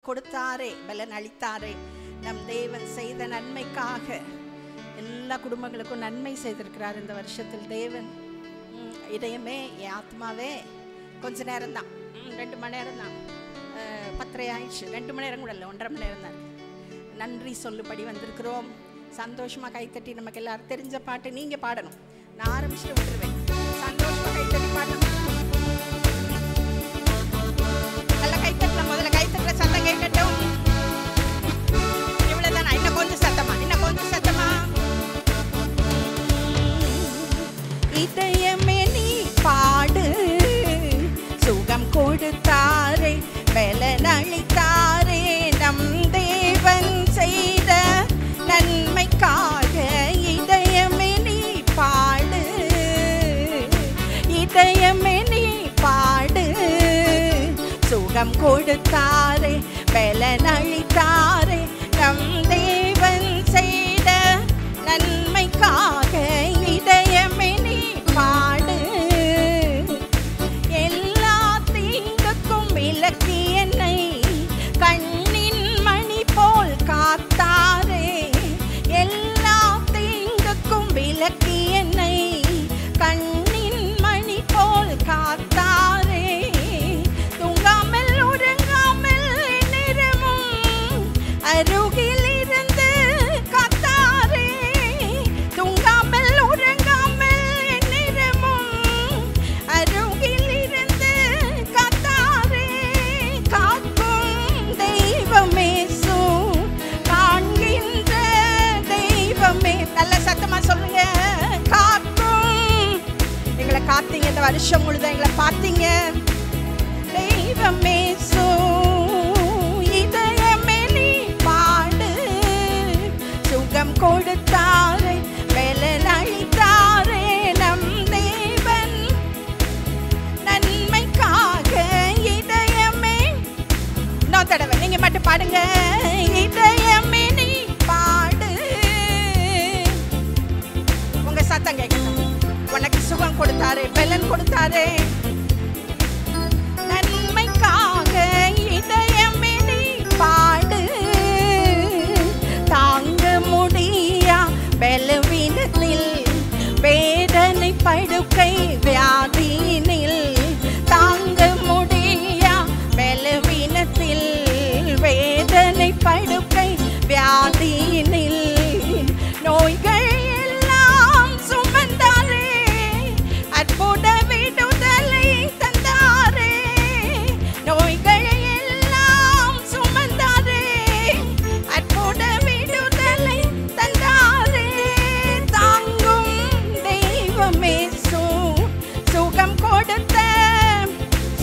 கொடுத்தாரே, பலன் அளித்தாரே. நம் தேவன் செய்த நன்மைக்காக எல்லா குடும்பங்களுக்கும் நன்மை செய்திருக்கிறார் இந்த வருஷத்தில் தேவன். இதயமே, என் ஆத்மாவே, கொஞ்ச நேரம் தான், 2 மணி நேரம் தான், 10:30 ஆயிடுச்சு, 2 மணி நேரம் கூட இல்லை, 1.5 மணி நேரம் தான். நன்றி சொல்லுபடி வந்திருக்கிறோம். சந்தோஷமாக கைத்தட்டி நமக்கு எல்லாரும் தெரிஞ்ச பாட்டு நீங்கள் பாடணும். நான் ஆரம்பிச்சுட்டு விட்டுருவேன். சந்தோஷமாக கைத்தட்டி பாடணும். நல்ல கைத்தட்டலாம். முதல்ல கைத்தட்டுற சத்தம் கேட்கட்டும். இவ்வளவுதானா? இன்னும் கொஞ்சம் சத்தமா, இன்னும் கொஞ்சம் சத்தமா. இதயமே நீ பாடு, சுகம் கொடுத்தாரே, பலன் அளித்தாரே, நம் தேவன் செய்த நன்மைக்காக. இதயமே நீ பாடு, இதயமே நீ பாடு, சுகம் கொடுத்தாரே, பலன் அளித்தாரே, நம் தேவன் செய்த நன்மைக்காக. இதயமே நீ பாடு, எல்லா தீங்குக்கும் விலக்கி என்னை கண்ணின் மணி போல் காத்தாரே. எல்லா தீங்குக்கும் விலக்கி என்னை கண்ணின் மணி போல் காத்தாரே. தூங்காமல் உறங்காமல் நேரமும் அருகில் இருந்து காத்தாரே. தூங்காமல் உறங்காமல் நேரமும் அருகில் இருந்து காத்தாரே. காக்கும் தெய்வமே, காண்கின்ற தெய்வமே. நல்ல சத்தமா சொல்லுங்க. காக்கும், எங்களை காத்தீங்க, இந்த வருஷம் முழுதும் எங்களை பார்த்தீங்க தெய்வமே. இதயமே நீ பாடு, சுகம் கொடுத்தாரே, பலன் அளித்தாரே, நம் தேவன் நன்மைக்காக. இதயமே, இன்னொரு தடவை நீங்க மட்டும் பாடுங்க. இதயமே நீ பாடு, உங்க சத்தம் கேட்கணும். உனக்கு சுகம் கொடுத்தாரே, பலன் கொடுத்தாரே, நன்மைக்காக. இதயமே நீ பாடு, தாங்க முடியா பலவீனத்தில், வேதனை படுக்கை வியாதியினில், தாங்க முடியா பலவீனத்தில், வேதனை படுக்கை வியாதியினில், நோய்கள் எல்லாம் சுமந்தாரே, அற்புத விடுதலை தந்தாரே. நோய்கள் எல்லாம் சுமந்தாரே, அற்புத விடுதலை தந்தாரே. தாங்கும் தெய்வமே, சுகம் கொடுத்த,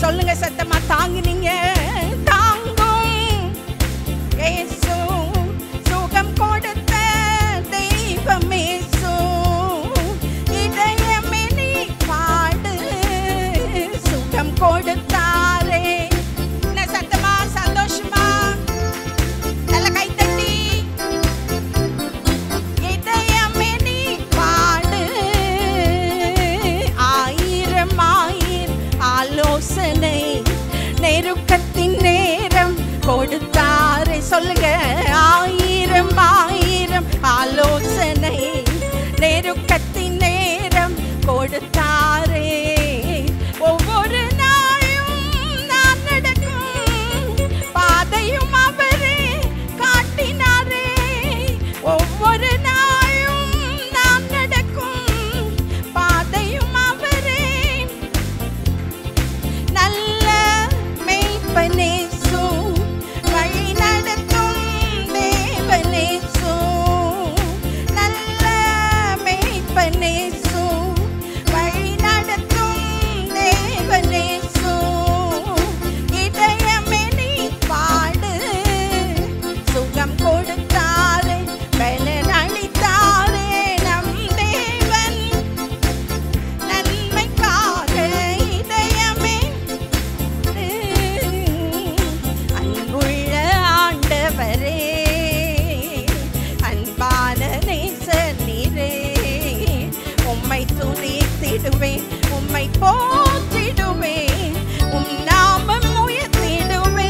சொல்லுங்க சத்தமா, தாங்குனீங்க. தாங்கும் இயேசு, சுகம் கொடுத்த தெய்வமே. இதயமே நீ பாடு, சுகம் கொடுத்தாரே. என்ன சத்தமா, சந்தோஷமா, நல்ல கைத்தட்டி. இதயமே நீ பாடு, ஆயிரம் ஆயிரம் ஆலோசனை, நெருக்கத்தின் நேரம் கொடுத்தாரே. சொல்லுங்க. ஆயிரம் ஆயிரம் ஆலோசனை, நெருக்கத்தின் நேரம் கொடுத்தாரே. ஒவ்வொரு நாளும் நான் நடக்கும் பாதையும் அவரே காட்டினாரே. ஒவ்வொரு நாளும் நான் நடக்கும் பாதையும் அவரே. நல்ல மேய்ப்பனே, வழி நடத்தும் தேவனே, நல்ல மேய்ப்பனே, வழி நடத்தும் தேவனே. இதயமே நீ பாடு, சுகம் கொடுத்தாரே, பலன் அளித்தாரே, நம் தேவன் நன்மைக்காக. இதயமே, அன்புள்ள ஆண்டவரே, அன்பான நேசர் நீரே, உம்மை துதித்திடுவேன், உம்மை போற்றிடுவேன், உம் நாமம் உயர்த்திடுவேன்.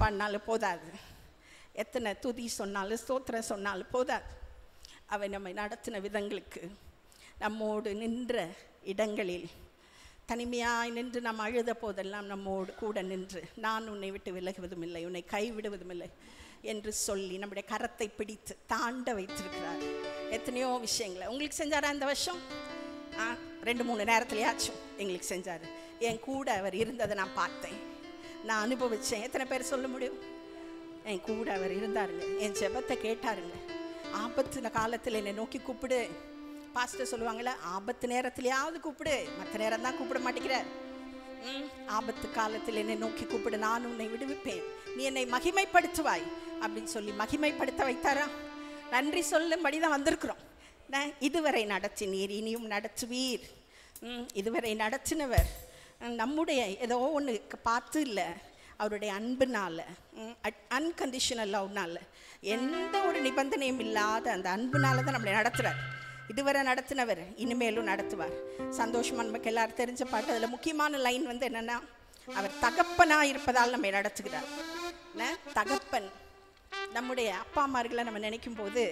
பாடினாலும் போதாது, எத்தனை துதி சொன்னாலும் ஸ்தோத்திரம் சொன்னாலும் போதாது. அவர் நம்மை நடத்தின விதங்களுக்கு, நம்மோடு நின்ற இடங்களில், தனிமையாய் நின்று நாம் அழுத போதெல்லாம் நம்மோடு கூட நின்று, நான் உன்னை விட்டு விலகுவதும் இல்லை, உன்னை கைவிடுவதும் இல்லை என்று சொல்லி நம்முடைய கரத்தை பிடித்து தாண்ட வைத்திருக்கிறார். எத்தனையோ விஷயங்களை உங்களுக்கு செஞ்சாரா இந்த வருஷம்? 2-3 நேரத்துலையாச்சும் எங்களுக்கு செஞ்சார். என் கூட அவர் இருந்ததை நான் பார்த்தேன், நான் அனுபவித்தேன். எத்தனை பேர் சொல்ல முடியும்? என் கூட அவர் இருந்தாருங்க, என் ஜெபத்தை கேட்டாருங்க. ஆபத்து காலத்தில் என்னை நோக்கி கூப்பிடு. பாஸ்டர் சொல்லுவாங்கள்ல, ஆபத்து நேரத்துலையாவது கூப்பிடு, மற்ற நேரம் தான் கூப்பிட மாட்டேங்கிறார். ஆபத்து காலத்தில் என்னை நோக்கி கூப்பிடு, நான் உன்னை விடுவிப்பேன், நீ என்னை மகிமைப்படுத்துவாய் அப்படின்னு சொல்லி மகிமைப்படுத்த வைத்தாரா? நன்றி சொல்லும்படி தான் வந்திருக்கிறோம். இதுவரை நடத்தினீர், இனியும் நடத்துவீர். இதுவரை நடத்தினவர் நம்முடைய ஏதோ ஒன்று பார்த்து இல்லை, அவருடைய அன்புனால, அன்கண்டிஷனல் லவ்னால, எந்த ஒரு நிபந்தனையும் இல்லாத அந்த அன்புனால தான் நம்மளை நடத்துகிறார். இதுவரை நடத்தினவர் இனிமேலும் நடத்துவார். சந்தோஷமாக நமக்கு எல்லாரும் தெரிஞ்ச பாட்டு. அதில் முக்கியமான லைன் வந்து என்னென்னா, அவர் தகப்பனாக இருப்பதால் நம்மை நடத்துகிறார். தகப்பன், நம்முடைய அப்பா அம்மார்களை நம்ம நினைக்கும் போது,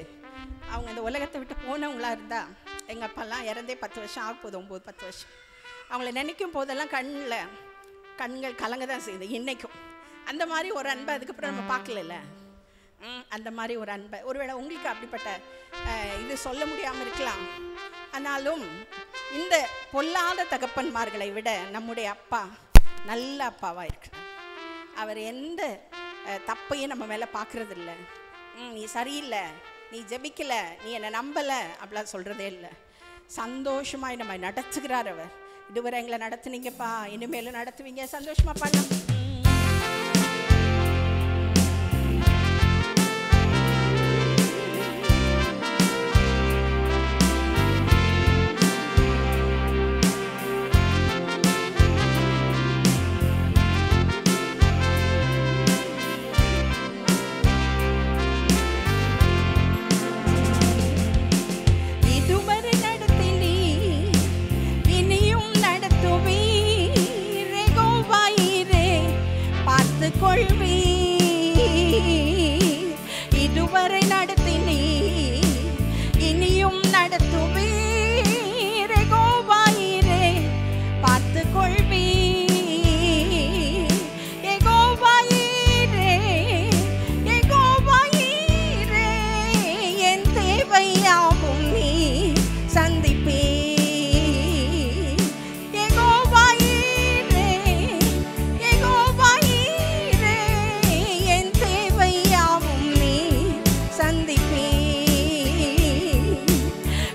அவங்க இந்த உலகத்தை விட்டு போனவங்களா இருந்தால், எங்கள் அப்பாலாம் இறந்தே 10 வருஷம் ஆக போகுது, 9-10 வருஷம். அவங்கள நினைக்கும் போதெல்லாம் கண்கள் கலங்க தான் செய்யுது இன்றைக்கும். அந்த மாதிரி ஒரு அன்பை அதுக்கப்புறம் நம்ம பார்க்கல. அந்த மாதிரி ஒரு அன்பை, ஒருவேளை உங்களுக்கு அப்படிப்பட்ட இது சொல்ல முடியாமல் இருக்கலாம். ஆனாலும் இந்த பொல்லாத தகப்பன்மார்களை விட நம்முடைய அப்பா நல்ல அப்பாவாக இருக்கிறார். அவர் எந்த தப்பையும் நம்ம மேலே பார்க்குறதில்ல. நீ சரியில்லை, நீ ஜெபிக்கலை, நீ என்னை நம்பலை அப்படிலாம் சொல்கிறதே இல்லை. சந்தோஷமாய் நம்ம நடத்துகிறார் அவர். இதுவரை எங்களை நடத்துனீங்கப்பா, இனிமேலும் நடத்துவீங்க, சந்தோஷமாக பண்ணலாம். இதுவரை நடத்தினீ, இனியும் நடத்துவீர், யெகோவாயிரே பார்த்து கொள்வீர். யெகோவாயிரே, யெகோவாயிரே என் தேவையாவும் நீ சந்திப்பீர்.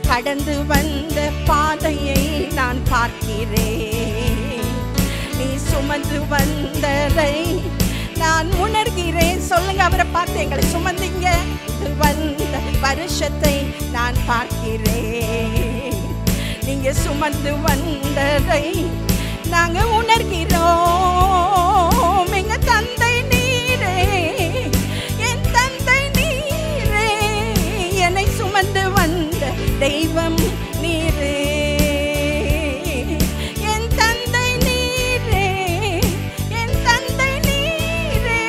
கடந்து வந்த பாதையை நான் பார்க்கிறேன், நீ சுமந்து வந்ததை நான் உணர்கிறேன். சொல்லுங்க, அவரை பார்த்து எங்களை சுமந்தீங்க. வந்த வருஷத்தை நான் பார்க்கிறேன், நீங்க சுமந்து வந்ததை நாங்க உணர்கிறோம். எங்க தந்தை நீரே, என் தந்தை நீரே, என்னை சுமந்து வந்த தெய்வம் நீரே. என் தந்தை நீரே, என் தந்தை நீரே,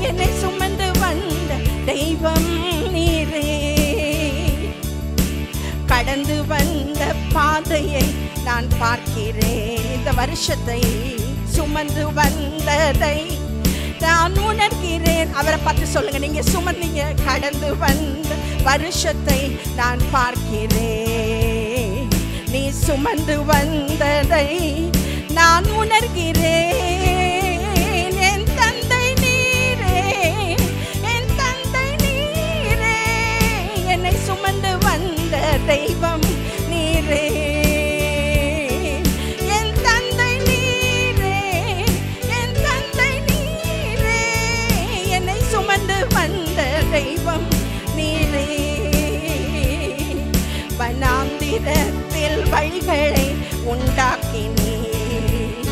என்னை சுமந்து வந்த தெய்வம் நீரே. கடந்து வந்த பாதையை நான் பார்க்கிறேன், இந்த வருஷத்தை சுமந்து வந்ததை நான் உணர்கிறேன். அவரை பார்த்து சொல்லுங்க, நீங்க சுமந்தீங்க. கடந்து வந்த வருஷத்தை நான் பார்க்கிறேன், நீ சுமந்து வந்ததை நான் உணர்கிறேன். என் தந்தை நீரே, என் தந்தை நீரே, என்னை சுமந்து வந்த தெய்வம் நீரே. என் தந்தை நீரே, என் தந்தை நீரே, என்னை சுமந்து வந்த தெய்வம் நீரே. வனாந்திரத்தில் வழிகளை உண்டாக்கினீர்,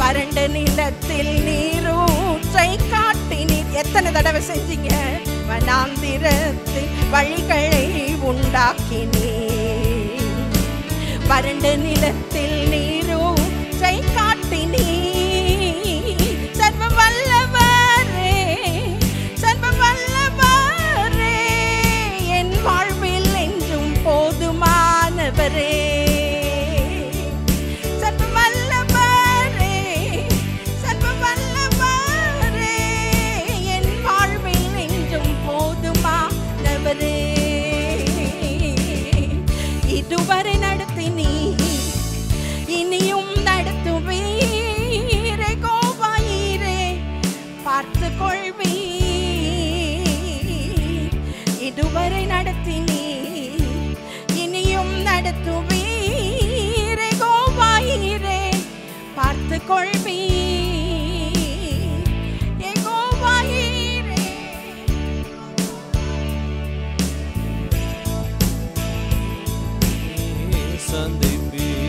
வறண்ட நிலத்தில் நீரூற்றை காட்டினீர். எத்தனை தடவை செஞ்சீங்க? வனாந்திரத்தில் வழிகளை உண்டாக்கினீர், வறண்ட நிலத்தில் நீரூற்றை காட்டினீர். சர்வ வல்லவர் கொள்வீர். யெகோவா ஈரே சந்திப்பீர்.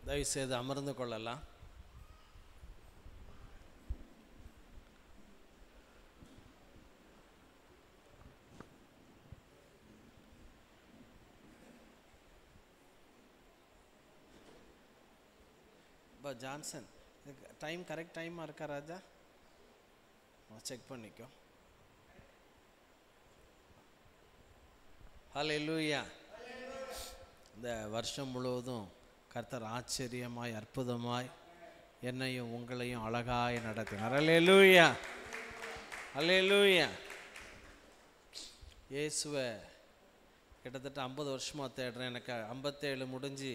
தயவுசெய்து அமர்ந்து கொள்ளலாம். ஜான்சன், டைம் கரெக்ட் டைமாக இருக்கா ராஜா? செக் பண்ணிக்கோ. ஹல்லேலூயா. இந்த வருஷம் முழுவதும் கர்த்தர் ஆச்சரியமாய் அற்புதமாய் என்னையும் உங்களையும் அழகாய் நடத்தினார். ஹல்லேலூயா, ஹல்லேலூயா. இயேசுவை கிட்டத்தட்ட 50 வருஷமாக தேடுறேன். எனக்கு 57 முடிஞ்சு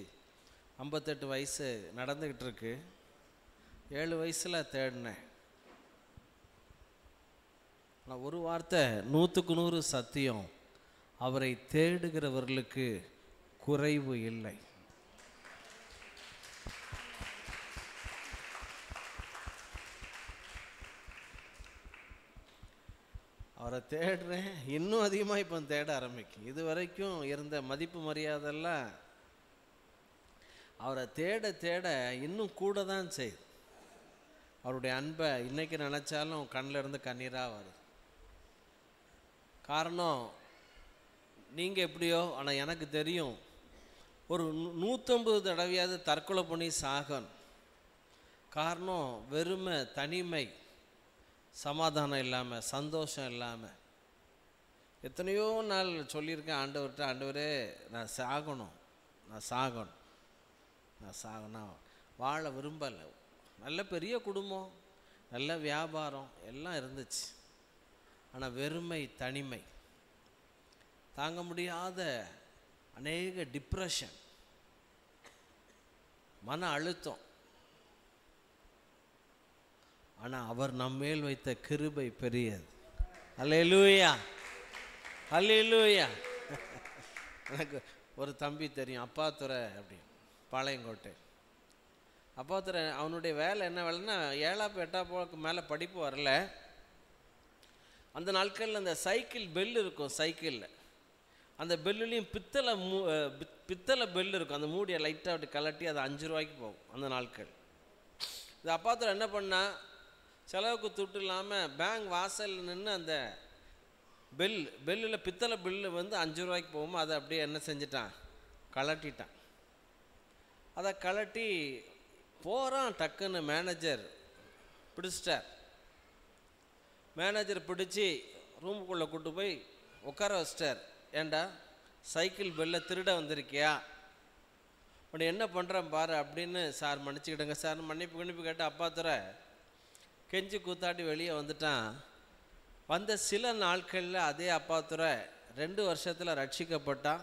58 வயசு நடந்துக்கிட்டு இருக்கு. 7 வயசில் தேடினேன். நான் ஒரு வார்த்தை 100க்கு 100 சத்தியம், அவரை தேடுகிறவர்களுக்கு குறைவு இல்லை. அவரை தேடுறேன், இன்னும் அதிகமாக இப்போ தேட ஆரம்பிக்கும். இது வரைக்கும் இருந்த மதிப்பு மரியாதைலாம் அவரை தேட தேட இன்னும் கூட தான் செய்யுது. அவருடைய அன்பை இன்னைக்கு நினச்சாலும் கண்ணில் இருந்து கண்ணீராக வருது. காரணம் நீங்கள் எப்படியோ, ஆனால் எனக்கு தெரியும் ஒரு 150 தடவையாவது தற்கொலை பண்ணி சாகணும். காரணம் வெறுமை, தனிமை, சமாதானம் இல்லாமல், சந்தோஷம் இல்லாமல். எத்தனையோ நாள் சொல்லியிருக்கேன் ஆண்டவர்கிட்ட, ஆண்டவரே நான் சாகணும், நான் சாகணும், நான் சாகணும், வாழ விரும்பலை. நல்ல பெரிய குடும்பம், நல்ல வியாபாரம் எல்லாம் இருந்துச்சு. ஆனால் வெறுமை, தனிமை, தாங்க முடியாத அநேக டிப்ரெஷன், மன அழுத்தம். ஆனால் அவர் நம்மேல் வைத்த கிருபை பெரியது. அல்லேலூயா, அல்லேலூயா. எனக்கு ஒரு தம்பி தெரியும், அப்பாத்துறை அப்படி, பாளையங்கோட்டை. அப்பாத்துறை அவனுடைய வேலை என்ன வேலைன்னா, 7ஆம் 8ஆம் மேலே படிப்பு வரல. அந்த நாட்களில் அந்த சைக்கிள் பெல் இருக்கும், சைக்கிளில் அந்த பெல்லுலேயும் பித்தளை பெல் இருக்கும். அந்த மூடியை லைட்டாக அப்படி கலட்டி அது 5 ரூபாய்க்கு போகும் அந்த நாட்கள். இது அப்பாத்துறை என்ன பண்ணால், செலவுக்கு துட்டு இல்லாமல் பேங்க் வாசலில் நின்று அந்த பெல்லில் பித்தளை பெல்லு வந்து 5 ரூபாய்க்கு போகும்போது அதை அப்படியே என்ன செஞ்சிட்டான், கலட்டிட்டான். அதை கலட்டி போகிறான். டக்குன்னு மேனேஜர் பிடிச்சிட்டார். மேனேஜர் பிடிச்சி ரூமுக்குள்ளே கூட்டு போய் உட்கார வச்சிட்டார். ஏண்டா சைக்கிள் பெல்லை திருட வந்திருக்கியா, அப்படி என்ன பண்ணுறேன் பாரு அப்படின்னு. சார் மன்னிச்சுக்கிடுங்க சார், மன்னிப்பு கேட்டு அப்பாத்துறை கெஞ்சி கூத்தாட்டி வெளியே வந்துட்டான். வந்த சில நாட்களில் அதே அப்பாத்துறை 2 வருஷத்தில் ரட்சிக்கப்பட்டான்.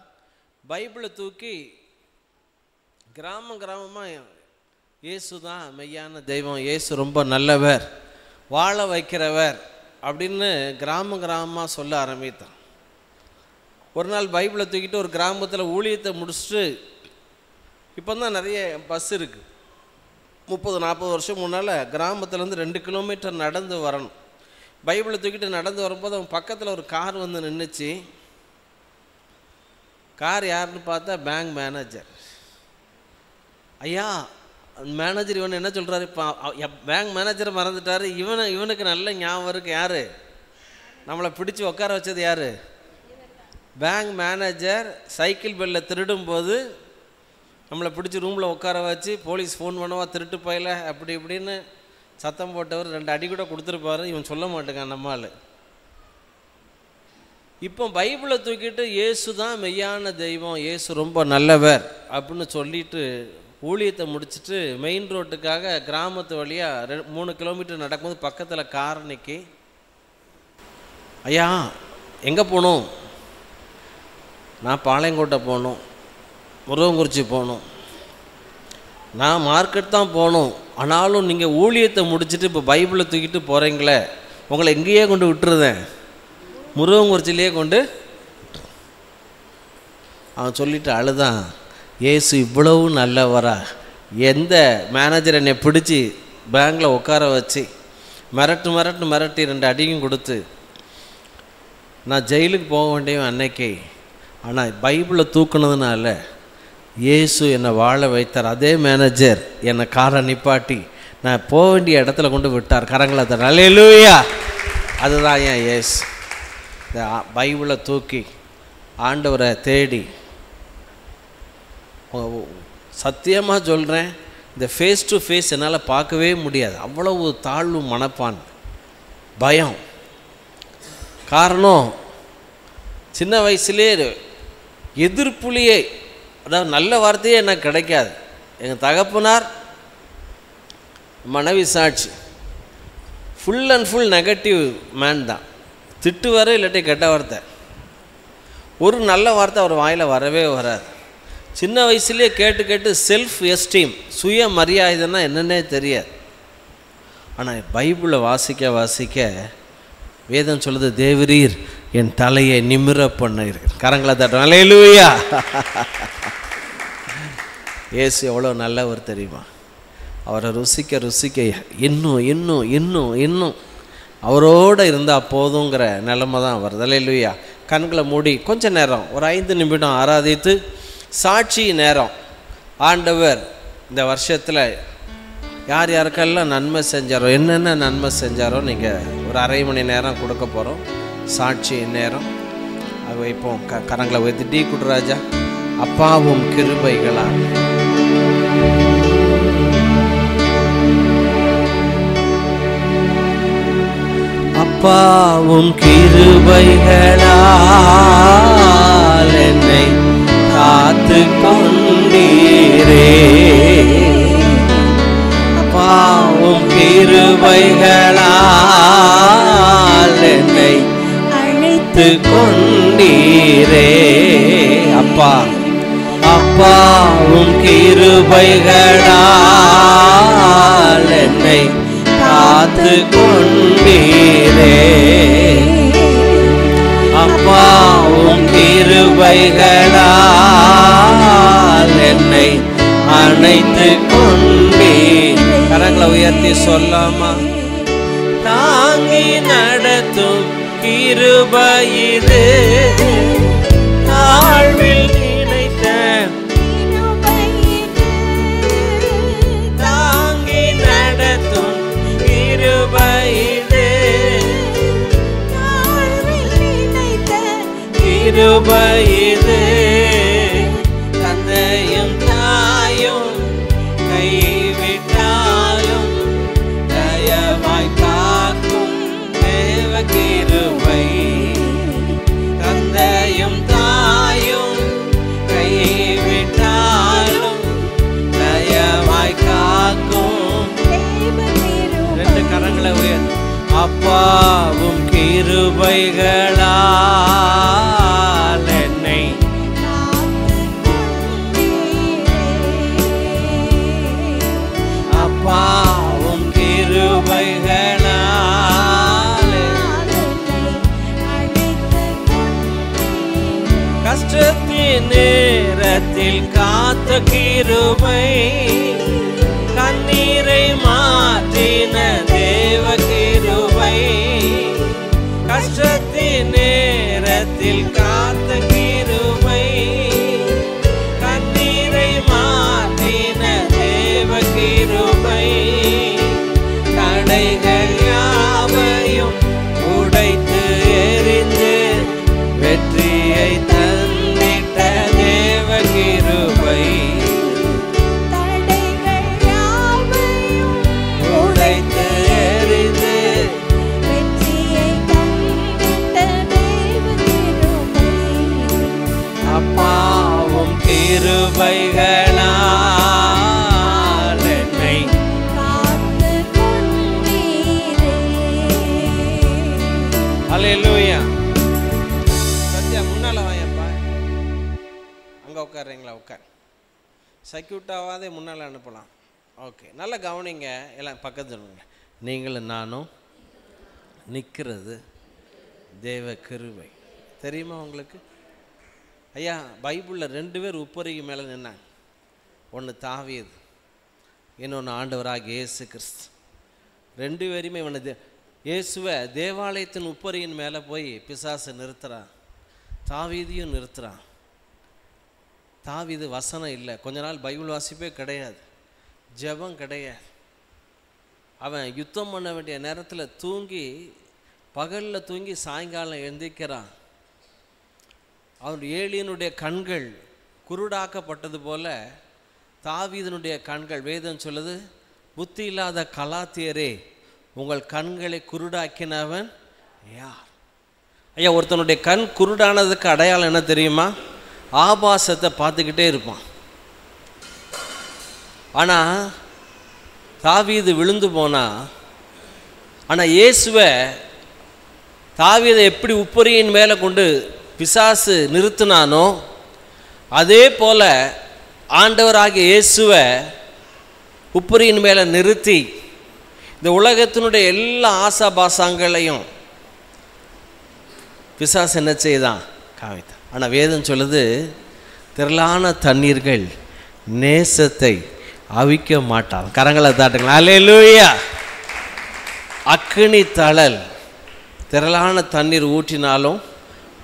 பைபிளை தூக்கி கிராமமாக இயேசு தான் மெய்யான தெய்வம், இயேசு ரொம்ப நல்லவர், வாழ வைக்கிறவர் அப்படின்னு கிராமமாக சொல்ல ஆரம்பித்தான். ஒரு நாள் பைபிளை தூக்கிட்டு ஒரு கிராமத்தில் ஊழியத்தை முடிச்சுட்டு, இப்போ தான் நிறைய பஸ் இருக்குது. 30-40 வருஷம் முன்னால் கிராமத்துலேருந்து 2 கிலோமீட்டர் நடந்து வரணும். பைபிளை தூக்கிட்டு நடந்து வரும்போது அவன் பக்கத்தில் ஒரு கார் வந்து நின்றுச்சு. கார் யாருன்னு பார்த்தா பேங்க் மேனேஜர். ஐயா மேனேஜர் இவன் என்ன சொல்கிறாரு, இப்போ பேங்க் மேனேஜரை மறந்துட்டார். இவனுக்கு நல்ல ஞாபகம் இருக்குது. யார் நம்மளை பிடிச்சி உட்கார வச்சது? யார்? Bank manager. சைக்கிள் பெல்லை திருடும்போது நம்மளை பிடிச்சி ரூமில் உட்கார வச்சு போலீஸ் ஃபோன் பண்ணவா, திருட்டு போயில அப்படி இப்படின்னு சத்தம் போட்டவர் 2 அடி கூட கொடுத்துருப்பாரு. இவன் சொல்ல மாட்டேங்கான் நம்மால். இப்போ பைபிளை தூக்கிட்டு இயேசு தான் மெய்யான தெய்வம், இயேசு ரொம்ப நல்லவர் அப்படின்னு சொல்லிட்டு ஊழியத்தை முடிச்சுட்டு மெயின் ரோட்டுக்காக கிராமத்து வழியாக 3 கிலோமீட்டர் நடக்கும்போது பக்கத்தில் காரணிக்கு, ஐயா எங்கே போகணும்? நான் பாளையங்கோட்டை போகணும், முருகங்குறிச்சி போகணும். நான் மார்க்கெட் தான் போகணும், ஆனாலும் நீங்கள் ஊழியத்தை முடிச்சுட்டு இப்போ பைபிளை தூக்கிட்டு போகிறீங்களே, உங்களை எங்கேயே கொண்டு விட்டுருதேன், முருகங்குறிச்சிலேயே கொண்டு. அவன் சொல்லிட்டு அழுதான், ஏசு இவ்வளவு நல்லவரா? எந்த மேனேஜர் என்னை பிடிச்சி பேங்கில் உட்கார வச்சு மிரட்டி 2 அடியும் கொடுத்து நான் ஜெயிலுக்கு போக வேண்டிய அன்னைக்கு, ஆனால் பைபிளை தூக்குனதுனால இயேசு என்னை வாழ வைத்தார். அதே மேனேஜர் என்னை காரை நிப்பாட்டி நான் போக வேண்டிய இடத்துல கொண்டு விட்டார். கரங்களை தர அல்லேலூயா. அதுதான் ஏன் இயேசு. இந்த பைபிளை தூக்கி ஆண்டவரை தேடி, சத்தியமாக சொல்கிறேன், இந்த ஃபேஸ் டு ஃபேஸ் என்னால் பார்க்கவே முடியாது. அவ்வளவு தாழ்வு மனப்பான், பயம். காரணம், சின்ன வயசுலேயே எதிர்ப்புலியே, அதாவது நல்ல வார்த்தையே எனக்கு கிடைக்காது. எங்கள் தகப்பனார் மனைவி சாட்சி, full and full negative man தான். திட்டு வர இல்லாட்டி கெட்ட வார்த்தை, ஒரு நல்ல வார்த்தை அவர் வாயில் வரவே வராது. சின்ன வயசுலேயே கேட்டு செல்ஃப் எஸ்டீம், சுய மரியாதைன்னா என்னன்னே தெரியாது. ஆனால் பைபிளை வாசிக்க வேதம் சொல்லுது, தேவரீர் என் தலையை நிமிர பண்ண இருக்கு. கரங்களை தட்டுறோம் அல்லேலூயா. இயேசு எவ்வளோ நல்லவர் தெரியுமா? அவரை ருசிக்க இன்னும் அவரோடு இருந்தால் போதுங்கிற நிலைமை தான் வருது. அல்லேலூயா. கண்களை மூடி கொஞ்ச நேரம், ஒரு 5 நிமிடம் ஆராதித்து சாட்சி நேரம். ஆண்டவர் இந்த வருஷத்தில் யார் யாருக்கெல்லாம் நன்மை செஞ்சாரோ, என்னென்ன நன்மை செஞ்சாரோ நீங்கள் ஒரு அரை மணி நேரம் கொடுக்க போகிறோம். சாட்சி நேரம் அது வைப்போம். கரங்களை வைத்து டீ குடுராஜா. அப்பாவும் கிருபைகளா, அப்பாவும் கிருபைகளால் என்னை காத்து கொண்டீரே, அப்பாவும் கிருபைகளால் என்னை அழைத்து கொண்டீரே. அப்பா, அப்பாவும் கிருபைகளால் என்னை காத்து கொண்டீரே, அப்பாவும் கிருபைகளால் என்னை அணைத்து கொண்டீர். கரங்களை உயர்த்தி சொல்லாமா? தாங்கி நடத்தும் கிருபை இது, தாழ்வில் நினைத்த தாங்கி நடத்தும் கிருபை இது, கிருபை இது. தந்தையும் தாயும் கைவிட்டாலும் தயவாய் காக்கும் தேவ கிருபை. தந்தையும் தாயும் கைவிட்டாலும் தயவாய் காக்கும். 2 கரங்களை உயர். அப்பாவும் கிருபைகளால் என்னை அப்பாவும் கிருபைகளால் கஷ்டத்தின் நேரத்தில் காத்த கிருபை, கண்ணீரை மாற்றின தேவ கிருபை. கஷ்டத்தின் நேரத்தில் காத்த கிருபை, கண்ணீரை மாற்றின தேவ கிருபை. தடைகள் யாவையும் உடைத்து எறிந்து வெற்றியை தந்திட்ட தேவ கிருபை. உடைத்து எறிந்து அப்பாவும் கிருபைகளால் என்னை அல்லேலூயா. சத்யா முன்னால வாயப்பா. அங்க உட்கார்றீங்களா? உட்கார். சர்க்கியூட்டாவாதே முன்னால் அனுப்பலாம். ஓகே, நல்லா கவனிங்க எல்லாம் பக்கத்தில். நீங்களும் நானும் நிற்கிறது தேவ கிருபை. தெரியுமா உங்களுக்கு? ஐயா, பைபிளில் 2 பேர் உப்பரிக்கு மேலே நின்னாங்க. ஒன்று தாவீது, இன்னொன்று ஆண்டவராகிய இயேசு கிறிஸ்து. 2 பேருமே இயேசுவை தேவாலயத்தின் உப்பரியின் மேலே போய் பிசாசை நிறுத்துகிறான், தாவீதையும் நிறுத்துகிறான். தாவீது வசனம் இல்லை, கொஞ்ச நாள் பைபிள் வாசிப்பே கிடையாது, ஜெபம் கிடையாது. அவன் யுத்தம் பண்ண வேண்டிய நேரத்தில் தூங்கி, பகலில் தூங்கி சாயங்காலம் எழுந்திக்கிறான். அவன் ஏலியனுடைய கண்கள் குருடாக்கப்பட்டது போல தாவீதனுடைய கண்கள், வேதம் சொல்லுது, புத்தி இல்லாத கலாத்தியரே உங்கள் கண்களை குருடாக்கினவன் யார்? ஐயா, ஒருத்தனுடைய கண் குருடானதுக்கு அடையாளம் என்ன தெரியுமா? ஆபாசத்தை பார்த்துக்கிட்டே இருப்பான். ஆனால் தாவீது விழுந்து போனா, ஆனால் இயேசுவை தாவீதை எப்படி உப்பரியின் மேலே கொண்டு பிசாசு நிறுத்தினானோ அதே போல் ஆண்டவராகிய இயேசுவை உப்பரியின் மேலே நிறுத்தி இந்த உலகத்தினுடைய எல்லா ஆசாபாசங்களையும் பிசாசு என்ன செய்தான்? காமித்தான். ஆனால் வேதம் சொல்லுது, திரளான தண்ணீர்கள் நேசத்தை அவிக்க மாட்டான். கரங்களை தாட்டுங்களா? அல்லேலூயா. அக்கினி தழல் திரளான தண்ணீர் ஊற்றினாலும்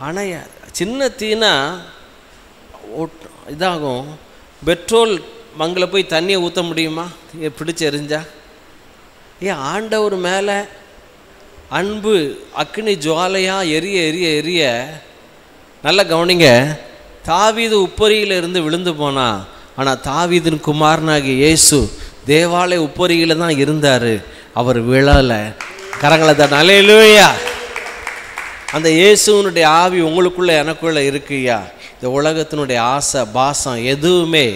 அணைய. சின்ன தீனா இதாகும். பெட்ரோல் மங்களை போய் தண்ணியை ஊற்ற முடியுமா? பிடிச்சி எரிஞ்சா? ஏன் ஆண்டவர் மேலே அன்பு அக்னி ஜுவாலையாக எரிய எரிய எரிய, நல்லா கவனிங்க, தாவீது உப்பரியிலிருந்து விழுந்து போனா, ஆனால் தாவீதின் குமாரனாகிய இயேசு தேவாலய உப்பரியில் தான் இருந்தார், அவர் விழலை. கரங்களை தான். அல்லேலூயா. அந்த இயேசுனுடைய ஆவி உங்களுக்குள்ளே எனக்குள்ளே இருக்குயா. இந்த உலகத்தினுடைய ஆசை பாசம் எதுவுமே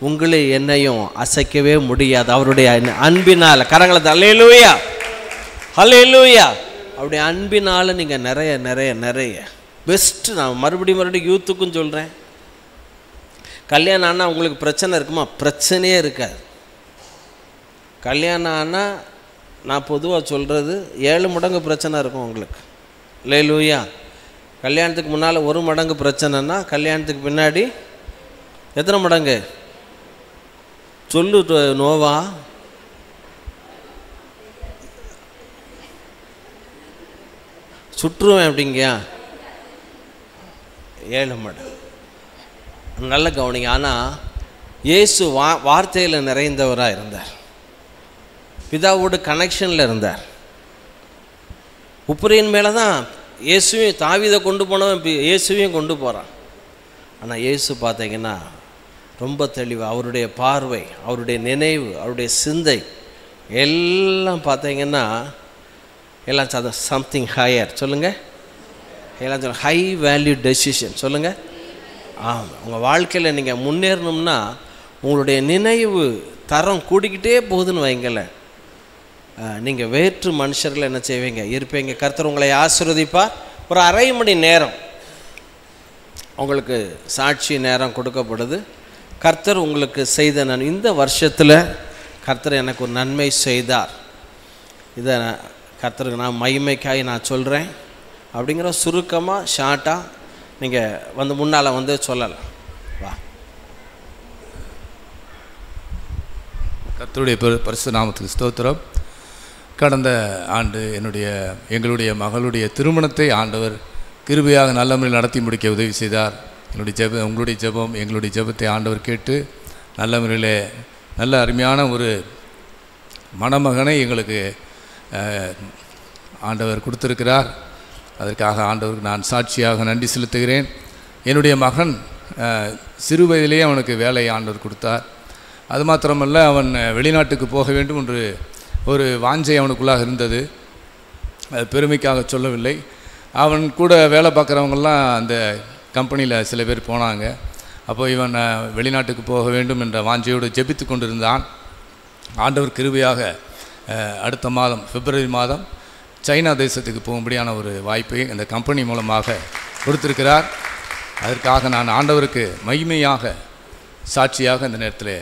உங்களை என்னையும் அசைக்கவே முடியாது அவருடைய அன்பினால். கரங்களை தான். அல்லேலூயா, அல்லேலூயா. அவருடைய அன்பினால் நீங்கள் நிறைய நிறைய நிறைய பெஸ்ட்டு. நான் மறுபடியும் யூத்துக்கும் சொல்கிறேன், கல்யாணம் ஆனால் உங்களுக்கு பிரச்சனை இருக்குமா? பிரச்சனையே இருக்காது. கல்யாணம் ஆனால் நான் பொதுவாக சொல்கிறது 7 மடங்கு பிரச்சனை இருக்கும் உங்களுக்கு. அல்லேலூயா. கல்யாணத்துக்கு முன்னால் 1 மடங்கு பிரச்சனைனா, கல்யாணத்துக்கு பின்னாடி எத்தனை மடங்கு? சொல்லு நோவா. சுற்றுவேன் அப்படிங்கயா? 7 மடங்கு. நல்ல கவனிங்க. ஆனால் இயேசு வார்த்தையில் நிறைந்தவராக இருந்தார், பிதாவோடு கனெக்ஷனில் இருந்தார். உப்பரியின் மேலே தான் இயேசுவையும் தாவீதை கொண்டு போனவன் இயேசுவையும் கொண்டு போகிறான். ஆனால் இயேசு பார்த்தீங்கன்னா ரொம்ப தெளிவாக அவருடைய பார்வை, அவருடைய நினைவு, அவருடைய சிந்தை எல்லாம் பார்த்தீங்கன்னா எல்லாம் சம்திங் ஹையர். சொல்லுங்கள், எல்லாம் சொல்லுங்கள், ஹை வேல்யூ டெசிஷன். சொல்லுங்கள். ஆமாம், உங்கள் வாழ்க்கையில் நீங்கள் முன்னேறணும்னா உங்களுடைய நினைவு தரம் கூடிக்கிட்டே போகுதுன்னு வைங்களேன், நீங்கள் வேற்று மனுஷர்கள் என்ன செய்வீங்க? இருப்பீங்க. கர்த்தர் உங்களை ஆசீர்வதிப்பார். ஒரு அரை மணி நேரம் உங்களுக்கு சாட்சி நேரம் கொடுக்கப்படுது. கர்த்தர் உங்களுக்கு செய்த இந்த வருஷத்தில் கர்த்தர் எனக்கு ஒரு நன்மை செய்தார், இதை கர்த்தருக்கு நான் மகிமைக்காய் நான் சொல்கிறேன் அப்படிங்கிற சுருக்கமாக ஷார்ட்டாக நீங்கள் முன்னால் சொல்லலாம். வா. கர்த்தருடைய பரிசுத்த நாமத்துக்கு ஸ்தோத்திரம். கடந்த ஆண்டு எங்களுடைய மகளுடைய திருமணத்தை ஆண்டவர் கிருபையாக நல்ல முறையில் நடத்தி முடிக்க உதவி செய்தார். உங்களுடைய ஜெபம், எங்களுடைய ஜெபத்தை ஆண்டவர் கேட்டு நல்ல முறையில் நல்ல அருமையான ஒரு மணமகனை எங்களுக்கு ஆண்டவர் கொடுத்திருக்கிறார். அதற்காக ஆண்டவருக்கு நான் சாட்சியாக நன்றி செலுத்துகிறேன். என்னுடைய மகன் சிறு வயதிலேயே அவனுக்கு வேலை ஆண்டவர் கொடுத்தார். அது மாத்திரமல்ல, அவன் வெளிநாட்டுக்கு போக வேண்டும் என்று ஒரு வாஞ்சை அவனுக்குள்ளாக இருந்தது. அது பெருமைக்காக சொல்லவில்லை. அவன் கூட வேலை பார்க்குறவங்கெல்லாம் அந்த கம்பெனியில் சில பேர் போனாங்க. அப்போ இவன் வெளிநாட்டுக்கு போக வேண்டும் என்ற வாஞ்சையோடு ஜெபித்து கொண்டிருந்தான். ஆண்டவர் கிருபையாக அடுத்த மாதம் பிப்ரவரி மாதம் சைனா தேசத்துக்கு போகும்படியான ஒரு வாய்ப்பை அந்த கம்பெனி மூலமாக கொடுத்திருக்கிறார். அதற்காக நான் ஆண்டவருக்கு மகிமையாக சாட்சியாக இந்த நேரத்தில்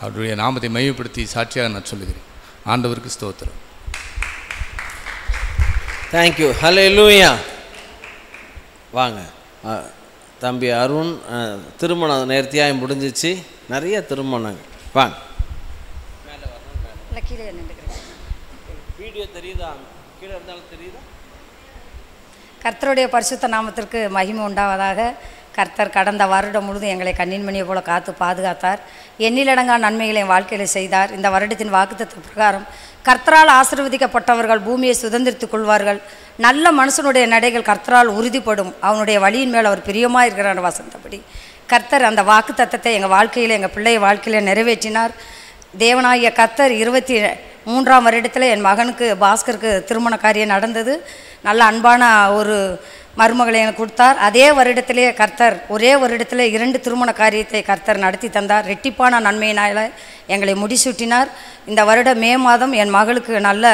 அவருடைய நாமத்தை மையப்படுத்தி சாட்சியாக நான் சொல்லுகிறேன். ஆண்டவருக்கு ஸ்தோத்திரம். தேங்க்யூ. ஹல்லேலூயா. வாங்க தம்பி அருண், திருமணம் நேர்த்தியாக முடிஞ்சிச்சு. நிறைய திருமணங்கள். வாங்க. வீடியோ தெரியுதா? கீழே இருந்தாலும் தெரியுதா? கர்த்தருடைய பரிசுத்த நாமத்திற்கு மகிமை உண்டாவதாக. கர்த்தர் கடந்த வருடம் முழுதும் எங்களை கண்ணின் மணியை போல காத்து பாதுகாத்தார். எண்ணிலடங்கா நன்மைகளை என் வாழ்க்கையில் செய்தார். இந்த வருடத்தின் வாக்குத்தத்த பிரகாரம் கர்த்தரால் ஆசீர்வதிக்கப்பட்டவர்கள் பூமியை சுதந்திரித்துக் கொள்வார்கள். நல்ல மனுஷனுடைய நடைகள் கர்த்தரால் உறுதிப்படும். அவனுடைய வழியின் மேல் அவர் பிரியமாக இருக்கிறார் வசந்தபடி கர்த்தர் அந்த வாக்கு தத்தத்தை எங்கள் வாழ்க்கையில், எங்கள் பிள்ளை வாழ்க்கையில் நிறைவேற்றினார். தேவனாகிய கர்த்தர் 23ஆம் வருடத்தில் என் மகனுக்கு பாஸ்கருக்கு திருமண காரியம் நடந்தது. நல்ல அன்பான ஒரு மருமகளை எனக்கு கொடுத்தார். அதே வருடத்திலே கர்த்தர் ஒரே வருடத்தில் 2 திருமண காரியத்தை கர்த்தர் நடத்தி தந்தார். ரெட்டிப்பான நன்மையினால் எங்களை முடிசூட்டினார். இந்த வருட மே மாதம் என் மகளுக்கு நல்ல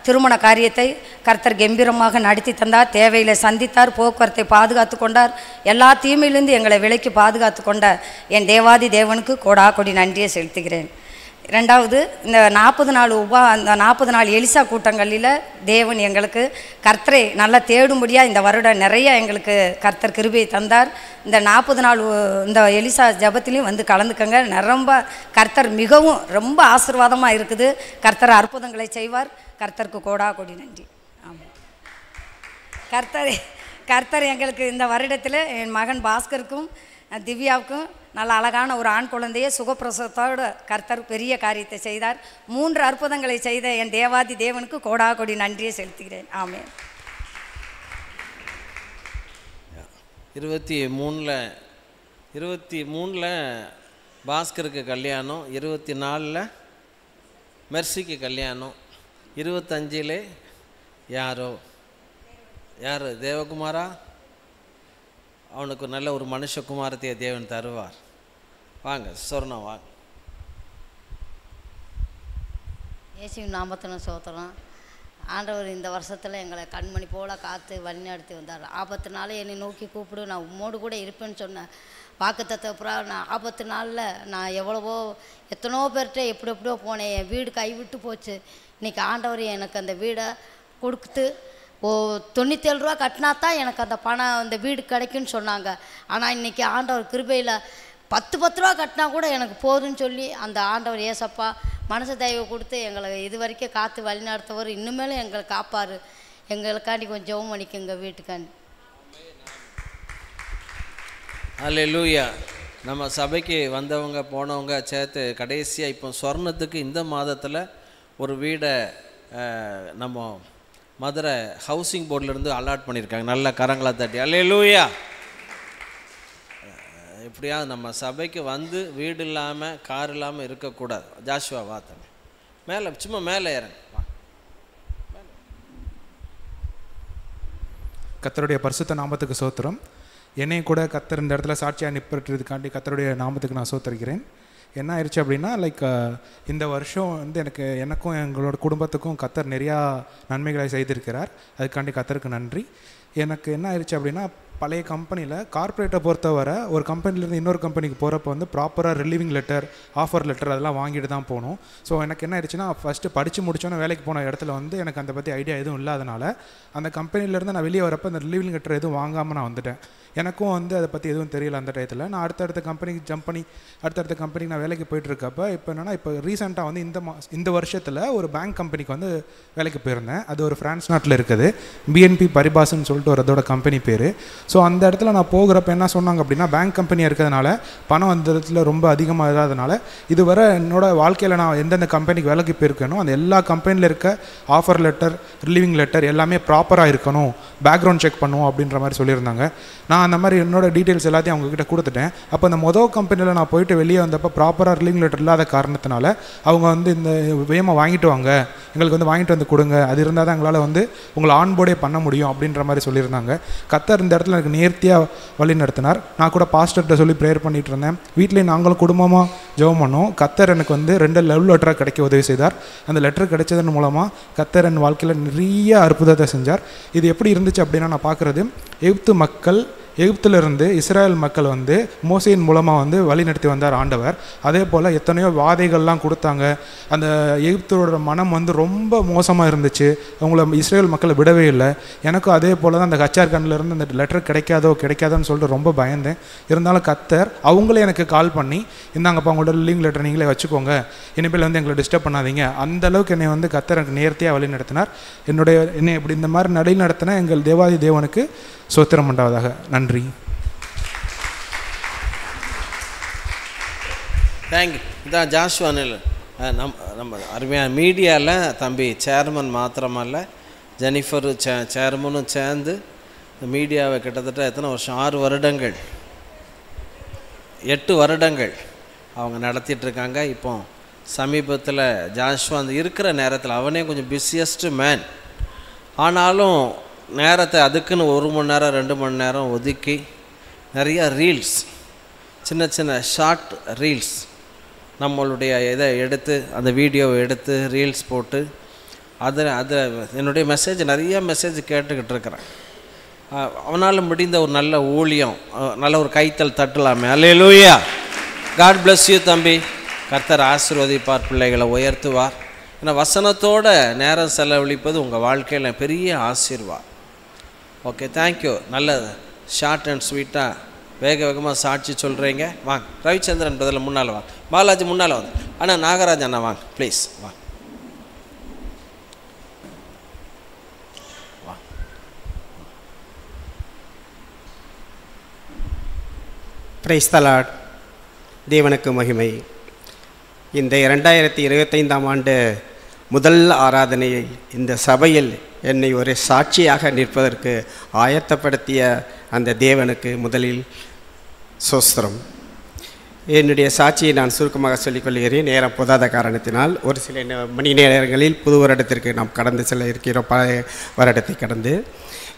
திருமண காரியத்தை கர்த்தர் கம்பீரமாக நடத்தி தந்தார். தேவையில் சந்தித்தார். போக்குவரத்தை பாதுகாத்து கொண்டார். எல்லா தீமையிலிருந்து எங்களை விலைக்கு பாதுகாத்து கொண்ட என் தேவாதி தேவனுக்கு கோடா கொடி நன்றியை செலுத்துகிறேன். ரெண்டாவது, இந்த 40 நாள் அந்த 40 நாள் எலிசா கூட்டங்களில் தேவன் எங்களுக்கு கர்த்தரை நல்லா தேடும்படியாக இந்த வருடம் நிறைய எங்களுக்கு கர்த்தர் கிருபையை தந்தார். இந்த 40 நாள் இந்த எலிசா ஜபத்திலையும் வந்து கலந்துக்கங்க. ரொம்ப கர்த்தர் மிகவும் ரொம்ப ஆசீர்வாதமாக இருக்குது. கர்த்தர் அற்புதங்களை செய்வார். கர்த்தருக்கு கோடா கொடி நன்றி. ஆமாம், கர்த்தர் எங்களுக்கு இந்த வருடத்தில் என் மகன் பாஸ்கருக்கும் திவ்யாவுக்கும் நல்ல அழகான ஒரு ஆண் குழந்தையை சுகப்பிரசவத்தோடு கர்த்தர் பெரிய காரியத்தை செய்தார். 3 அற்புதங்களை செய்த என் தேவாதி தேவனுக்கு கோடா கொடி நன்றியை செலுத்துகிறேன். ஆமென். 23ல் பாஸ்கருக்கு கல்யாணம், 24ல் மெர்சிக்கு கல்யாணம், 25ல் யார் தேவகுமாரா, அவனுக்கு நல்ல ஒரு மனுஷகுமாரத்தையே தேவன் தருவார். வாங்க சொர்ணம் வாங்க. இயேசுவின் நாமத்தின சோத்திரம். ஆண்டவர் இந்த வருஷத்தில் எங்களை கண்மணி போல் காத்து வழிநடத்தி வந்தார். ஆபத்து நாள் என்னை நோக்கி கூப்பிடு, நான் உம்மோடு கூட இருப்பேன்னு சொன்னேன். வாக்குத்தத்த அப்புறம் நான் ஆபத்து நாளில் நான் எத்தனோ பேர்கிட்ட எப்படியோ போனேன். என் வீடு கைவிட்டு போச்சு. இன்றைக்கி ஆண்டவர் எனக்கு அந்த வீடை கொடுத்து 97 ரூபா கட்டினா தான் எனக்கு அந்த பணம் அந்த வீடு கிடைக்குன்னு சொன்னாங்க. ஆனால் இன்றைக்கி ஆண்டவர் கிருபையில் 10 ரூபா கட்டினா கூட எனக்கு போதுன்னு சொல்லி அந்த ஆண்டவர் ஏசப்பா மனசு தயவு கொடுத்து எங்களை இது வரைக்கும் காத்து வழி நடத்தவர். இன்னுமேலும் எங்களை காப்பார். எங்களுக்காண்டி கொஞ்சம் ஜெபம் பண்ணிக்கோங்க வீட்டுக்காண்டி. அல்லேலூயா. நம்ம சபைக்கு வந்தவங்க போனவங்க சேர்த்து கடைசியாக இப்போ சொர்ணத்துக்கு இந்த மாதத்தில் ஒரு வீடை நம்ம மதுரை ஹவுசிங் போர்டிலேருந்து அலாட் பண்ணியிருக்காங்க. நல்ல கரங்களை தட்டி அல்லேலூயா. எப்படியாவது நம்ம சபைக்கு வந்து வீடு இல்லாமல் கார் இல்லாமல் இருக்கக்கூடாது. ஜாஷுவா வா தம்பி, மேலே சும்மா மேலே ஏறங்க. கர்த்தருடைய பரிசுத்த நாமத்துக்கு சோத்திரம். என்னையும் கூட கர்த்தர் இந்த இடத்துல சாட்சியாக நிற்பட்டுறதுக்காண்டி கர்த்தருடைய நாமத்துக்கு நான் சோத்தரிக்கிறேன். என்ன ஆயிடுச்சு அப்படின்னா, இந்த வருஷம் வந்து எனக்கும் எங்களோட குடும்பத்துக்கும் கர்த்தர் நிறையா நன்மைகளை செய்திருக்கிறார். அதுக்காண்டி கர்த்தருக்கு நன்றி. எனக்கு என்ன ஆயிடுச்சு அப்படின்னா, பழைய கம்பெனியில் கார்ப்பரேட்டை பொறுத்தவரை ஒரு கம்பெனிலேருந்து இன்னொரு கம்பெனிக்கு போகிறப்ப வந்து ப்ராப்பராக ரிலீவிங் லெட்டர், ஆஃபர் லெட்டர் அதெல்லாம் வாங்கிட்டு தான் போகணும். ஸோ எனக்கு என்ன ஆயிடுச்சுன்னா, ஃபஸ்ட்டு படித்து முடிச்சோன்னே வேலைக்கு போன இடத்துல வந்து எனக்கு அதை பற்றி ஐடியா எதுவும் இல்லாதனால அந்த கம்பெனிலேருந்து நான் வெளியே வரப்போ அந்த ரிலீவிங் லெட்டர் எதுவும் வாங்காமல் நான் வந்துட்டேன். எனக்கும் வந்து அதை பற்றி எதுவும் தெரியல அந்த டயத்தில். நான் அடுத்தடுத்த கம்பெனிக்கு ஜம்ப் பண்ணி அடுத்தடுத்த கம்பெனிக்கு நான் வேலைக்கு போயிட்டுருக்கப்ப இப்போ என்னென்னா, இப்போ ரீசெண்டாக வந்து இந்த வருஷத்தில் ஒரு பேங்க் கம்பெனிக்கு வந்து வேலைக்கு போயிருந்தேன். அது ஒரு ஃப்ரான்ஸ் நாட்டில் இருக்குது. பிஎன்பி பரிபாஸ்ன்னு சொல்லிட்டு ஒரு அதோட கம்பெனி பேர். ஸோ அந்த இடத்துல நான் போகிறப்ப என்ன சொன்னாங்க அப்படின்னா, பேங்க் கம்பெனியாக இருக்கிறதுனால பணம் அந்த இடத்துல ரொம்ப அதிகமாக இல்லாதனால இதுவரை என்னோடய வாழ்க்கையில் நான் எந்தெந்த கம்பெனிக்கு வேலைக்கு போயிருக்கேனோ அந்த எல்லா கம்பெனியில் இருக்க ஆஃபர் லெட்டர், ரிலீவிங் லெட்டர் எல்லாமே ப்ராப்பராக இருக்கணும், பேக்ரவுண்ட் செக் பண்ணுவோம் அப்படின்ற மாதிரி சொல்லியிருந்தாங்க. நான் அந்த மாதிரி என்னோடய டீட்டெயில்ஸ் எல்லாத்தையும் அவங்கக்கிட்ட கொடுத்துட்டேன். அப்போ அந்த மொதல் கம்பெனியில் நான் போயிட்டு வெளியே வந்தப்போ ப்ராப்பராக ரிலீவிங் லெட்டர் இல்லாத காரணத்தினால அவங்க வந்து இந்த வேகமாக வாங்கிட்டு வாங்க, எங்களுக்கு வந்து வாங்கிட்டு வந்து கொடுங்க, அது இருந்தால் தான் எங்களால் வந்து உங்களை ஆன்போர்டே பண்ண முடியும் அப்படின்ற மாதிரி சொல்லியிருந்தாங்க. கர்த்தர் இந்த இடத்துல எனக்கு நேர்த்தியாக வழி நடத்தினார். நான் கூட பாஸ்டர்கிட்ட சொல்லி ப்ரேயர் பண்ணிகிட்டு இருந்தேன். வீட்லேயும் நாங்களும் குடும்பமாக ஜெபம் பண்ணோம். கர்த்தர் எனக்கு வந்து 2 லவ் லெட்டராக கிடைக்க உதவி செய்தார். அந்த லெட்டர் கிடைச்சதன் மூலமாக கர்த்தர் என் வாழ்க்கையில் நிறைய அற்புதத்தை செஞ்சார். இது எப்படி இருந்துச்சு அப்படின்னா, நான் பார்க்குறது எகிப்து மக்கள் எகிப்திலிருந்து இஸ்ரேல் மக்கள் வந்து மோசையின் மூலமாக வந்து வழி நடத்தி வந்தார் ஆண்டவர். அதே போல் எத்தனையோ வாதைகள்லாம் கொடுத்தாங்க. அந்த எகிப்தோட மனம் வந்து ரொம்ப மோசமாக இருந்துச்சு. அவங்கள இஸ்ரேல் மக்களை விடவே இல்லை. எனக்கும் அதே போல் தான் அந்த ஹச்ஆர் கண்ணிலேருந்து அந்த லெட்டர் கிடைக்காதோன்னு சொல்லிட்டு ரொம்ப பயந்தேன். இருந்தாலும் கர்த்தர் அவங்களே எனக்கு கால் பண்ணி, இந்தாங்கப்பா உங்களோட லிங்க் லெட்டர் நீங்களே வச்சுக்கோங்க, இனிமேல் வந்து எங்களை டிஸ்டர்ப் பண்ணாதீங்க, அந்த அளவுக்கு என்னை வந்து கர்த்தர் எனக்கு நேர்த்தியாக வழி நடத்தினார். என்னை இப்படி இந்த மாதிரி நடை நடத்தின எங்கள் தேவாதி தேவனுக்கு ஸ்தோத்திரம் உண்டாவதாக. நன்றி. தேங்க்யூ. இதான் ஜாஷ்வானில் நம்ம அருமையான மீடியாவில் தம்பி சேர்மன் மாத்திரமல்ல, ஜெனிஃபர் சேர்மனும் சேர்ந்து மீடியாவை கிட்டத்தட்ட எத்தனை வருஷம், 6 வருடங்கள் 8 வருடங்கள் அவங்க நடத்திட்டுருக்காங்க. இப்போ சமீபத்தில் ஜாஷ்வா அந்த இருக்கிற நேரத்தில் அவனே கொஞ்சம் பிஸியஸ்ட் மேன், ஆனாலும் நேரத்தை அதுக்குன்னு 1 மணி நேரம் 2 மணி நேரம் ஒதுக்கி நிறையா ரீல்ஸ், சின்ன சின்ன ஷார்ட் ரீல்ஸ் நம்மளுடைய இதை எடுத்து, அந்த வீடியோவை எடுத்து ரீல்ஸ் போட்டு அதை என்னுடைய மெசேஜ் நிறைய மெசேஜ் கேட்டுக்கிட்டு இருக்கிறேன். அவனால் முடிந்த ஒரு நல்ல ஊழியம், நல்ல ஒரு கைத்தல் தட்டலாமே. அல்லேலூயா. காட் பிளஸ் யூ தம்பி. கர்த்தர் ஆசீர்வதிப்பார், பிள்ளைகளை உயர்த்துவார். ஏன்னா வசனத்தோட நேரம் செலவழிப்பது உங்கள் வாழ்க்கையில் பெரிய ஆசீர்வாதம். Okay, thank you. நல்ல ஷார்ட் அண்ட் ஸ்வீட்டாக வேகமாக சாட்சி சொல்கிறீங்க. வாங்க ரவிச்சந்திரன் பதில் முன்னால் வாங்க, பாலாஜி முன்னால் வாங்க, அண்ணா நாகராஜ் அண்ணா வாங்க ப்ளீஸ் வாங்க. Praise the Lord. தேவனுக்கு மகிமை. இந்த 2025ஆம் ஆண்டு முதல் ஆராதனையை இந்த சபையில் என்னை ஒரு சாட்சியாக நிற்பதற்கு ஆயத்தப்படுத்திய அந்த தேவனுக்கு முதலில் ஸ்தோத்திரம். என்னுடைய சாட்சியை நான் சுருக்கமாக சொல்லிக்கொள்கிறேன், நேரம் போதாத காரணத்தினால். ஒரு சில மணி நேரங்களில் புது வருடத்திற்கு நாம் கடந்து செல்ல இருக்கிறோம். பழைய வருடத்தை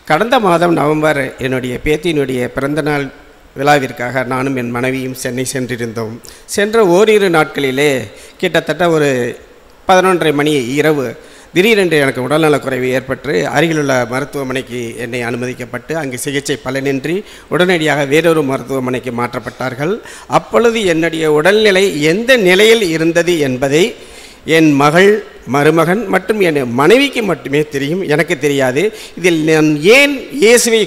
கடந்த மாதம் நவம்பர் என்னுடைய பேத்தியினுடைய பிறந்தநாள் விழாவிற்காக நானும் என் மனைவியும் சென்னை சென்றிருந்தோம். சென்ற ஓரிரு நாட்களிலே கிட்டத்தட்ட ஒரு 11:30 மணி இரவு திடீரென்று எனக்கு உடல்நலக்குறைவு ஏற்பட்டு அருகிலுள்ள மருத்துவமனைக்கு என்னை அனுமதிக்கப்பட்டு அங்கு சிகிச்சை பலனின்றி உடனடியாக வேறொரு மருத்துவமனைக்கு மாற்றப்பட்டார்கள். அப்பொழுது என்னுடைய உடல்நிலை எந்த நிலையில் இருந்தது என்பதை என் மகள், மருமகன் மற்றும் என் மனைவிக்கு மட்டுமே தெரியும், எனக்கு தெரியாது. இதில் நான் ஏன் இயேசுவை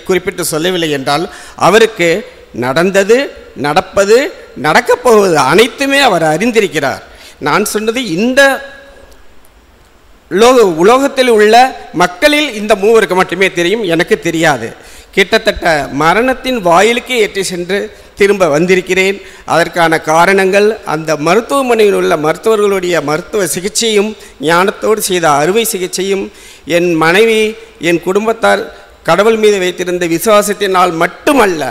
குறிப்பிட்டு சொல்லவில்லை என்றால், அவருக்கு நடந்தது, நடப்பது, நடக்கப் போவது அனைத்துமே அவர் அறிந்திருக்கிறார். நான் சொன்னது இந்த உலோகத்தில் உள்ள மக்களில் இந்த மூவருக்கு மட்டுமே தெரியும், எனக்கு தெரியாது. கிட்டத்தட்ட மரணத்தின் வாயிலுக்கு ஏற்றி சென்று திரும்ப வந்திருக்கிறேன். அதற்கான காரணங்கள் அந்த மருத்துவமனையில் உள்ள மருத்துவர்களுடைய மருத்துவ சிகிச்சையும் ஞானத்தோடு செய்த அறுவை சிகிச்சையும் என் மனைவி, என் குடும்பத்தார் கடவுள் மீது வைத்திருந்த விசுவாசத்தினால் மட்டுமல்ல,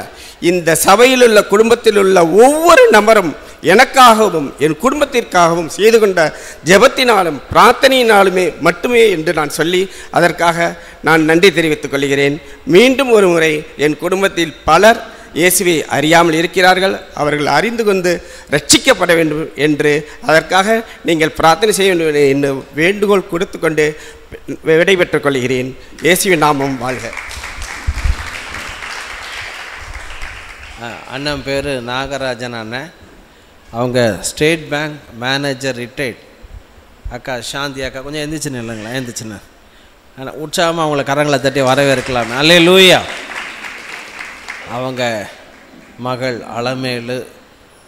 இந்த சபையில் உள்ள குடும்பத்தில் உள்ள ஒவ்வொரு நபரும் எனக்காகவும் என் குடும்பத்திற்காகவும் செய்து கொண்ட ஜெபத்தினாலும் பிரார்த்தனையினாலுமே மட்டுமே என்று நான் சொல்லி அதற்காக நான் நன்றி தெரிவித்துக் கொள்கிறேன். மீண்டும் ஒரு முறை என் குடும்பத்தில் பலர் இயேசுவை அறியாமல் இருக்கிறார்கள். அவர்கள் அறிந்து கொண்டு ரட்சிக்கப்பட வேண்டும் என்று அதற்காக நீங்கள் பிரார்த்தனை செய்ய வேண்டும் என்று வேண்டுகோள் கொடுத்து கொண்டு விடைபெற்றுக் கொள்கிறேன். இயேசுவின் நாமம் வாழ்க. அண்ணன் பேர் நாகராஜன் அண்ணன். அவங்க ஸ்டேட் பேங்க் மேனேஜர் ரிட்டையர்ட். அக்கா சாந்தி அக்கா கொஞ்சம் எந்திரிச்சுன்னு இல்லைங்களா, எந்திரிச்சுன்னு ஆனால் உற்சாகமாக அவங்கள கரங்களை தட்டி வரவேற்கலாமே. அல்லேலூயா. அவங்க மகள் அலமேலு,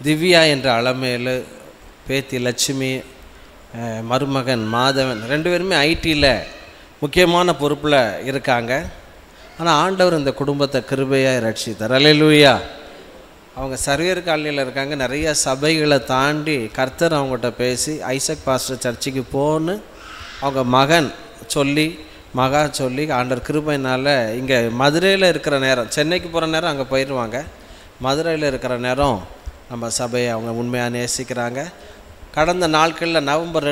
திவ்யா என்ற அலமேலு, பேத்தி லட்சுமி, மருமகன் மாதவன், 2 பேருமே ஐடியில் முக்கியமான பொறுப்பில் இருக்காங்க. ஆனால் ஆண்டவர் இந்த குடும்பத்தை கிருபையாக ரட்சித்தார். அல்லேலூயா. அவங்க சர்வேர் காலனியில் இருக்காங்க. நிறைய சபைகளை தாண்டி கர்த்தர் அவங்ககிட்ட பேசி ஐசக் பாஸ்டர் சர்ச்சுக்கு போன்னு அவங்க மகன் சொல்லி ஆண்டவர் கிருபையினால் இங்கே மதுரையில் இருக்கிற நேரம், சென்னைக்கு போகிற நேரம் அங்கே போயிடுவாங்க. மதுரையில் இருக்கிற நேரம் நம்ம சபையை அவங்க உண்மையாக நேசிக்கிறாங்க. கடந்த நாட்களில் நவம்பர்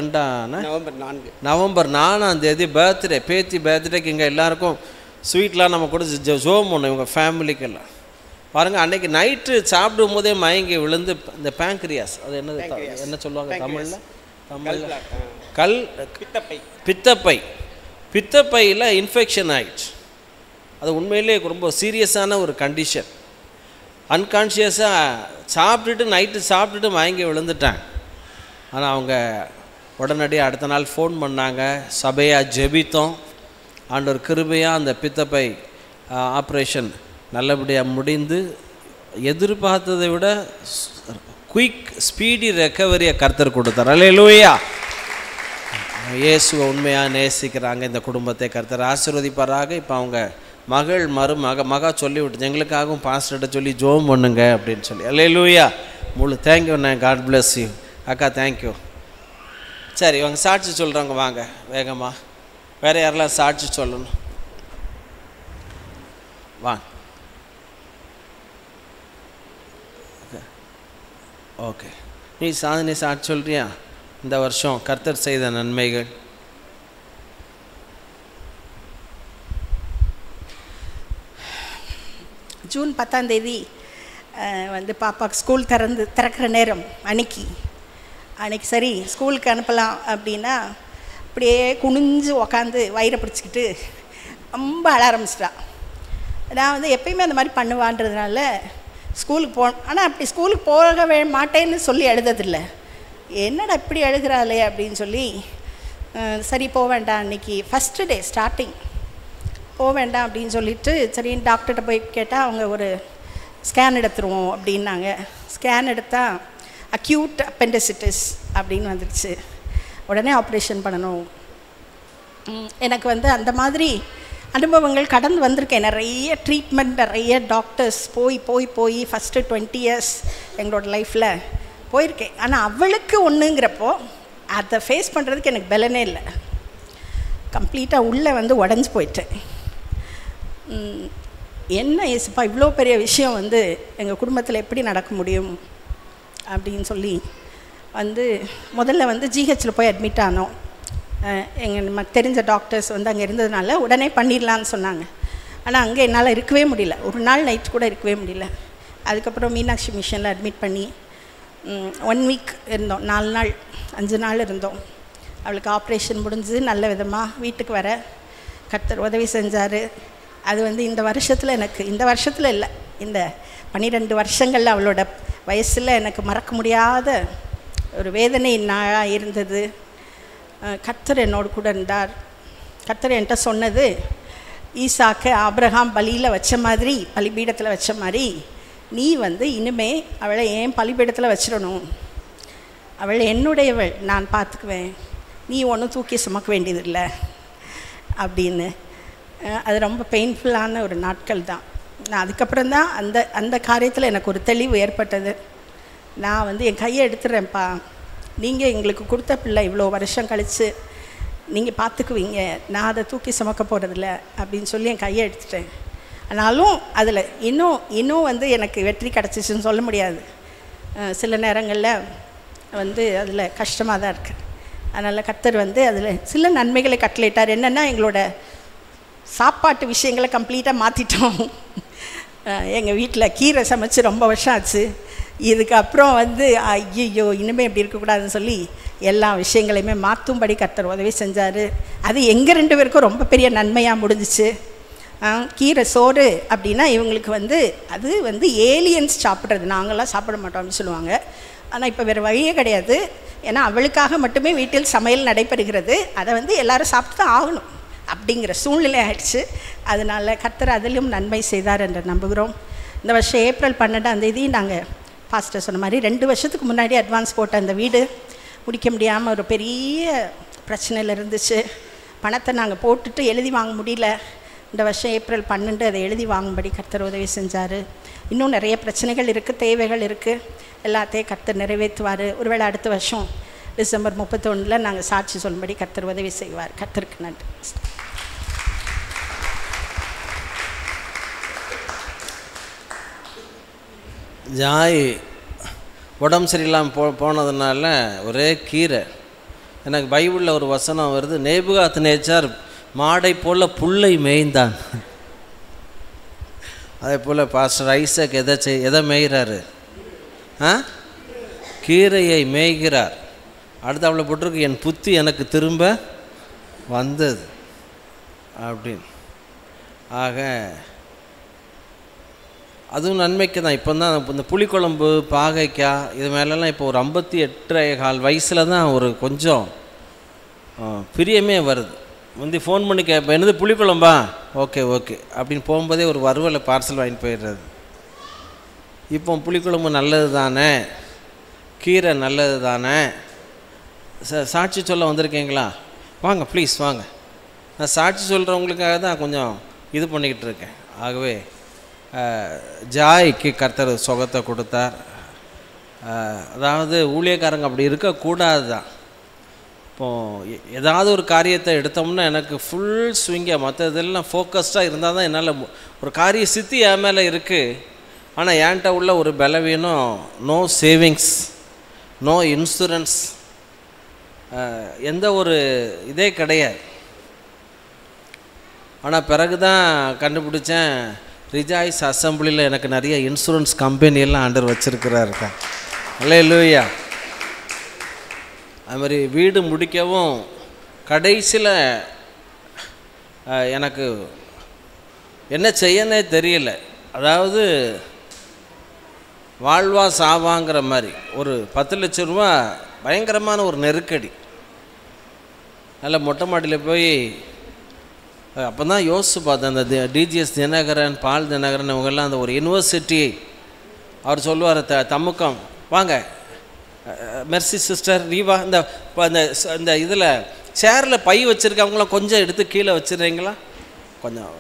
4 பர்த்டே, பேத்தி பர்த்டேக்கு இங்கே எல்லாருக்கும் ஸ்வீட்லாம் நம்ம கூட ஜோம் பண்ணோம் இவங்க ஃபேமிலிக்கெல்லாம். பாருங்கள், அன்றைக்கி நைட்டு சாப்பிடும் போதே மயங்கி விழுந்து இந்த பேங்க்ரியாஸ், அது என்ன சொல்லுவாங்க தமிழில் பித்தப்பையில் இன்ஃபெக்ஷன் ஆயிடுச்சு. அது உண்மையிலே ரொம்ப சீரியஸான ஒரு கண்டிஷன். அன்கான்ஷியஸாக சாப்பிட்டுட்டு நைட்டு சாப்பிட்டுட்டு மயங்கி விழுந்துட்டாங்க. ஆனால் அவங்க உடனடியாக அடுத்த நாள் ஃபோன் பண்ணாங்க, சபையாக ஜெபித்தோம். ஆண்டவர் கிருபையாக அந்த பித்தப்பை ஆப்ரேஷன் நல்லபடியாக முடிந்து எதிர்பார்த்ததை விட குயிக் ஸ்பீடி ரெக்கவரியை கர்த்தர் கொடுத்தார். அல்லேலூயா. இயேசுவை உண்மையாக நேசிக்கிறாங்க. இந்த குடும்பத்தை கர்த்தர் ஆசீர்வதிப்பாராக. இப்போ அவங்க மகள் மகா சொல்லி விட்டு எங்களுக்காகவும் பாஸ்டர்கிட்ட சொல்லி ஜோம் பண்ணுங்க அப்படின்னு சொல்லி. அல்லேலூயா. தேங்க்யூ அண்ணா, காட் பிளஸ் யூ அக்கா, தேங்க்யூ. சரி, இவங்க சாட்சி சொல்கிறாங்க, வாங்க வேகமாக. வேறு யாரெல்லாம் சாட்சி சொல்லணும்? வாங்க. ஓகே, நீ சாட்சி சொல்கிறியா? இந்த வருஷம் கர்த்தர் செய்த நன்மைகள். ஜூன் 10ஆம் தேதி வந்து பாப்பாவுக்கு ஸ்கூல் திறக்கிற நேரம் அன்னைக்கு சரி ஸ்கூலுக்கு அனுப்பலாம் அப்படின்னா அப்படியே குனிஞ்சு உக்காந்து வயிறை பிடிச்சிக்கிட்டு ரொம்ப அழ ஆரம்பிச்சிட்டா. நான் வந்து எப்பயுமே அந்த மாதிரி பண்ணுவான்றதுனால ஸ்கூலுக்கு ஆனால் அப்படி ஸ்கூலுக்கு போக மாட்டேன்னு சொல்லி எழுததில்லை. என்னடா இப்படி எழுதுகிறாளே அப்படின்னு சொல்லி சரி போக வேண்டாம், அன்றைக்கி ஃபஸ்ட்டு டே ஸ்டார்டிங் போக வேண்டாம் அப்படின்னு சொல்லிட்டு சரி டாக்டர்கிட்ட போய் கேட்டால் அவங்க ஒரு ஸ்கேன் எடுத்துருவோம் அப்படின்னாங்க. ஸ்கேன் எடுத்தால் அக்யூட் அப்பெண்டிசிட்டிஸ் அப்படின்னு வந்துடுச்சு. உடனே ஆப்ரேஷன் பண்ணணும். எனக்கு வந்து அந்த மாதிரி அனுபவங்கள் கடந்து வந்திருக்கேன். நிறைய ட்ரீட்மெண்ட், நிறைய டாக்டர்ஸ் போய் ஃபஸ்ட்டு 20 இயர்ஸ் எங்களோட லைஃப்பில் போயிருக்கேன். ஆனால் அவளுக்கு ஒன்றுங்கிறப்போ அதை ஃபேஸ் பண்ணுறதுக்கு எனக்கு பலனே இல்லை. கம்ப்ளீட்டாக உள்ளே வந்து உடஞ்சி போயிட்டேன். என்ன ஏசுப்பா இவ்வளோ பெரிய விஷயம் வந்து எங்கள் குடும்பத்தில் எப்படி நடக்க முடியும் அப்படின்னு சொல்லி வந்து முதல்ல வந்து ஜிஹெச்சில் போய் அட்மிட் ஆனோம். நமக்கு தெரிஞ்ச டாக்டர்ஸ் வந்து அங்கே இருந்ததுனால உடனே பண்ணிடலான்னு சொன்னாங்க. ஆனால் அங்கே என்னால் இருக்கவே முடியல, ஒரு நாள் நைட் கூட இருக்கவே முடியல. அதுக்கப்புறம் மீனாட்சி மிஷனில் அட்மிட் பண்ணி 1 வீக் இருந்தோம், 4 நாள் 5 நாள் இருந்தோம். அவளுக்கு ஆப்ரேஷன் முடிஞ்சு நல்ல விதமாக வீட்டுக்கு வர கர்த்தர் உதவி செஞ்சார். அது வந்து இந்த வருஷத்தில் எனக்கு, இந்த வருஷத்தில் இல்லை, இந்த 12 வருஷங்களில் அவளோட வயசில் எனக்கு மறக்க முடியாத ஒரு வேதனை நாளாக இருந்தது. கர்த்தர் என்னோடு கூட இருந்தார். கர்த்தர் என்கிட்ட சொன்னது, ஈசாக்கு ஆபிரகாம் பலியில் வச்ச மாதிரி, பலிபீடத்தில் வச்ச மாதிரி நீ வந்து இனிமே அவளை ஏன் பலிபீடத்தில் வச்சிடணும், அவள் என்னுடையவள், நான் பார்த்துக்குவேன், நீ ஒன்றும் தூக்கி சுமக்க வேண்டியதில்லை அப்படின்னு. அது ரொம்ப பெயின்ஃபுல்லான ஒரு நாட்கள் தான். நான் அதுக்கப்புறம் தான் அந்த காரியத்தில் எனக்கு ஒரு தெளிவு ஏற்பட்டது. நான் வந்து என் கையை எடுத்துடுறேன்ப்பா, நீங்கள் எங்களுக்கு கொடுத்த பிள்ளை இவ்வளோ வருஷம் கழித்து நீங்கள் பார்த்துக்குவீங்க, நான் அதை தூக்கி சுமக்க போகிறதில்ல அப்படின்னு சொல்லி என் கையை எடுத்துட்டேன். ஆனாலும் அதில் இன்னும் வந்து எனக்கு வெற்றி கிடச்சிச்சின்னு சொல்ல முடியாது. சில நேரங்களில் வந்து அதில் கஷ்டமாக தான் இருக்குது. அதனால் கர்த்தர் வந்து அதில் சில நன்மைகளை கட்டளையிட்டார். என்னென்னா எங்களோட சாப்பாட்டு விஷயங்களை கம்ப்ளீட்டாக மாற்றிட்டோம். எங்கள் வீட்டில் கீரை சமைச்சு ரொம்ப வருஷம் ஆச்சு. இதுக்கப்புறம் வந்து ஐயோ இனிமேல் இப்படி இருக்கக்கூடாதுன்னு சொல்லி எல்லா விஷயங்களையுமே மாற்றும்படி கர்த்தர் உதவி செஞ்சார். அது எங்கள் 2 பேருக்கும் ரொம்ப பெரிய நன்மையாக முடிஞ்சிச்சு. கீரை சோறு அப்படின்னா இவங்களுக்கு வந்து அது வந்து ஏலியன்ஸ் சாப்பிட்றது, நாங்களாம் சாப்பிட மாட்டோம் அப்படின்னு சொல்லுவாங்க. ஆனால் இப்போ வேறு வழியே கிடையாது. ஏன்னா அவளுக்காக மட்டுமே வீட்டில் சமையல் நடைபெறுகிறது. அதை வந்து எல்லோரும் சாப்பிட்டு தான் ஆகணும் அப்படிங்கிற சூழ்நிலை ஆயிடுச்சு. அதனால் கர்த்தர் அதிலும் நன்மை செய்தார் என்று நம்புகிறோம். இந்த வருஷம் ஏப்ரல் 12ஆம் தேதி நாங்கள் பாஸ்டர் சொன்ன மாதிரி 2 வருஷத்துக்கு முன்னாடி அட்வான்ஸ் போட்ட அந்த வீடு முடிக்க முடியாமல் ஒரு பெரிய பிரச்சனையில் இருந்துச்சு. பணத்தை நாங்கள் போட்டுட்டு எழுதி வாங்க முடியல. இந்த வருஷம் ஏப்ரல் 12 அதை எழுதி வாங்கும்படி கர்த்தர் உதவி செஞ்சார். இன்னும் நிறைய பிரச்சனைகள் இருக்குது, தேவைகள் இருக்குது, எல்லாத்தையும் கர்த்தர் நிறைவேற்றுவார். ஒருவேளை அடுத்த வருஷம் டிசம்பர் 31 நாங்கள் சாட்சி சொல்லும்படி கர்த்தர் உதவி செய்வார். கர்த்தருக்கு நன்றி. ஜாய் உடம்பு சரியில்லாமல் போனதுனால ஒரே கீரை. எனக்கு பைபிளில் ஒரு வசனம் வருது, நேபுகாத்நேச்சார் மாடை போல் புல்லை மேய்ந்தான். அதே போல் பாஸ்டர் ஐசக் எதை மேய்கிறாரு? கீரையை மேய்கிறார். அடுத்து அவளை போட்டிருக்கு, என் புத்தி எனக்கு திரும்ப வந்தது அப்படின்னு. ஆக அதுவும் நன்மைக்கு தான். இப்போ தான் இந்த புளிக்குழம்பு, பாகைக்காய் இது மேலெல்லாம் இப்போ ஒரு 58.25 வயசில் தான் ஒரு கொஞ்சம் பிரியமே வருது. முந்தி ஃபோன் பண்ணி கேட்பேன், என்னது புளிக்குழம்பா, ஓகே ஓகே அப்படின்னு போகும்போதே ஒரு வறுவலை பார்சல் வாங்கிட்டு போயிடுறது. இப்போ புளிக்குழம்பு நல்லது தானே, கீரை நல்லது தானே. சாட்சி சொல்ல வந்திருக்கீங்களா? வாங்க ப்ளீஸ் வாங்க. நான் சாட்சி சொல்கிறவங்களுக்காக தான் கொஞ்சம் இது பண்ணிக்கிட்டு இருக்கேன். ஆகவே ஜாய்க்கு கர்த்தர் சுகத்தை கொடுத்தார். அதாவது ஊழியக்காரங்க அப்படி இருக்கக்கூடாது தான். இப்போது ஏதாவது ஒரு காரியத்தை எடுத்தோம்னா எனக்கு ஃபுல் ஸ்விங்காக மற்ற இதெல்லாம் ஃபோக்கஸ்டாக இருந்தால் தான் என்னால் ஒரு காரிய சித்தி என் மேலே இருக்குது. ஆனால் என்கிட்ட உள்ள ஒரு பலவீனம், நோ சேவிங்ஸ், நோ இன்சூரன்ஸ், எந்த ஒரு இதே கிடையாது. ஆனால் பிறகு தான் கண்டுபிடிச்சேன், ரிஜாய்ஸ் அசம்பிளியில் எனக்கு நிறைய இன்சூரன்ஸ் கம்பெனியெல்லாம் ஆண்டவர் வச்சுருக்கிறாருக்கா. அல்லேலூயா. அது மாதிரி வீடு முடிக்கவும் கடைசியில் எனக்கு என்ன செய்யனே தெரியல. அதாவது வாழ்வா சாவாங்கிற மாதிரி ஒரு 10 லட்சம் ரூபா பயங்கரமான ஒரு நெருக்கடி. நல்ல மொட்டை மாடியில் போய் அப்போ தான் யோசிச்சு பார்த்தேன், அந்த டிஜிஎஸ் தினகரன், பால் தினகரன் இவங்கெல்லாம் அந்த ஒரு யூனிவர்சிட்டி. அவர் சொல்லுவார், தமுக்கம் வாங்க, மெர்சி சிஸ்டர் ரீவா, இந்த இதில் சேரில் பை வச்சுருக்கவங்களாம் கொஞ்சம் எடுத்து கீழே வச்சுருறீங்களா, கொஞ்சம்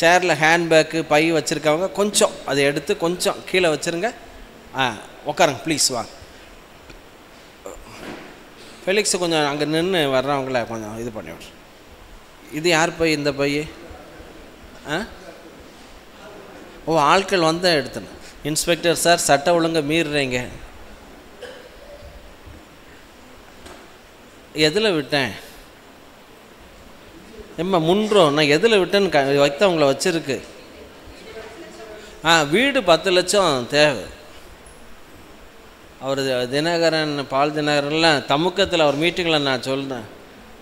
சேரில் ஹேண்ட்பேக்கு பை வச்சுருக்கவங்க கொஞ்சம் அதை எடுத்து கொஞ்சம் கீழே வச்சுருங்க, உட்காருங்க ப்ளீஸ் வாங்க. ஃபெலிக்ஸு கொஞ்சம் அங்கே நின்று வர்றவங்கள கொஞ்சம் இது பண்ணி விட்ரு. இது யார் பை? இந்த பை ஆட்கள் வந்தால் எடுத்துனேன். இன்ஸ்பெக்டர் சார், சட்ட ஒழுங்கை மீறுறீங்க. எதில் விட்டேன் எம்மா முன்றோம், நான் எதில் விட்டேன்னு வைத்தவங்கள வச்சுருக்கு. வீடு 10 லட்சம் தேவை. அவர் தினகரன், பால் தினகரன்லாம் தமுக்கத்தில் அவர் மீட்டிங்கில் நான் சொல்கிறேன்,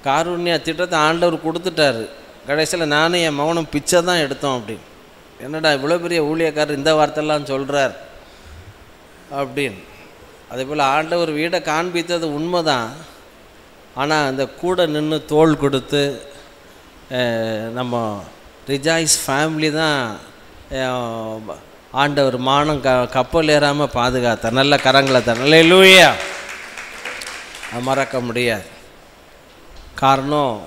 காருண்யா திட்டத்தை ஆண்டவர் கொடுத்துட்டாரு. கடைசியில் நானும் என் மகனும் பிச்சை தான் எடுத்தோம் அப்படின்னு. என்னடா இவ்வளோ பெரிய ஊழியக்காரர் இந்த வார்த்தைலாம் சொல்கிறார் அப்படின்னு. அதே போல் ஆண்டவர் வீடை காண்பித்தது உண்மை தான். ஆனால் அந்த கூட நின்று தோள் கொடுத்து நம்ம ரிஜாய்ஸ் ஃபேமிலி தான் ஆண்டவர் மானம் கப்பல் ஏறாமல் பாதுகாத்தார். நல்ல கரங்களை தான். அல்லேலூயா. மறக்க முடியாது. காரணம்,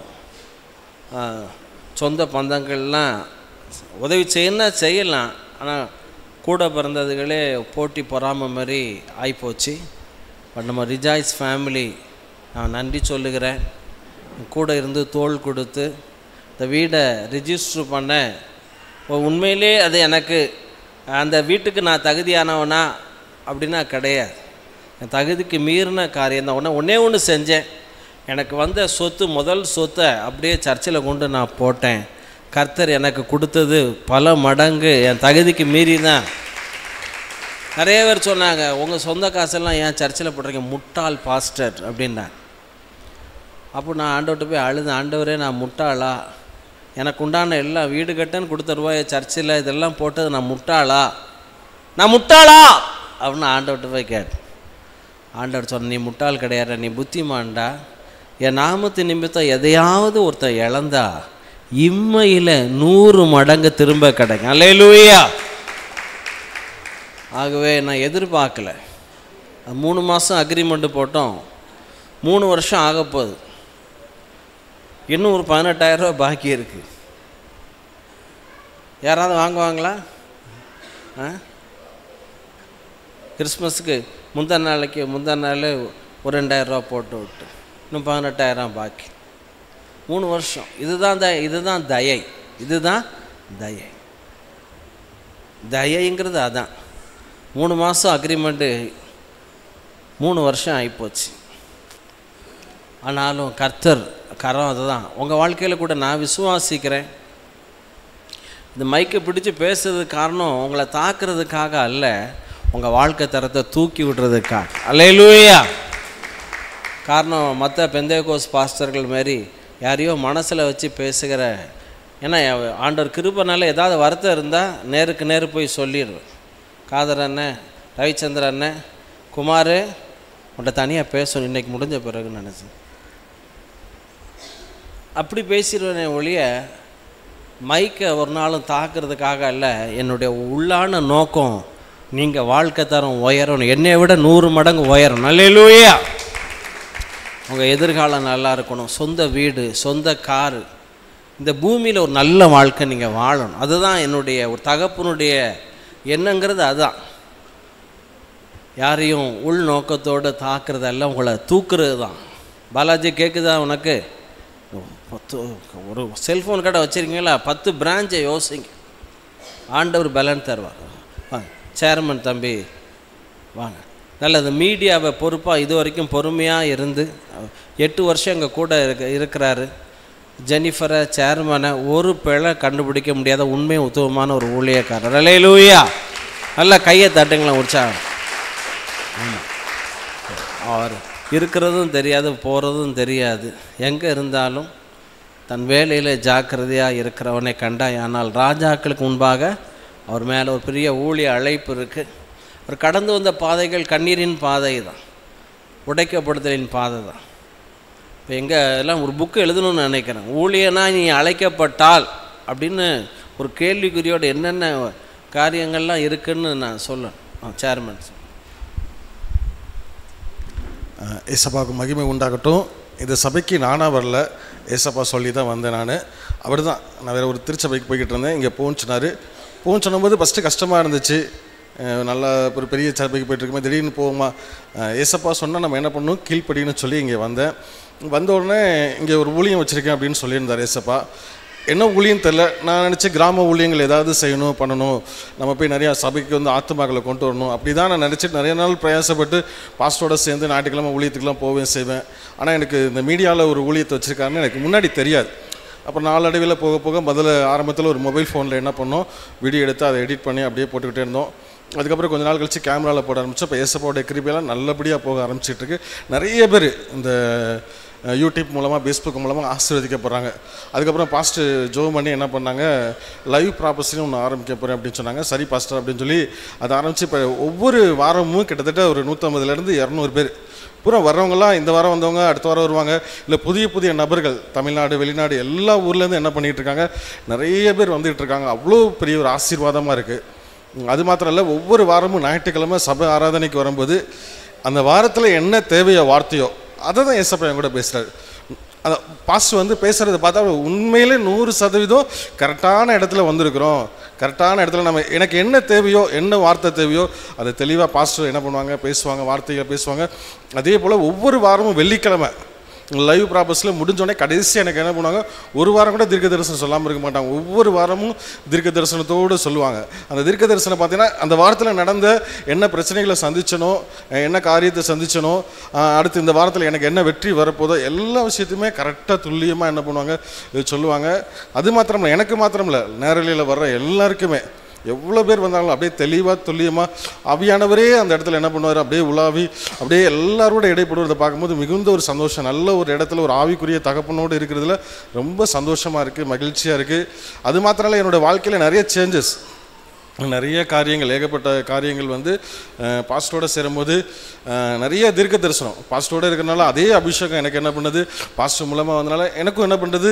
சொந்த பந்தங்கள்லாம் உதவி செய்யலாம், ஆனால் கூட பிறந்ததுகளே போட்டி பொறாமை மாதிரி ஆகிப்போச்சு. பட் நம்ம ரிஜாய்ஸ் ஃபேமிலி நான் நன்றி சொல்லுகிறேன். கூட இருந்து தோள் கொடுத்து இந்த வீடை ரிஜிஸ்ட்ரு பண்ண. உண்மையிலே அது எனக்கு அந்த வீட்டுக்கு நான் தகுதியானவனா அப்படின்னா கிடையாது. என் தகுதிக்கு மீறின காரியம் தான். ஒன்றே ஒன்று செஞ்சேன். எனக்கு வந்த சொத்து, முதல் சொத்தை அப்படியே சர்ச்சில் கொண்டு நான் போட்டேன். கர்த்தர் எனக்கு கொடுத்தது பல மடங்கு என் தகுதிக்கு மீறி தான். நிறைய பேர் சொன்னாங்க, உங்கள் சொந்த காசெல்லாம் ஏன் சர்ச்சில் போட்டிருக்கீங்க, முட்டாள் பாஸ்டர் அப்படின்னா. அப்போ நான் ஆண்டவர்கிட்ட போய் அழுது, ஆண்டவரே நான் முட்டாளா, எனக்கு உண்டான எல்லாம் வீடு கட்டன்னு கொடுத்த ரூபாய் சர்ச்சில் இதெல்லாம் போட்டது நான் முட்டாளா அப்படின்னு ஆண்டவர்கிட்ட போய் கேட்டேன். ஆண்டவர் சொன்ன, நீ முட்டாள் கிடையாது, நீ புத்திமான்டா. என் நாமத்து நிமித்தம் எதையாவது ஒருத்தர் இழந்தா இம்மையில் 100 மடங்கு திரும்ப கிடைக்கும். அல்லேலூயா. ஆகவே நான் எதிர்பார்க்கல. 3 மாதம் அக்ரிமெண்ட்டு போட்டோம், 3 வருஷம் ஆக போகுது. இன்னும் ஒரு 18,000 ரூபா பாக்கி இருக்குது. யாராவது வாங்குவாங்களா? கிறிஸ்மஸுக்கு முந்தின நாள் ஒரு 2,000 ரூபா போட்டு விட்டு இன்னும் 18,000 பாக்கி. 3 வருஷம். இதுதான் தயை. இதுதான் தயை. தயைங்கிறது அதான். 3 மாதம் அக்ரிமெண்ட்டு, 3 வருஷம் ஆகிப்போச்சு. ஆனாலும் கர்த்தர் கரம் அதுதான். உங்கள் வாழ்க்கையில் கூட நான் விசுவாசிக்கிறேன். இந்த மைக்கை பிடிச்சி பேசுறதுக்கு காரணம் உங்களை தாக்குறதுக்காக அல்ல, உங்கள் வாழ்க்கை தரத்தை தூக்கி விடுறதுக்காக. அல்லேலூயா. காரணம், மற்ற பெந்தேகோஸ் பாஸ்டர்கள் மாரி யாரையோ மனசில் வச்சு பேசுகிற ஏன்னா ஆண்டவர் கிருபைனால ஏதாவது வருத்தம் இருந்தால் நேருக்கு நேரு போய் சொல்லிடுவேன். காதர் அண்ணன், ரவிச்சந்திர அண்ணன், குமார் உன்ட்ட தனியாக பேசணும் இன்றைக்கி முடிஞ்ச பிறகு நினச்சேன். அப்படி பேசிடுவேனே ஒழிய மைக்கை ஒரு நாளும் தாக்குறதுக்காக இல்லை. என்னுடைய உள்ளான நோக்கம் நீங்கள் வாழ்க்கை தரம் உயரணும், என்னை விட 100 மடங்கு உயரணும். அல்லேலூயா. உங்கள் எதிர்காலம் நல்லா இருக்கணும், சொந்த வீடு, சொந்த காரு, இந்த பூமியில் ஒரு நல்ல வாழ்க்கை நீங்கள் வாழணும். அதுதான் என்னுடைய ஒரு தகப்பனுடைய எண்ணங்கிறது. அதுதான் யாரையும் உள் நோக்கத்தோடு தாக்குறதெல்லாம் உங்களை தூக்குறது தான். பாலாஜி கேட்குதா உனக்கு? ஒரு செல்ஃபோன் கடை வச்சுருக்கீங்களா? 10 பிரான்ச்சை யோசிங்க, ஆண்டவர் பலன் தருவார். சேர்மன் தம்பி வாங்க. நல்லது. மீடியாவை பொறுப்பாக இது வரைக்கும் பொறுமையாக இருந்து 8 வருஷம் எங்கள் கூட இருக்கிறாரு. ஜெனிஃபரை, சேர்மனை ஒரு பிழை கண்டுபிடிக்க முடியாத உண்மை உத்தமமான ஒரு ஊழியக்காரர். அல்லேலூயா. நல்லா கையை தட்டுங்களேன், உற்சாகம். அவர் இருக்கிறதும் தெரியாது, போகிறதும் தெரியாது. எங்கே இருந்தாலும் தன் வேலையில் ஜாக்கிரதையாக இருக்கிறவனை கண்டாய். ஆனால் ராஜாக்களுக்கு முன்பாக அவர் மேலே ஒரு பெரிய ஊழிய அழைப்பு இருக்குது. அவர் கடந்து வந்த பாதைகள் கண்ணீரின் பாதை தான், உடைக்கப்படுதலின் பாதை தான். இப்போ எங்கே எல்லாம் ஒரு புக்கு எழுதணும்னு நினைக்கிறேன். ஊழியனா நீ அழைக்கப்பட்டால் அப்படின்னு ஒரு கேள்விக்குறியோடு என்னென்ன காரியங்கள்லாம் இருக்குதுன்னு நான் சொல்லணும். சேர்மன். ஏசப்பாவுக்கு மகிமை உண்டாகட்டும். இந்த சபைக்கு நானாக வரல, ஏசப்பா சொல்லி தான் வந்தேன். அவர் தான், நான் வேறு ஒரு திருச்சபைக்கு போய்கிட்டு இருந்தேன். இங்கே போன்னு சொன்னார். போன்னு சொன்னும்போது ஃபஸ்ட்டு கஷ்டமாக இருந்துச்சு. நல்லா ஒரு பெரிய சபைக்கு போய்ட்டுருக்குமே, திடீர்னு போகுமா? ஏசப்பா சொன்னால் நம்ம என்ன பண்ணணும், கீழ்ப்படின்னு சொல்லி இங்கே வந்தேன். வந்த உடனே இங்கே ஒரு ஊழியம் வச்சுருக்கேன் அப்படின்னு சொல்லியிருந்தார் ஏசப்பா. என்ன ஊழியம் தெரில. நான் நினச்சேன் கிராம ஊழியங்கள் ஏதாவது செய்யணும், பண்ணணும், நம்ம போய் நிறையா சபைக்கு வந்து ஆத்துமாக்களை கொண்டு வரணும், அப்படி தான் நான் நினச்சிட்டு நிறைய நாள் பிரயாசப்பட்டு பாஸ்டரோட சேர்ந்து ஞாயிற்றுக்கிழமை ஊழியத்துக்கெலாம் போவேன் செய்வேன். ஆனால் எனக்கு இந்த மீடியாவில் ஒரு ஊழியத்தை வச்சுருக்காருன்னு எனக்கு முன்னாடி தெரியாது. அப்புறம் நாளடைவில் போக போக முதல்ல ஆரம்பத்தில் ஒரு மொபைல் ஃபோனில் என்ன பண்ணோம், வீடியோ எடுத்து அதை எடிட் பண்ணி அப்படியே போட்டுக்கிட்டே இருந்தோம். அதுக்கப்புறம் கொஞ்ச நாள் கழித்து கேமராவில் போட ஆரம்பித்தோம். இப்போ ஏசப்பாவோட கிருபையெல்லாம் நல்லபடியாக போக ஆரம்பிச்சிட்ருக்கு. நிறைய பேர் இந்த யூடியூப் மூலமாக, ஃபேஸ்புக் மூலமாக ஆசீர்வதிக்கப்படுறாங்க. அதுக்கப்புறம் பாஸ்டர் ஜோ பண்ணி என்ன பண்ணாங்க, லைவ் ப்ராப்பர்ஸ்னு ஒன்று ஆரம்பிக்க போகிறேன் அப்படின்னு சொன்னாங்க. சரி பாஸ்டர் அப்படின்னு சொல்லி அதை ஆரம்பித்து இப்போ ஒவ்வொரு வாரமும் கிட்டத்தட்ட ஒரு 150லேருந்து 200 பேர் பூரா வர்றவங்களாம் இந்த வாரம் வந்தவங்க அடுத்த வாரம் வருவாங்க. இல்லை புதிய புதிய நபர்கள் தமிழ்நாடு, வெளிநாடு எல்லா ஊர்லேருந்து என்ன பண்ணிகிட்டு இருக்காங்க, நிறைய பேர் வந்துகிட்டு இருக்காங்க. அவ்வளோ பெரிய ஒரு ஆசீர்வாதமாக இருக்குது. அது மாத்திரம் இல்லை, ஒவ்வொரு வாரமும் ஞாயிற்றுக்கிழமை சபை ஆராதனைக்கு வரும்போது அந்த வாரத்தில் என்ன தேவையோ வார்த்தையோ அதை தான் ஏசப்பா என் கூட பேசுகிறாரு. அந்த பாஸ்டர் வந்து பேசுகிறத பார்த்தா உண்மையிலே 100% கரெக்டான இடத்துல வந்திருக்கிறோம். கரெக்டான இடத்துல நம்ம எனக்கு என்ன தேவையோ, என்ன வார்த்தை தேவையோ அதை தெளிவாக பாஸ்டர் என்ன பண்ணுவாங்க, பேசுவாங்க, வார்த்தைகள் பேசுவாங்க. அதே போல் ஒவ்வொரு வாரமும் வெள்ளிக்கிழமை லைவ் ப்ராப்பர்ஸில் முடிஞ்சோடனே கடைசியாக எனக்கு என்ன பண்ணுவாங்க, ஒரு வாரம் கூட தீர்க்க தரிசனம் சொல்லாமல் இருக்க மாட்டாங்க. ஒவ்வொரு வாரமும் தீர்க்க தரிசனத்தோடு சொல்லுவாங்க. அந்த தீர்க்க தரிசனம் பார்த்தீங்கன்னா அந்த வாரத்தில் நடந்த என்ன பிரச்சனைகளை சந்திச்சனோ, என்ன காரியத்தை சந்திச்சனோ, அடுத்து இந்த வாரத்தில் எனக்கு என்ன வெற்றி வரப்போதோ எல்லா விஷயத்தையுமே கரெக்டாக துல்லியமாக என்ன பண்ணுவாங்க, சொல்லுவாங்க. அது மாத்திரம் இல்லை, எனக்கு மாத்திரம் இல்லை, நேரலையில் வர்ற எல்லாருக்குமே எவ்வளோ பேர் வந்தாலும் அப்படியே தெளிவாக துல்லியமாக ஆவியானவரே அந்த இடத்துல என்ன பண்ணுவார், அப்படியே உலாவி அப்படியே எல்லாரோட இடைப்படுவதை பார்க்கும்போது மிகுந்த ஒரு சந்தோஷம். நல்ல ஒரு இடத்துல ஒரு ஆவிக்குரிய தகப்பனோடு இருக்கிறதுல ரொம்ப சந்தோஷமாக இருக்குது, மகிழ்ச்சியாக இருக்குது. அது மாத்திரம் இல்லை, என்னோடய வாழ்க்கையில் நிறைய சேஞ்சஸ், நிறைய காரியங்கள், ஏகப்பட்ட காரியங்கள் வந்து பாஸ்டரோடு சேரும்போது நிறைய தீர்க்க தரிசனம் பாஸ்டரோடு இருக்கிறனால அதே அபிஷேகம் எனக்கு என்ன பண்ணுது, பாஸ்டர் மூலமாக வந்தனால எனக்கும் என்ன பண்ணுறது,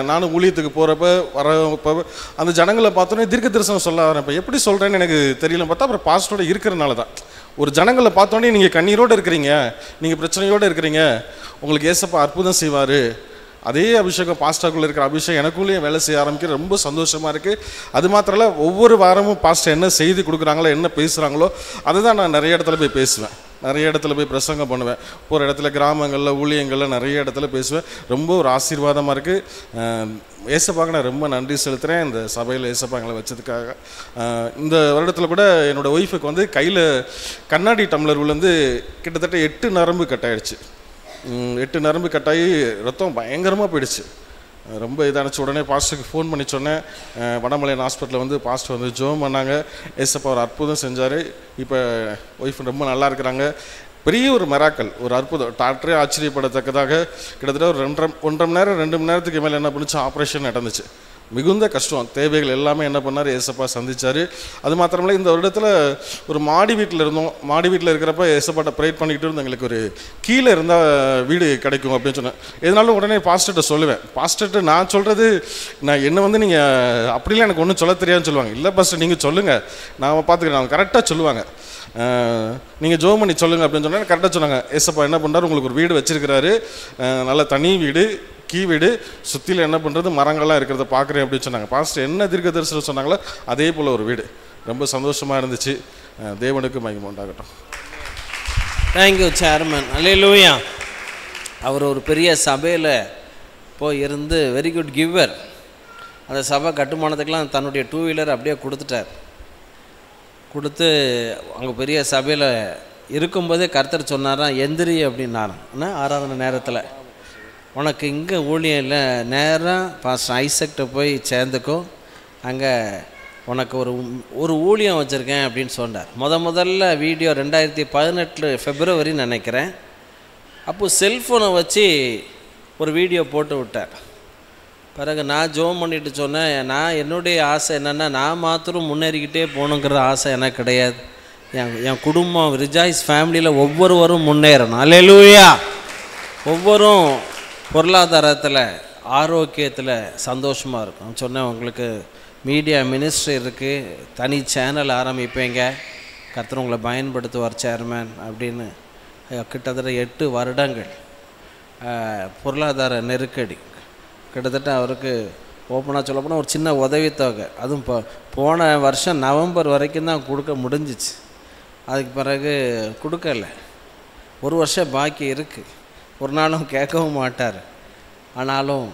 நானும் ஊழியத்துக்கு போகிறப்ப வரப்போ அந்த ஜனங்களை பார்த்தோன்னே தீர்க்க தரிசனம் சொல்ல ஆரம்பிப்பேன். எப்படி சொல்கிறேன்னு எனக்கு தெரியல பார்த்தா அப்புறம் பாஸ்டரோடு இருக்கிறனால தான். ஒரு ஜனங்களை பார்த்தோன்னே நீங்கள் கண்ணீரோடு இருக்கிறீங்க, நீங்கள் பிரச்சனையோடு இருக்கிறீங்க, உங்களுக்கு ஏசப்பா அற்புதம் செய்வார், அதே அபிஷேகம் பாஸ்டருக்குள்ளே இருக்கிற அபிஷேகம் எனக்குள்ளேயும் வேலை செய்ய ஆரம்பிக்கிற ரொம்ப சந்தோஷமாக இருக்குது. அது மாத்திரம் இல்லை, ஒவ்வொரு வாரமும் பாஸ்டர் என்ன செய்தி கொடுக்குறாங்களோ, என்ன பேசுகிறாங்களோ அதை தான் நான் நிறைய இடத்துல போய் பேசுவேன், நிறைய இடத்துல போய் பிரசங்கம் பண்ணுவேன். போகிற இடத்துல கிராமங்களில் ஊழியங்களில் நிறைய இடத்துல பேசுவேன். ரொம்ப ஒரு ஆசீர்வாதமாக இருக்குது. ஏசப்பாங்க நான் ரொம்ப நன்றி செலுத்துகிறேன் இந்த சபையில் ஏசப்பாங்களை வச்சதுக்காக. இந்த வருடத்தில் கூட என்னோடய ஒய்ஃபுக்கு வந்து கையில் கண்ணாடி டம்ளர் விழுந்து கிட்டத்தட்ட 8 நரம்பு கட்டாயிடுச்சு. 8 நரம்பு கட்டாயி ரத்தம் பயங்கரமாக போயிடுச்சு. ரொம்ப இதானச்சு. உடனே பாஸ்டருக்கு ஃபோன் பண்ணி சொன்னேன். வடமலையன் ஹாஸ்பிட்டலில் வந்து பாஸ்டர் வந்து ஜோம் பண்ணாங்க. ஏசப்பா ஒரு அற்புதம் செஞ்சார். இப்போ ஒய்ஃப் ரொம்ப நல்லா இருக்கிறாங்க. பெரிய ஒரு மெராக்கல், ஒரு அற்புதம். டாக்டரே ஆச்சரியப்படத்தக்கதாக கிட்டத்தட்ட ஒரு 1.5 மணி நேரம் 2 மணி நேரத்துக்கு மேலே என்ன பண்ணுச்சு, ஆப்ரேஷன் நடந்துச்சு. மிகுந்த கஷ்டம், தேவைகள் எல்லாமே என்ன பண்ணார், ஏசப்பா சந்திச்சார். அது மாத்திரமில்லை, இந்த வருடத்தில் ஒரு மாடி வீட்டில் இருந்தோம். மாடி வீட்டில் இருக்கிறப்ப ஏசப்பாட்ட ப்ரேட் பண்ணிக்கிட்டு இருந்தோம், எங்களுக்கு ஒரு கீழே இருந்தால் வீடு கிடைக்கும் அப்படின்னு சொன்னேன். எதனாலும் உடனே பாஸ்டர்கிட்ட சொல்லுவேன். பாஸ்டர்கிட்ட நான் சொல்கிறது, நான் என்ன வந்து நீங்கள் அப்படிலாம் எனக்கு ஒன்றும் சொல்ல தெரியாதுன்னு சொல்லுவாங்க. இல்லை பாஸ்டர் நீங்கள் சொல்லுங்கள், நான் பார்த்துக்கிறேன். அவங்க கரெக்டாக சொல்லுவாங்க. நீங்கள் ஜோம் பண்ணி சொல்லுங்கள் அப்படின்னு சொன்னால் கரெக்டாக சொன்னாங்க. ஏசப்பா என்ன பண்ணுறாரு, உங்களுக்கு ஒரு வீடு வச்சிருக்கிறாரு, நல்ல தனி வீடு, கீ வீடு, சுற்றியில் என்ன பண்ணுறது மரங்கள்லாம் இருக்கிறத பார்க்குறேன் அப்படின்னு சொன்னாங்க. பாஸ்டர் என்ன தீர்க்க தரிசனம் சொன்னாங்களோ அதே போல் ஒரு வீடு. ரொம்ப சந்தோஷமாக இருந்துச்சு. தேவனுக்கு மகிமை உண்டாகட்டும். Thank you chairman. அல்லேலூயா. அவர் ஒரு பெரிய சபையில் போய் இருந்து வெரி குட் கிவர். அந்த சபை கட்டுமானத்துக்கெலாம் தன்னுடைய 2 வீலர் அப்படியே கொடுத்துட்டார். கொடுத்து அங்கே பெரிய சபையில் இருக்கும்போதே கர்த்தர் சொன்னாராம், எந்திரி அப்படின்னாராம். ஆனால் ஆராதனை நேரத்தில் உனக்கு இங்கே ஊழியம் இல்லை, நேராக பாஸ்டர் ஐசக்கிட்ட போய் சேர்ந்துக்கோ, அங்கே உனக்கு ஒரு ஊழியம் வச்சுருக்கேன் அப்படின்னு சொன்னார். முதல்ல வீடியோ 2018 February நினைக்கிறேன். அப்போது செல்ஃபோனை வச்சு ஒரு வீடியோ போட்டு விட்டார். பிறகு நான் ஜோம் பண்ணிட்டு சொன்னேன், நான் என்னுடைய ஆசை என்னென்னா, நான் மாத்திரம் முன்னேறிக்கிட்டே போகணுங்கிற ஆசை எனக்கு கிடையாது. என் குடும்பம் ரிஜாய்ஸ் ஃபேமிலியில் ஒவ்வொருவரும் முன்னேறணும். அல்லேலூயா. ஒவ்வொரும் பொருளாதாரத்தில், ஆரோக்கியத்தில் சந்தோஷமாக இருக்கும். சொன்னேன், உங்களுக்கு மீடியா மினிஸ்ட்ரி இருக்குது, தனி சேனல் ஆரம்பிப்பேங்க, கர்த்தர் உங்களை பயன்படுத்துவார் சேர்மேன் அப்படின்னு. கிட்டத்தட்ட 8 வருடங்கள் பொருளாதார நெருக்கடி. கிட்டத்தட்ட அவருக்கு ஓப்பனாக சொல்ல போனால் ஒரு சின்ன உதவித்தொகை, அதுவும் போன வருஷம் நவம்பர் வரைக்கும் தான் கொடுக்க முடிஞ்சிச்சு. அதுக்கு பிறகு கொடுக்கல. 1 வருஷம் பாக்கி இருக்குது. ஒரு நாளும் கேட்கவும் மாட்டார். ஆனாலும்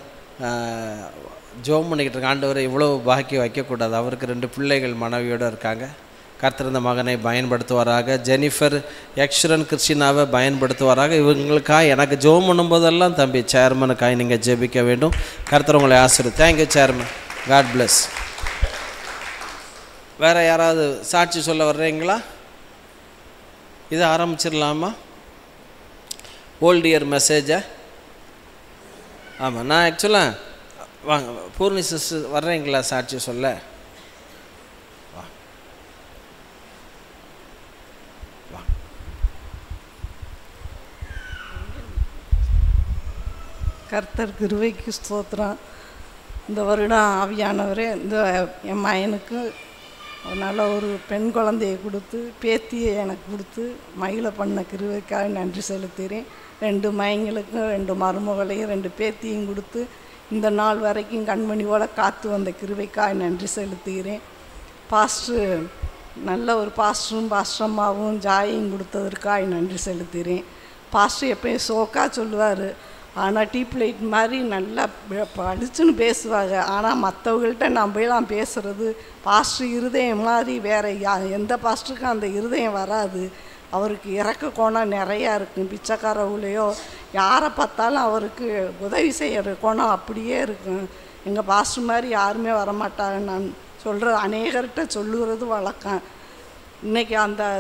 ஜோம் பண்ணிக்கிட்டு இருக்க, ஆண்டவரை இவ்வளோ பாக்கி வைக்கக்கூடாது. அவருக்கு 2 பிள்ளைகள் மனைவியோடு இருக்காங்க. கர்த்தர் இந்த மகனை பயன்படுத்துவாராக. ஜெனிஃபர் யக்ஷரன் கிறிஸ்டினாவை பயன்படுத்துவாராக. இவங்களுக்காக எனக்கு ஜோம் பண்ணும்போதெல்லாம் தம்பி சேர்மனுக்காக நீங்கள் ஜெபிக்க வேண்டும். கர்த்தர் உங்களை ஆசீர்வதி. Thank you chairman. God bless. வேறு யாராவது சாட்சி சொல்ல வர்றீங்களா? இதை ஆரம்பிச்சிடலாமா? ஓல்ட் இயர் மெசேஜை. ஆமாம், நான் ஆக்சுவலாக வாங்க பூர்ணி சிஸ்டர் வர்றீங்களா சாட்சி சொல்ல? வா வா. கர்த்தர் கிருபைக்கு ஸ்தோத்திரம். இந்த வருடம் ஆவியானவரே இந்த என் மகனுக்கு நல்ல ஒரு பெண் குழந்தையை கொடுத்து பேத்தியை எனக்கு கொடுத்து மகிழ பண்ண கிருபைக்காக நன்றி செலுத்துகிறேன். 2 மகன்களுக்கும் 2 மருமகளையும் 2 பேத்தியும் கொடுத்து இந்த நாள் வரைக்கும் கண்மணியோட காத்து வந்த கிருபைக்காக நன்றி செலுத்துகிறேன். பாஸ்டர் நல்ல ஒரு பாஸ்டரும் பாஸ்டம்மாவும் ஜாயையும் கொடுத்ததற்காக நன்றி செலுத்துகிறேன். பாஸ்டர் எப்பயும் சோக்கா சொல்லுவார், ஆனால் டீப் லைட் மாதிரி நல்லா படிச்சுன்னு பேசுவாங்க. ஆனால் மற்றவங்கள்ட்ட நம்மளாம் பேசுகிறது பாஸ்டர் இருதயம் மாதிரி வேறு எந்த பாஸ்டருக்கும் அந்த இருதயம் வராது. அவருக்கு இறக்க கோணம் நிறையா இருக்கும். பிச்சைக்காரவுலையோ யாரை பார்த்தாலும் அவருக்கு உதவி செய்கிற கோணம் அப்படியே இருக்கும். எங்கள் பாஸ்டர் மாதிரி யாருமே வரமாட்டாங்க. நான் சொல்கிற அநேகர்கிட்ட சொல்லுறது வழக்கம். இன்றைக்கி அந்த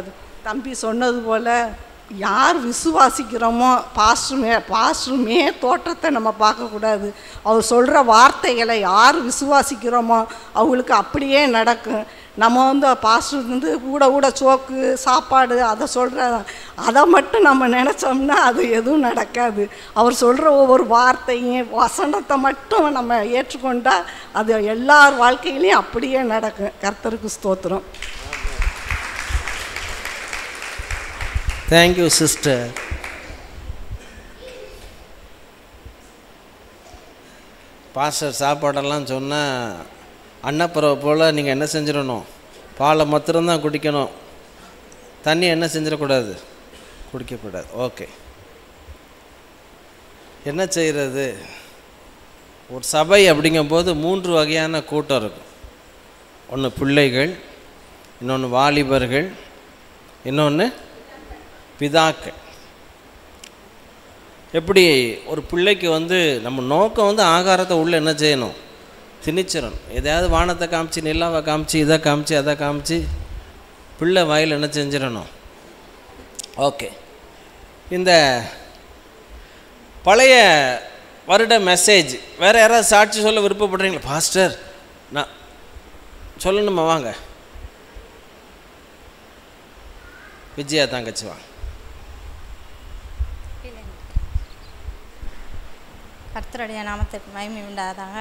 தம்பி சொன்னது போல் யார் விசுவாசிக்கிறோமோ பாஸ்டருமே தோற்றத்தை நம்ம பார்க்கக்கூடாது. அவர் சொல்கிற வார்த்தைகளை யார் விசுவாசிக்கிறோமோ அவங்களுக்கு அப்படியே நடக்கும். நம்ம பாஸ்டர் கூட சோக்கு சாப்பாடு அதை சொல்கிற அதை மட்டும் நம்ம நினச்சோம்னா அது எதுவும் நடக்காது. அவர் சொல்கிற ஒவ்வொரு வார்த்தையும் வசனத்தை மட்டும் நம்ம ஏற்றுக்கொண்டால் அது எல்லார் வாழ்க்கையிலையும் அப்படியே நடக்கும். கர்த்தருக்கு ஸ்தோத்திரம். Thank you sister. பாஸ்டர் சாப்பாடெல்லாம் சொன்னால் அன்னப்பறவை போல் நீங்கள் என்ன செஞ்சிடணும், பாலை மாத்திரம்தான் குடிக்கணும், தண்ணி என்ன செஞ்சிடக்கூடாது, குடிக்கக்கூடாது. ஓகே, என்ன செய்கிறது? ஒரு சபை அப்படிங்கும்போது 3 வகையான கூட்டம் இருக்கும். ஒன்று பிள்ளைகள், இன்னொன்று வாலிபர்கள், இன்னொன்று பிதாக்கள். எப்படி ஒரு பிள்ளைக்கு நம்ம நோக்கம் ஆகாரத்தை உள்ளே என்ன செய்யணும், திணிச்சிடணும். எதையாவது வானத்தை காமிச்சு, நிலாவை காமிச்சு, இதை காமிச்சு, அதை காமிச்சு பிள்ளை வாயில் என்ன செஞ்சிடணும். ஓகே, இந்த பழைய வருட மெசேஜ். வேறு யாராவது சாட்சி சொல்ல விருப்பப்படுறீங்களா? பாஸ்டர் நான் சொல்லணுமா? வாங்க விஜயா தங்கச்சி வாங்க. கர்த்தருடைய நாமத்துக்கு மகிமை உண்டாதாங்க.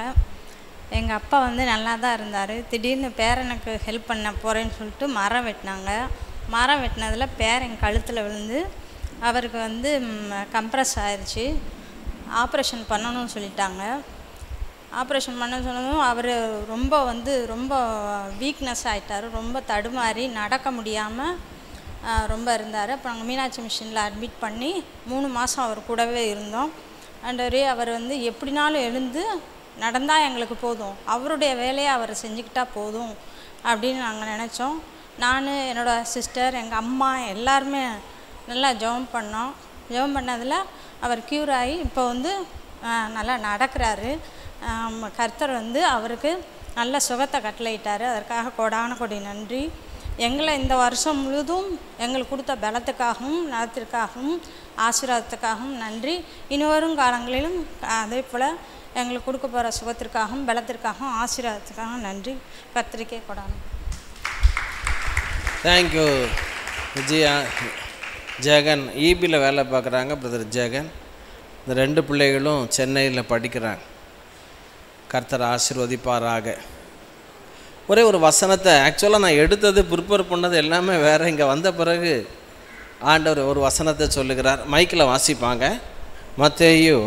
எங்கள் அப்பா வந்து நல்லா தான் இருந்தார். திடீர்னு பேரனுக்கு ஹெல்ப் பண்ண போகிறேன்னு சொல்லிட்டு மரம் வெட்டினாங்க. மரம் வெட்டினதில் பேரன் கழுத்தில் விழுந்து அவருக்கு வந்து கம்ப்ரஸ் ஆயிடுச்சு. ஆப்ரேஷன் பண்ணணும்னு சொல்லிட்டாங்க. ஆப்ரேஷன் பண்ண சொன்னதும் அவர் ரொம்ப வீக்னஸ் ஆகிட்டார். ரொம்ப தடுமாறி நடக்க முடியாமல் ரொம்ப இருந்தார். அப்புறம் நாங்கள் மீனாட்சி மிஷனில் அட்மிட் பண்ணி 3 மாதம் அவர் கூடவே இருந்தோம். ஆண்டவரே, அவர் வந்து எப்படினாலும் எழுந்து நடந்தால் எங்களுக்கு போதும், அவருடைய வேலையை அவர் செஞ்சுக்கிட்டால் போதும் அப்படின்னு நாங்கள் நினச்சோம். நான், என்னோடய சிஸ்டர், எங்கள் அம்மா எல்லாருமே நல்லா ஜெபம் பண்ணோம். ஜெபம் பண்ணதில் அவர் க்யூர் ஆகி இப்போ வந்து நல்லா நடக்கிறாரு. கர்த்தர் வந்து அவருக்கு நல்ல சுகத்தை கட்டளையிட்டார். அதற்காக கோடான கோடி நன்றி. எங்களை இந்த வருஷம் முழுதும் எங்களுக்கு கொடுத்த பலத்துக்காகவும் நலத்திற்காகவும் ஆசீர்வாதத்துக்காகவும் நன்றி. இனி வரும் காலங்களிலும் அதே போல் எங்களுக்கு கொடுக்க போகிற சுகத்திற்காகவும் பலத்திற்காகவும் ஆசீர்வாதத்துக்காகவும் நன்றி. கர்த்தருக்கே கொடான. தேங்க்யூ விஜயா. ஜெகன் ஈபியில் வேலை பார்க்குறாங்க. பிரதர் ஜெகன், இந்த 2 பிள்ளைகளும் சென்னையில் படிக்கிறாங்க. கர்த்தர் ஆசீர்வதிப்பாராக. ஒரே ஒரு வசனத்தை, ஆக்சுவலாக நான் எடுத்தது ப்ரிப்பேர் பண்ணது எல்லாமே வேறு. இங்கே வந்த பிறகு ஆண்டவர் ஒரு வசனத்தை சொல்லுகிறார். மைக்கில் வாசிப்பாங்க. மத்தேயு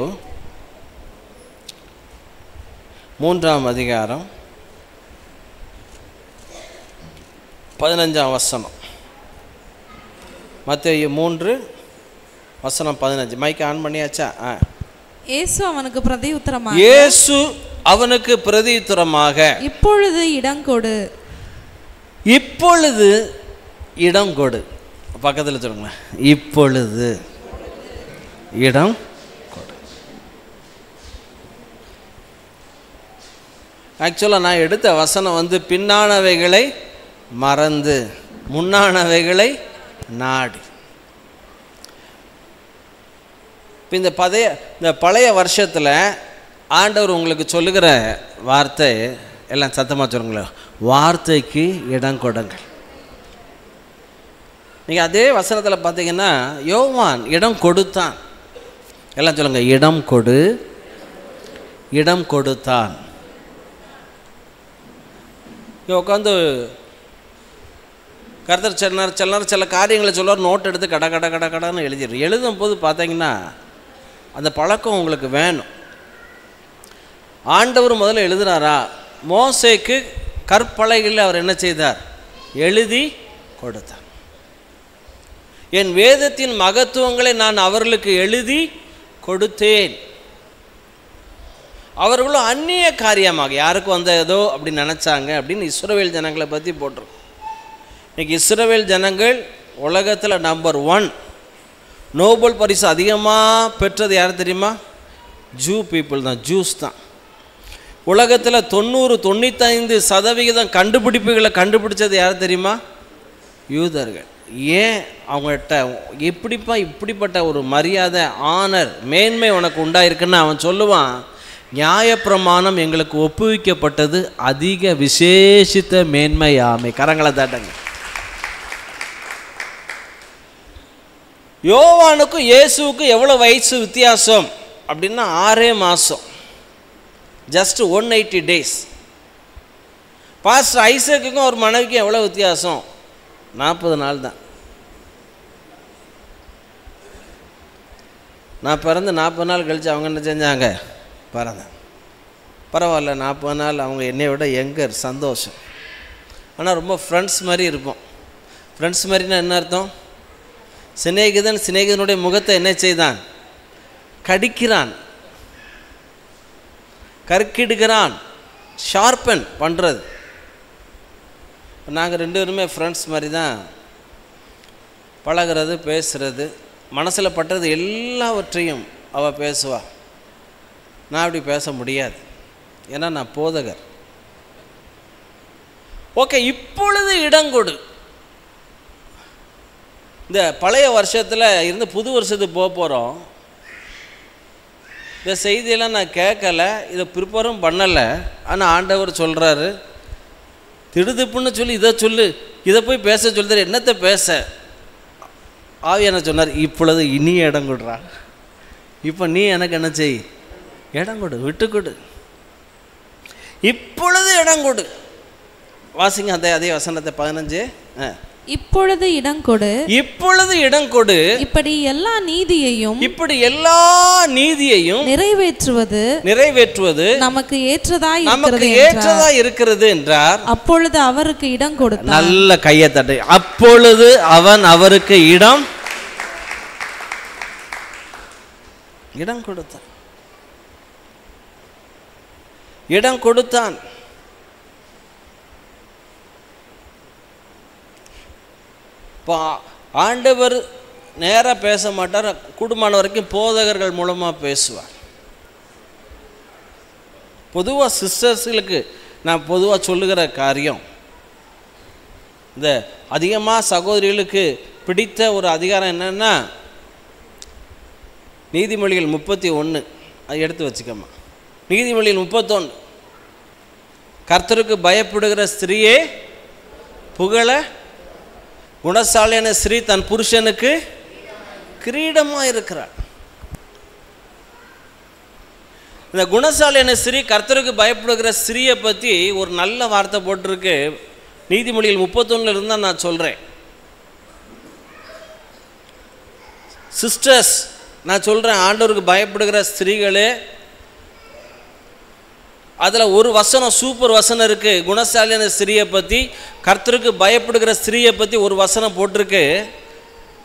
3ஆம் அதிகாரம் 15ஆம் வசனம். மத்தேயு 3:15. மைக் ஆன் பண்ணியாச்சா? இயேசு அவனுக்கு பிரதியுத்தரமாக, இயேசு அவனுக்கு பிரதியுத்தரமாக, இப்பொழுது இடங்கொடு. இப்பொழுது இடங்கொடு. பக்கத்தில் சொல்லுங்களேன், இப்பொழுது இடம் கொடு. ஆக்சுவலாக நான் எடுத்த வசனம் வந்து பின்னானவைகளை மறந்து முன்னானவைகளை நாடி. இப்போ இந்த பழைய வருஷத்தில் ஆண்டவர் உங்களுக்கு சொல்லுகிற வார்த்தை எல்லாம் சத்தமாக சொல்லுங்களேன், வார்த்தைக்கு இடம் கொடுங்கள். நீங்கள் அதே வசனத்தில் பார்த்தீங்கன்னா யோவான் இடம் கொடுத்தான். எல்லாம் சொல்லுங்கள், இடம் கொடு, இடம் கொடுத்தான். உட்காந்து கர்த்தர் சில காரியங்களை சொல்லுவார், நோட் எடுத்து கடான்னு எழுதிடுறோம். எழுதும் போது பார்த்தீங்கன்னா அந்த பழக்கம் உங்களுக்கு வேணும். ஆண்டவர் முதல்ல எழுதுனாரா? மோசேக்கு கற்பலகையில் அவர் என்ன செய்தார்? எழுதி கொடுத்தார். என் வேதத்தின் மகத்துவங்களை நான் அவர்களுக்கு எழுதி கொடுத்தேன். அவர்களும் அந்நிய காரியமாக யாருக்கும் வந்த ஏதோ அப்படின்னு நினச்சாங்க அப்படின்னு இஸ்ரவேல் ஜனங்களை பற்றி போட்டிருக்கோம். இன்றைக்கி இஸ்ரவேல் ஜனங்கள் உலகத்தில் நம்பர் 1 நோபல் பரிசு அதிகமாக பெற்றது யார் தெரியுமா? ஜூ பீப்புள் தான், ஜூஸ் தான். உலகத்தில் 90-95% கண்டுபிடிப்புகளை கண்டுபிடிச்சது யார் தெரியுமா? யூதர்கள். ஏன் அவங்கள்ட்ட இப்படிப்பட்ட ஒரு மரியாதை, ஆனர், மேன்மை உனக்கு உண்டாயிருக்குன்னு அவன் சொல்லுவான், நியாயப்பிரமாணம் எங்களுக்கு ஒப்புவிக்கப்பட்டது அதிக விசேஷித்த மேன்மையாமை. கரங்களை தாட்டங்க. யோவானுக்கும் இயேசுவுக்கும் எவ்வளோ வயசு வித்தியாசம் அப்படின்னா 6 மாதம், ஜஸ்ட் 180 days. பாஸ்டர் ஐசக்குக்கும் ஒரு மனைவிக்கும் எவ்வளோ வித்தியாசம்? 40 நாள் தான். நான் பிறந்து 40 நாள் கழித்து அவங்க என்ன செஞ்சாங்க? பிறந்தேன். பரவாயில்ல, 40 நாள் அவங்க என்னை விட எங்கர், சந்தோஷம். ஆனால் ரொம்ப ஃப்ரெண்ட்ஸ் மாதிரி இருப்போம். ஃப்ரெண்ட்ஸ் மாதிரினா என்ன அர்த்தம்? சிநேகிதனுடைய முகத்தை என்ன செய்தான்? கடிக்கிறான், கற்கிடுகிறான், ஷார்பன் பண்ணுறது. நாங்கள் 2 பேருமே ஃப்ரெண்ட்ஸ் மாதிரி தான் பழகிறது, பேசுகிறது. மனசில் பட்டது எல்லாவற்றையும் அவள் பேசுவாள். நான் அப்படி பேச முடியாது, ஏன்னா நான் போதகர். ஓகே, இப்பொழுது இடங்கொடு. இந்த பழைய வருஷத்தில் இருந்து புது வருஷத்துக்கு போகிறோம். இந்த செய்தியெல்லாம் நான் கேட்கல, இதை ப்ரிப்பேரும் பண்ணலை. ஆனால் ஆண்டவர் சொல்கிறாரு, திடுதிப்புன்னு சொல்லி இதை சொல்லு, இதை போய் பேச சொல்லுறாரு. என்னத்தை பேச? ஆவியான சொன்னார், இப்பொழுது இனி இடம் கொடுறா. இப்போ நீ எனக்கு என்ன செய்? இடம் கொடு, விட்டு கொடு, இப்பொழுது இடம் கொடு. வாசிங்க அதே வசனத்தை 15. இப்பொழுது இடம் கொடு, இப்பொழுது இடம் கொடு, இப்படி எல்லா நீதியையும் நிறைவேற்றுவது நமக்கு ஏற்றதா இருக்கிறது என்றார். அப்பொழுது அவருக்கு இடம் கொடுத்தார். நல்ல கையை தட்டு. அப்பொழுது அவன் அவருக்கு இடம் கொடுத்தான். இடம் கொடுத்தான். இப்போ ஆண்டவர் நேராக பேச மாட்டார், கூடுமான வரைக்கும் போதகர்கள் மூலமாக பேசுவார். பொதுவாக சிஸ்டர்ஸுகளுக்கு நான் பொதுவாக சொல்லுகிற காரியம், இந்த அதிகமாக சகோதரிகளுக்கு பிடித்த ஒரு அதிகாரம் என்னென்னா நீதிமொழிகள் 31. அது எடுத்து வச்சுக்கம்மா. நீதிமொழிகள் 31, கர்த்தருக்கு பயப்படுகிற ஸ்திரீயே புகழ, குணசாலியான ஸ்ரீ தன் புருஷனுக்கு கிரீடமாக இருக்கிறார். இந்த குணசாலியான ஸ்ரீ, கர்த்தருக்கு பயப்படுகிற ஸ்ரீயை பற்றி ஒரு நல்ல வார்த்தை போட்டிருக்கு. நீதிமொழிகள் 31 இருந்தால் நான் சொல்கிறேன். சிஸ்டர்ஸ், நான் சொல்கிறேன், ஆண்டவருக்கு பயப்படுகிற ஸ்திரீகளே, அதில் ஒரு வசனம், சூப்பர் வசனம் இருக்குது. குணசாலியான ஸ்திரீயை பற்றி, கர்த்தருக்கு பயப்படுகிற ஸ்திரீயை பற்றி ஒரு வசனம் போட்டிருக்கு.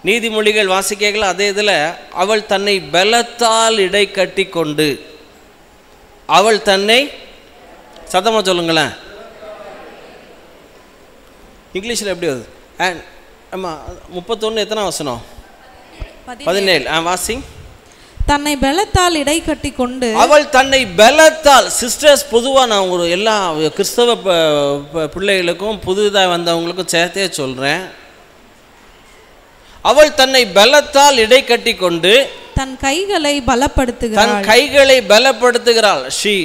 நீதிமொழிகள் வாசிக்கைகள் அதே இதில், அவள் தன்னை பலத்தால் இடை கட்டி கொண்டு, அவள் தன்னை, சத்தமாக சொல்லுங்களேன், இங்கிலீஷில் எப்படி வருது? அண்ட் ஆமாம் 31 எத்தனை வசனம்? 17. வாசிங். தன்னை பலத்தால் இடை கட்டி கொண்டு, அவள் தன்னை பலத்தால். சிஸ்டர்ஸ், பொதுவாக நான் ஒரு எல்லா கிறிஸ்தவ பிள்ளைகளுக்கும் புதுதாக வந்தவங்களுக்கும் சேர்த்தே சொல்கிறேன், அவள் தன்னை பலத்தால் இடை கட்டி கொண்டு தன் கைகளை பலப்படுத்துகிறாள். She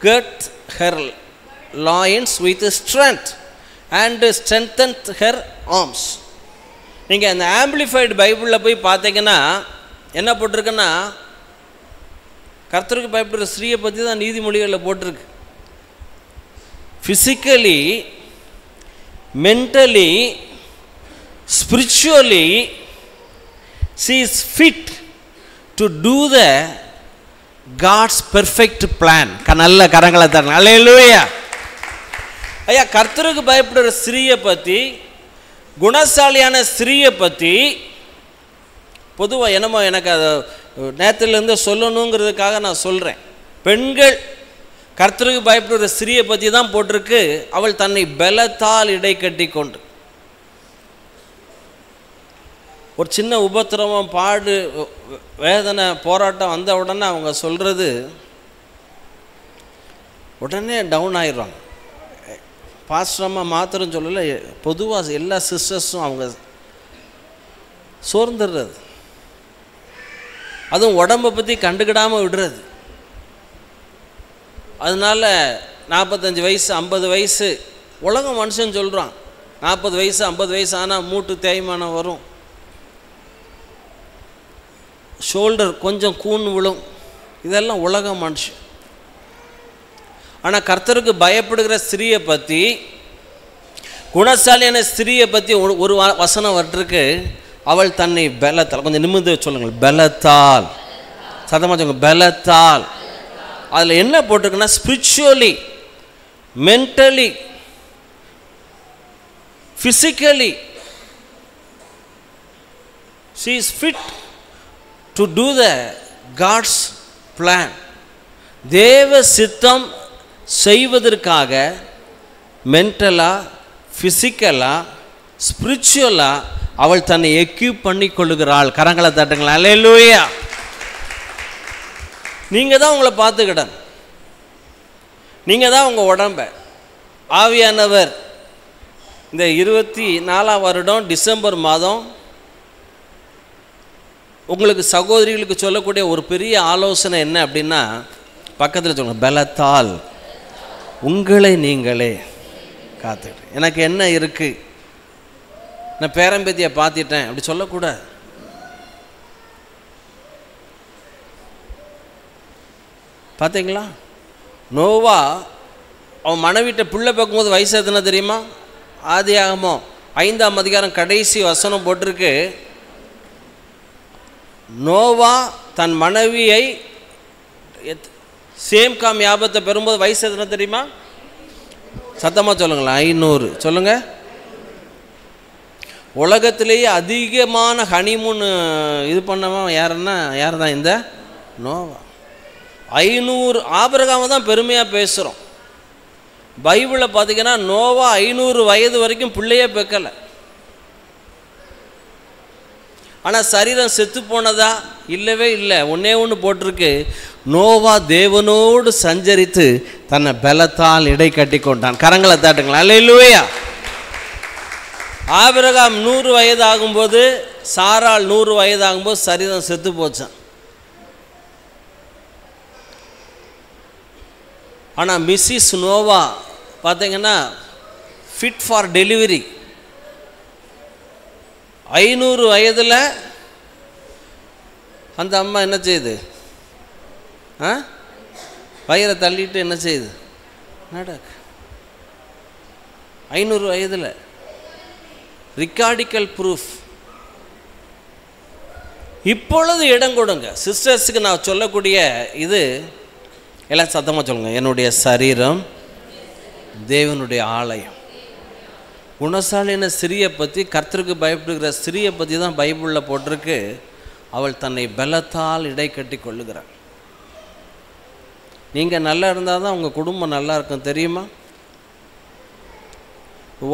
girt her loins with strength and strengthened her arms. நீங்கள் அந்த ஆம்பிளிஃபைடு பைபிளில் போய் பார்த்தீங்கன்னா என்ன போட்டிருக்குன்னா, கர்த்தருக்கு பயப்படுற ஸ்ரீயை பற்றி தான் நீதிமொழிகளில் போட்டிருக்கு. Physically, mentally, spiritually she is fit to do the God's perfect plan. நல்ல கரங்களை தரணும். அல்லேலூயா. ஐயா, கர்த்தருக்கு பயப்படுற ஸ்ரீயை பற்றி, குணசாலியான ஸ்திரீயை பற்றி பொதுவாக என்னமோ எனக்கு அதை நேரத்திலேருந்து சொல்லணுங்கிறதுக்காக நான் சொல்கிறேன். பெண்கள் கர்த்தருக்கு பயப்படுற ஸ்திரீயை பற்றி தான் போட்டிருக்கு, அவள் தன்னை பலத்தால் இடை கட்டி கொண்டு. ஒரு சின்ன உபத்திரவம், பாடு, வேதனை, போராட்டம் வந்த உடனே அவங்க சொல்கிறது உடனே டவுன் ஆயிடுறாங்க. பாஸ்டரம்மா மாத்திரம் சொல்லலை, பொதுவாக எல்லா சிஸ்டர்ஸும் அவங்க சோர்ந்துடுறது, அதுவும் உடம்பை பற்றி கண்டுக்கிடாமல் விடுறது. அதனால் 45 வயசு 50 வயசு உலகம் மனுஷன் சொல்கிறான், 40 வயசு 50 வயசு ஆனால் மூட்டு தேய்மானம் வரும், ஷோல்டர் கொஞ்சம் கூன் விழும், இதெல்லாம் உலக மனுஷன். ஆனால் கர்த்தருக்கு பயப்படுகிற ஸ்திரீயை பற்றி, குணசாலியான ஸ்திரீயை பற்றி ஒரு வசனம் வட்டிருக்கு, அவள் தன்னை பலத்தால். கொஞ்சம் நிமிர்ந்து சொல்லுங்கள், பலத்தால். சத்தமாக சொல்லுங்கள், பலத்தால். அதில் என்ன போட்டிருக்குன்னா, spiritually, mentally, physically she is fit to do the God's plan. தேவ சித்தம் செய்வதற்காக மென்டலாக, ஃபிசிக்கலாக, ஸ்பிரிச்சுவலாக அவள் தன்னை எக்யூப் பண்ணி கொள்ளுகிறாள். கரங்களை தட்டுங்களா. அல்லேலூயா. நீங்கள் தான் உங்களை பார்த்துக்கிடணும், நீங்கள் தான் உங்கள் உடம்ப. ஆவியானவர் இந்த 24ஆம் வருடம் டிசம்பர் மாதம் உங்களுக்கு சகோதரிகளுக்கு சொல்லக்கூடிய ஒரு பெரிய ஆலோசனை என்ன அப்படின்னா, பக்கத்தில் சொல்லுங்கள், பலத்தால் உங்களை நீங்களே காத்துட்டு. எனக்கு என்ன இருக்குது, நான் பேரம்பேத்தியை பார்த்துட்டேன் அப்படி சொல்லக்கூடாது. பார்த்தீங்களா, நோவா அவன் மனைவிட்ட பிள்ளை பார்க்கும்போது வயசு எத்தனை தெரியுமா? ஆதியாகமம் 5ஆம் அதிகாரம் கடைசி வசனம் போட்டிருக்கு, நோவா தன் மனைவியை சேம் காம் யாபத்தை பெறும்போது வயசு எத்தனை தெரியுமா? சத்தமாக சொல்லுங்களேன், 500. சொல்லுங்க. உலகத்திலேயே அதிகமான ஹனிமூன் இது பண்ணவன் யாருன்னா யார் தான்? இந்த நோவா. 500 ஆபிரகாமை தான் பெருமையாக பேசுகிறோம். பைபிளில் பார்த்தீங்கன்னா நோவா 500 வயது வரைக்கும் பிள்ளையே பெக்கலை. ஆனால் சரீரம் செத்து போனதா? இல்லவே இல்லை. ஒன்றே ஒன்று போட்டிருக்கு, நோவா தேவனோடு சஞ்சரித்து தன்னை பலத்தால் இடை கட்டி கொண்டான். கரங்களை தாட்டுங்களா, அல்லேலூயா. ஆபிரகாம் 100 வயது ஆகும்போது, சாராள் 100 வயது ஆகும்போது சரீரம் செத்து போச்சான். ஆனால் மிஸ்ஸஸ் நோவா பார்த்தீங்கன்னா ஃபிட் ஃபார் டெலிவரி. 500 வயதில் அந்த அம்மா என்ன செய்யுது? வயிறை தள்ளிட்டு என்ன செய்யுது? நடக்கு. 500 வயதில் ரிகார்டிக்கல் ப்ரூஃப். இப்பொழுது இடம் கொடுங்க சிஸ்டர்ஸுக்கு. நான் சொல்லக்கூடிய இது எல்லாம் சத்தமாக சொல்லுங்கள், என்னுடைய சரீரம் தேவனுடைய ஆலயம். குணசாலின ஸ்திரியை பற்றி, கர்த்தருக்கு பயப்படுகிற ஸ்திரியை பற்றி தான் பைபிளில் போட்டிருக்கு. அவள் தன்னை பலத்தால் இடை கட்டி கொள்ளுகிறாள். நீங்கள் நல்லா இருந்தால் தான் உங்கள் குடும்பம் நல்லா இருக்கும், தெரியுமா?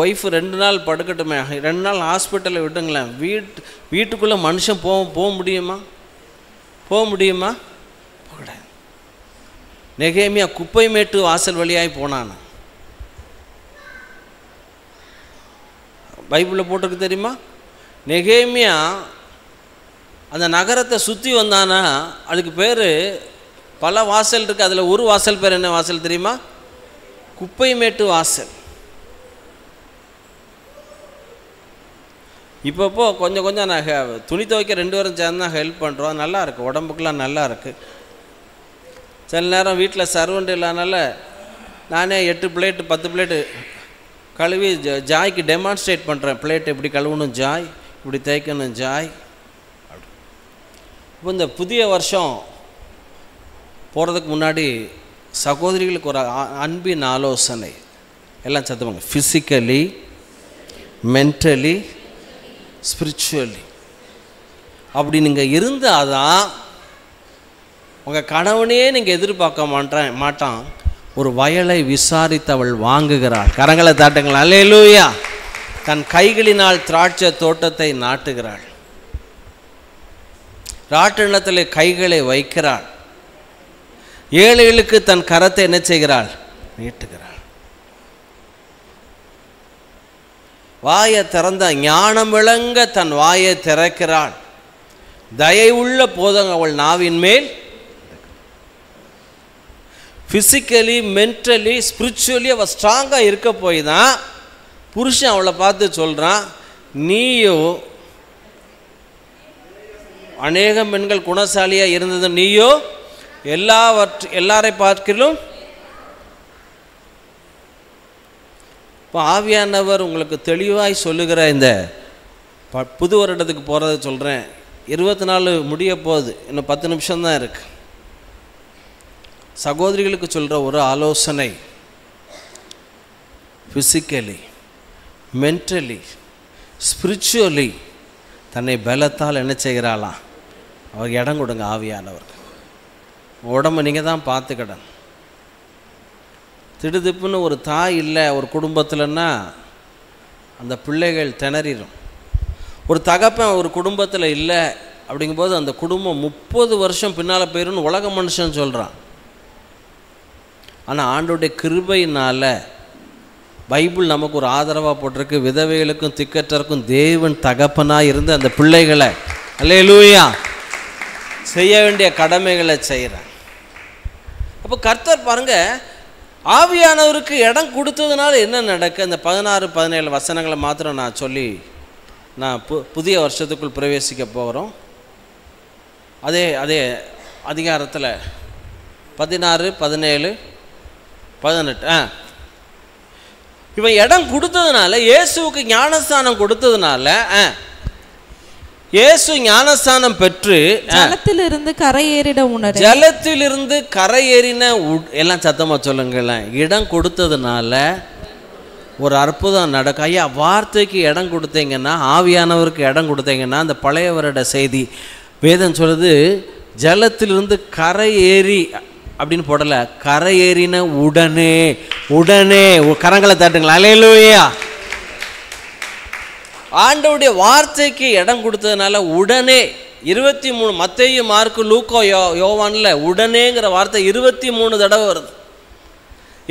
ஒய்ஃபு 2 நாள் படுக்கட்டுமே, 2 நாள் ஹாஸ்பிட்டலில் விட்டுங்களேன். வீட்டுக்குள்ளே மனுஷன் போக முடியுமா? போக முடியுமா? போகக்கூடாது. நெகேமியா குப்பை மேட்டு வாசல் வழியாய் போனான். பைபிளில் போட்டிருக்கு தெரியுமா? நெகேமியா அந்த நகரத்தை சுற்றி வந்தானா, அதுக்கு பேர் பல வாசல் இருக்குது. அதில் ஒரு வாசல் பேர் என்ன வாசல் தெரியுமா? குப்பை மேட்டு வாசல். இப்போப்போ கொஞ்சம் நான் துணி துவைக்க 2 பேரும் சேர்ந்து தான் ஹெல்ப் பண்ணுறோம். நல்லா இருக்குது, உடம்புக்கெலாம் நல்லா இருக்குது. சில நேரம் வீட்டில் சர்வெண்ட் இல்லாதனால நானே 8 பிளேட்டு 10 பிளேட்டு கழுவி ஜாய்க்கு டெமான்ஸ்ட்ரேட் பண்ணுறேன். பிளேட் எப்படி கழுவணும் ஜாய், இப்படி தேய்க்கணும் ஜாய். இப்போ இந்த புதிய வருஷம் போகிறதுக்கு முன்னாடி சகோதரிகளுக்கு ஒரு அன்பின் ஆலோசனை. எல்லாம் சத்துவாங்க, ஃபிசிக்கலி, மென்டலி, ஸ்பிரிச்சுவலி. அப்படி நீங்கள் இருந்தால் தான் உங்கள் கணவனையே நீங்கள் எதிர்பார்க்க மாட்டான். ஒரு வயலை விசாரித்தவள் வாங்குகிறாள். கரங்களை தாட்டுங்கள், அல்லேலூயா. தன் கைகளினால் திராட்சை தோட்டத்தை நாட்டுகிறாள். ராட்டினத்தில் கைகளை வைக்கிறாள். ஏழைகளுக்கு தன் கரத்தை என்ன செய்கிறாள்? நீட்டுகிறாள். வாயை திறந்த ஞானம் விளங்க தன் வாயை திறக்கிறாள். தயவுள்ள போதும் அவள் நாவின் மேல். ஃபிசிக்கலி, மென்டலி, ஸ்பிரிச்சுவலி அவள் ஸ்ட்ராங்காக இருக்க போய் தான் புருஷன் அவளை பார்த்து சொல்கிறான், நீயோ அநேக பெண்கள் குணசாலியாக இருந்தது, நீயோ எல்லாரை பார்க்கிலும். இப்போ ஆவியானவர் உங்களுக்கு தெளிவாய் சொல்லுகிற இந்த புது வருடத்துக்கு போகிறத சொல்கிறேன். 24 முடிய போகுது, இன்னும் 10 நிமிஷம்தான் இருக்கு. சகோதரிகளுக்கு சொல்கிற ஒரு ஆலோசனை, ஃபிசிக்கலி, மென்டலி, ஸ்பிரிச்சுவலி தன்னை பலத்தால் என்ன செய்கிறாளாம்? அவருக்கு இடம் கொடுங்க ஆவியானவர். உடம்பு நீங்கள் தான் பார்த்துக்கிடணும். திடுதிப்புன்னு ஒரு தாய் இல்லை ஒரு குடும்பத்தில்னா அந்த பிள்ளைகள் திணறிடும். ஒரு தகப்பன் ஒரு குடும்பத்தில் இல்லை அப்படிங்கும்போது அந்த குடும்பம் 30 வருஷம் பின்னால் போயிடும்னு உலக மனுஷன் சொல்கிறான். ஆனால் ஆண்டோடைய கிருபையினால் பைபிள் நமக்கு ஒரு ஆதரவாக போட்டிருக்கு. விதவைகளுக்கும் திக்கற்றருக்கும் தேவன் தகப்பனாக இருந்து அந்த பிள்ளைகளை, அல்லேலூயா, செய்ய வேண்டிய கடமைகளை செய்கிறாங்க. அப்போ கர்த்தர் பாருங்க, ஆவியானவருக்கு இடம் கொடுத்ததுனால என்ன நடக்கு? அந்த 16-17 வசனங்களை மாத்திரம் நான் சொல்லி நான் புதிய வருஷத்துக்குள் பிரவேசிக்க போகிறோம். அதே அதிகாரத்தில் 16, 17, 18 இவன் இடம் கொடுத்ததுனால, இயேசுவுக்கு ஞானஸ்தானம் கொடுத்ததுனால, இயேசு ஞானஸ்தானம் பெற்று ஜலத்திலிருந்து கரையேறிட உணர, ஜலத்திலிருந்து கரையேறின எல்லாம் சத்தமாக சொல்லுங்களேன். இடம் கொடுத்ததுனால ஒரு அற்புதம் நடக்கும். ஐயா, வார்த்தைக்கு இடம் கொடுத்தீங்கன்னா, ஆவியானவருக்கு இடம் கொடுத்தீங்கன்னா, அந்த பழைய வருட செய்தி வேதம் சொல்லுது, ஜலத்திலிருந்து கரையேறி அப்படின்னு போடலை, கரையேறின உடனே. உடனே கரங்களை தட்டுங்களா, அல்லேலூயா. ஆண்டவருடைய வார்த்தைக்கு இடம் கொடுத்ததுனால உடனே 23 மத்தேயு, மார்க்கு, லூக்கா, யோவான்ல உடனேங்கிற வார்த்தை 23 தடவை வருது.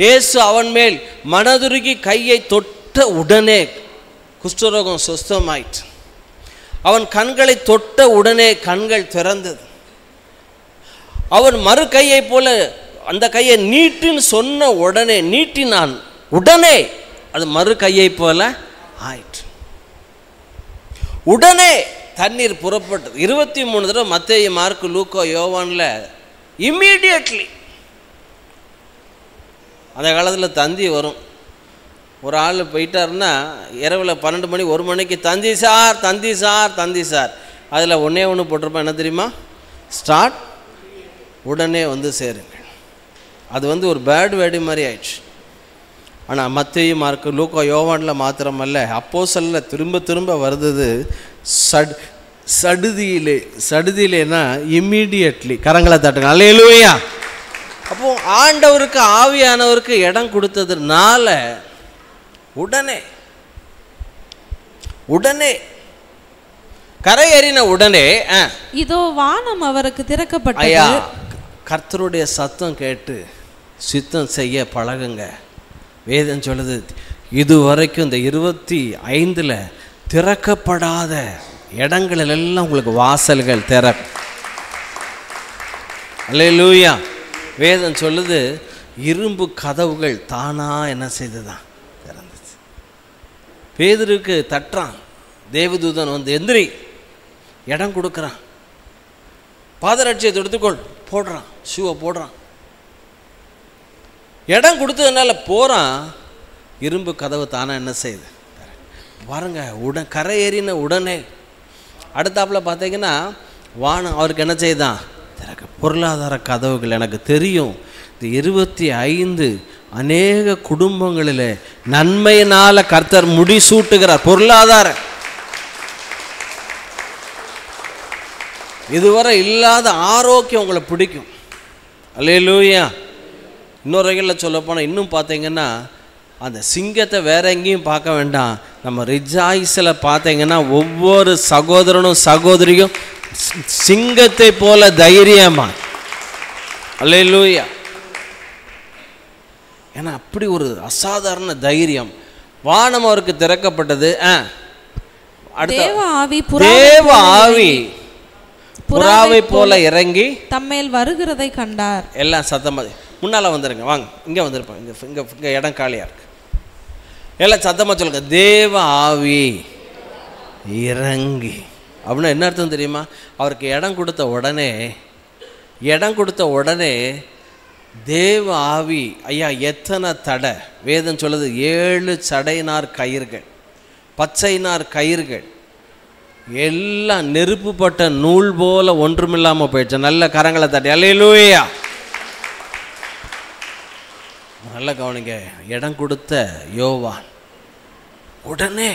இயேசு அவன் மேல் மனதுருகி கையை தொட்ட உடனே குஷ்டரோகம் சுஸ்தமாயிற்று. அவன் கண்களை தொட்ட உடனே கண்கள் திறந்தது. அவன் மறு கையை போல அந்த கையை நீட்டின்னு சொன்ன உடனே நீட்டினான், உடனே அது மறு கையை போல ஆயிற்று. உடனே தண்ணீர் புறப்பட்டது. 23 தடவை மத்தேயு, மார்க்கு, லூக்கா, யோவான்ல இம்மீடியட்லி. அந்த காலத்தில் தந்தி வரும். ஒரு ஆள் போயிட்டாருன்னா இரவில் 12 மணி 1 மணிக்கு தந்தி சார், தந்தி சார், தந்தி சார். அதில் ஒன்று போட்டிருப்பேன், என்ன தெரியுமா? ஸ்டார்ட், உடனே வந்து சேருங்க. அது ஒரு பேட் வேர்டு மாதிரி ஆயிடுச்சு. ஆனால் மத்தேயு, மார்க்கு, லூக்கா, யோவானில் மாத்திரமல்ல, அப்போஸ்தலரில் திரும்ப திரும்ப வருது சடுதியிலே. சடுதியிலேனா இம்மீடியட்லி. கரங்களை தட்டுங்க, அல்லேலூயா. அப்போ ஆண்டவருக்கு ஆவியானவருக்கு இடம் கொடுத்ததுனால உடனே உடனே கரையேறின உடனே இதோ வானம் அவருக்கு திறக்கப்பட்டது. ஐயா, கர்த்தருடைய சத்தம் கேட்டு சித்தம் செய்ய பழகுங்க. வேதம் சொல்லுது, இதுவரைக்கும் இந்த 25ல் திறக்கப்படாத இடங்களெல்லாம் உங்களுக்கு வாசல்கள் திறக்கும். அல்லேலூயா. வேதம் சொல்லுது, இரும்பு கதவுகள் தானா என்ன செய்துதான் திறந்துச்சு. பேதுருக்கு தட்டுறான் தேவதூதன், எந்திரி, இடம் கொடுக்குறான். பாதரட்சியத்தை எடுத்துக்கொள், போடுறான், ஷூவை போடுறான். இடம் கொடுத்ததுனால போகிறான். இரும்பு கதவு தானே என்ன செய்யுது பாருங்க. கரையேறின உடனே அடுத்தாப்புல பார்த்தீங்கன்னா வானம் அவருக்கு என்ன செய்தான் திறக்க. பொருளாதார கதவுகள். எனக்கு தெரியும், இந்த 25 அநேக குடும்பங்களில் நன்மையினால் கர்த்தர் முடிசூட்டுகிறார். பொருளாதார இதுவரை இல்லாத ஆரோக்கியம் உங்களை பிடிக்கும். அல்லேலூயா. இன்னொரு வகையில் சொல்லப்போனால் இன்னும் பார்த்தீங்கன்னா, அந்த சிங்கத்தை வேற எங்கேயும் பார்க்க வேண்டாம், நம்ம ரிஜாய்ஸில் பார்த்தீங்கன்னா ஒவ்வொரு சகோதரனும் சகோதரியும் சிங்கத்தை போல தைரியமா. அல்லேலூயா. ஏன்னா அப்படி ஒரு அசாதாரண தைரியம். வானம் அவருக்கு திறக்கப்பட்டது. தேவ ஆவி புறாவை போல இறங்கி தம்மேல் வருகிறதை கண்டார். எல்லாம் சத்தமா முன்னால் வந்துருங்க, வாங்க இங்கே வந்துருப்பேன், இங்கே இடம் காலியாக இருக்கு. எல்லாம் சத்தமாக சொல்லுங்க, தேவ ஆவி இறங்கி. அப்படின்னா என்ன அர்த்தம் தெரியுமா? அவருக்கு இடம் கொடுத்த உடனே தேவ ஆவி. ஐயா, எத்தனை தடை வேதம் சொல்லுது, 7 சடையினார் கயிறுகள், பச்சைனார் கயிறுகள் எல்லாம் நெருப்புப்பட்ட நூல் போல ஒன்றுமில்லாமல் போயிடுச்சு. நல்ல கரங்களை தட்டி அல்லேலூயா. நல்ல கவனிங்க. இடம் கொடுத்த யோவான் உடனே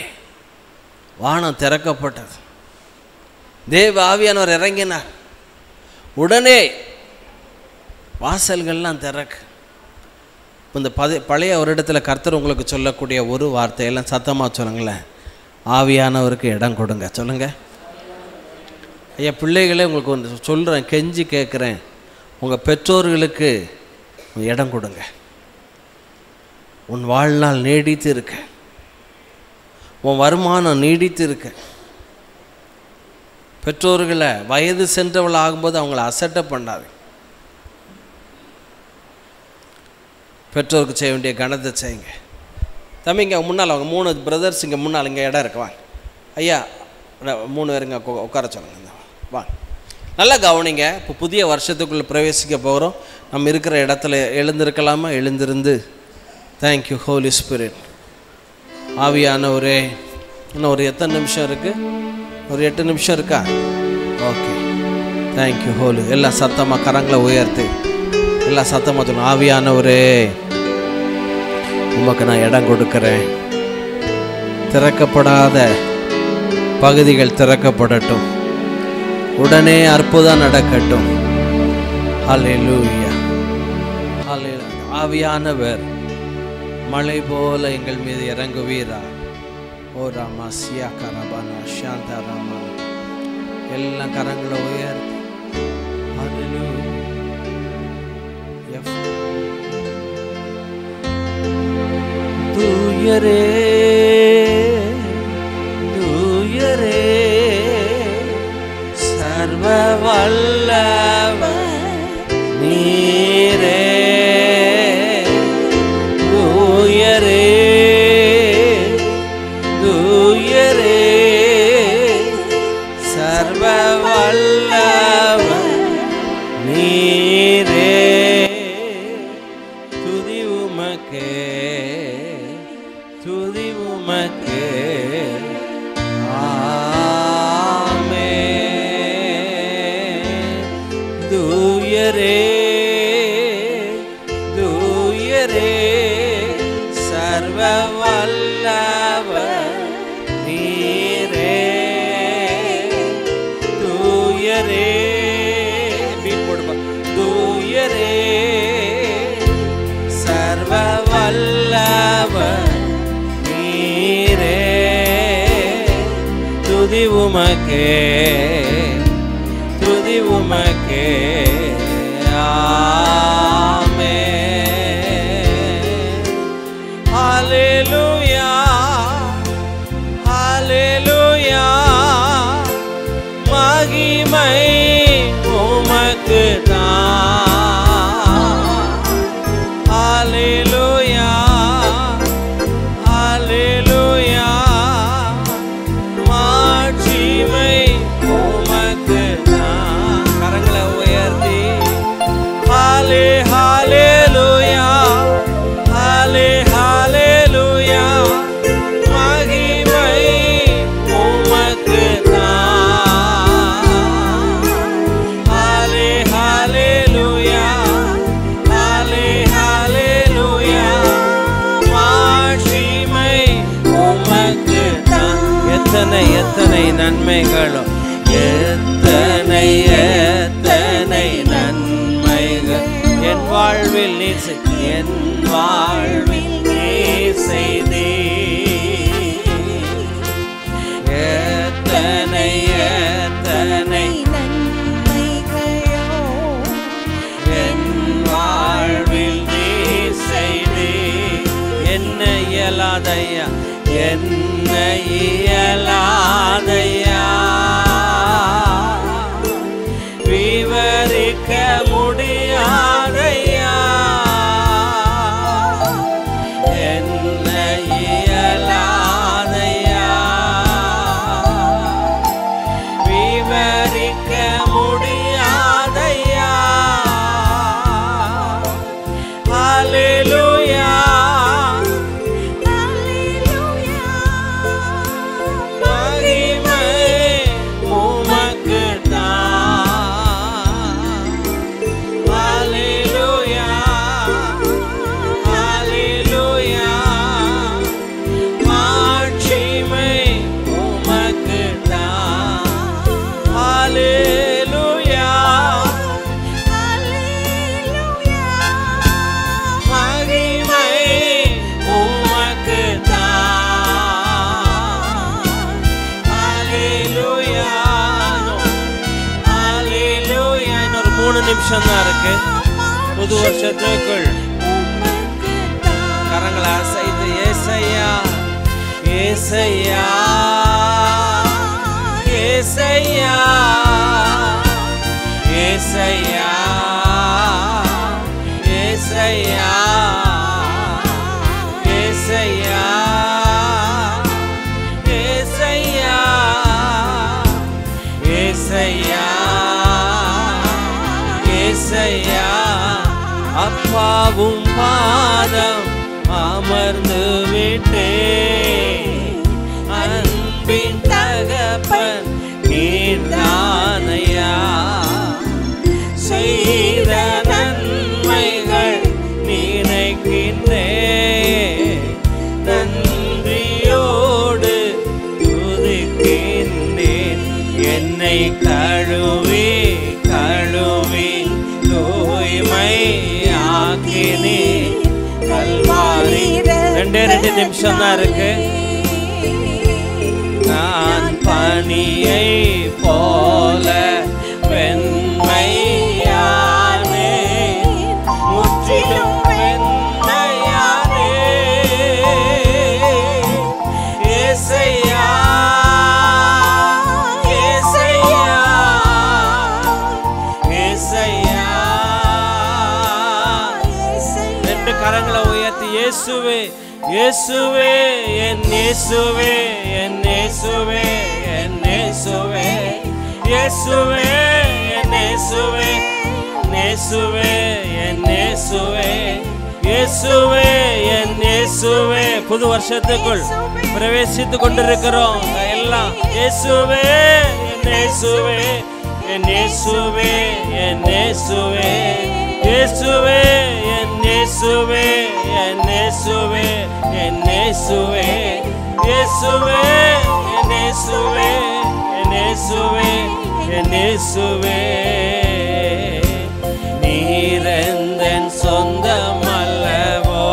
வானம் திறக்கப்பட்டது. தேவ ஆவியானவர் இறங்கினார். உடனே வாசல்கள்லாம் திறக்கு. இந்த பழைய ஒரு இடத்துல கர்த்தர் உங்களுக்கு சொல்லக்கூடிய ஒரு வார்த்தையெல்லாம் சத்தமாக சொல்லுங்களேன், ஆவியானவருக்கு இடம் கொடுங்க. சொல்லுங்க ஐயா. பிள்ளைகளே, உங்களுக்கு ஒன்று சொல்கிறேன், கெஞ்சி கேட்குறேன், உங்கள் பெற்றோர்களுக்கு இடம் கொடுங்க. உன் வாழ்நாள் நீடித்து இருக்க, உன் வருமானம் நீடித்து இருக்க, பெற்றோர்களை வயது சென்றவள் ஆகும்போது அவங்கள அசட்டை பண்ணாது. பெற்றோருக்கு செய்ய வேண்டிய கணத்தை செய்யுங்க. தம்பி இங்கே முன்னால் அவங்க 3 பிரதர்ஸ் இங்கே முன்னால் இங்கே இடம் இருக்கு. வாங்க ஐயா, 3 பேருங்க உட்கார சொல்லுங்க. வாங்க, நல்லா கவனிங்க. இப்போ புதிய வருஷத்துக்குள்ளே பிரவேசிக்க போகிறோம். நம்ம இருக்கிற இடத்துல எழுந்திருக்கலாமா? எழுந்திருந்து தேங்க்யூ ஹோலி ஸ்பிரிட். ஆவியானவரே, இன்னும் ஒரு எத்தனை நிமிஷம் இருக்குது? ஒரு 8 நிமிஷம் இருக்கா? ஓகே, தேங்க்யூ ஹோலி. எல்லாம் சத்தமாக கரங்களை உயர்த்து, எல்லாம் சத்தமாக சொல்லணும். ஆவியானவரே, உமக்கு நான் இடம் கொடுக்குறேன். திறக்கப்படாத பகுதிகள் திறக்கப்படட்டும். உடனே அற்புதம் நடக்கட்டும். ஹல்லேலூயா, ஹல்லேலூயா. ஆவியானவர் மழை போல எங்கள் மீது இறங்குவீரா. ஓ ராமா சியா கரபானா சாந்தா ராமா. எல்லாம் கரங்களை உயர்த்து. ஹல்லேலூயா. தூயரே தூயரே சர்வ வல்லவர் நீரே. தூயரே தூயரே சர்வ வல்லவர் நீரே. துதி உமக்கே, துதி உமக்கே. ஆமென். தூயரே தூயரே சர்வ வல்லவர் நீரே. தூயரே பீட் போடுப்பா. தூயரே சர்வ வல்லவர் நீரே. துதி உமக்கே, துதி உமக்கே. ஆமென். ஹல்லேலூயா, ஹல்லேலூயா. மகிமை உமக்கு தான். ஹல்லேலூயா, ஹல்லேலூயா. மாட்சிமை உமக்கு தான். கரங்களை உயர்த்தி ஹல்லே ஹல்லேலூயா, ஹல்லே ஹல்லேலூயா. மகிமை உமக்கு தான். ஹல்லே ஹல்லேலூயா, ஹல்லே ஹல்லேலூயா. மாட்சிமை உமக்கு தான். எத்தனை எத்தனை நன்மைகளோ, எத்தனை எத்தனை நன்மைகள் என் வாழ்வில் நீர் என் வாழ்வில் நீர் செய்தீர். எத்தனை எத்தனை நன்மைகளோ என் வாழ்வில் நீர் செய்தீர். என்ன இயலாதையா, என்ன இயலாதையா. விவரிக்க முடியாதையா. என்ன இயலாதையா. விவரிக்க முடியாதையா. ஹல்லேலூயா, மகிமை உமக்கு தான். ஹல்லேலூயா, ஹல்லேலூயா. மாட்சிமை உமக்கு தான். ஹல்லேலூயா, மகிமை உமக்கு தான். ஹல்லேலூயா, ஹல்லேலூயா. இன்னொரு 3 நிமிஷம் தான் இருக்கு புது வருஷத்துக்குள். கரங்களை அசைத்து ஏசையா, ஏசையா, ஏசையா. ஏசையா ஏசையா ஏசையா ஏசையா ஏசையா ஏசையா அப்பாவும் பாதம் அமர்ந்து விட்டே அன்பின் தகப்பன் நீர்தானையா செய்த நன்மைகள் நினைக்கின்றே நன்றியோடு துதிக்கின்றேன் என்னை கழுவி கழுவி தூய்மை ஆக்கினே கல்வாரி 2 நிமிஷம் தான் இருக்கு நான் பனியை போல வெண்மையானே முற்றிலும் வெண்மையானே ஏசையா ஏசையா ஏசையா 2 கரங்களை உயர்த்தி இயேசுவே இயேசுவே என் இயேசுவே என் இயேசுவே என் இயேசுவே இயேசுவே என் இயேசுவே இயேசுவே என் இயேசுவே இயேசுவே என் இயேசுவே புது வருஷத்துக்குள் பிரவேசித்துக் கொண்டிருக்கிறோம் எல்லாம் இயேசுவே என் இயேசுவே என் இயேசுவே என் இயேசுவே இயேசுவே என் இயேசுவே என் இயேசுவே என் இயேசுவே இயேசுவே என் இயேசுவே என் இயேசுவே என் இயேசுவே நீரெந்தன் சொந்தம் அல்லவோ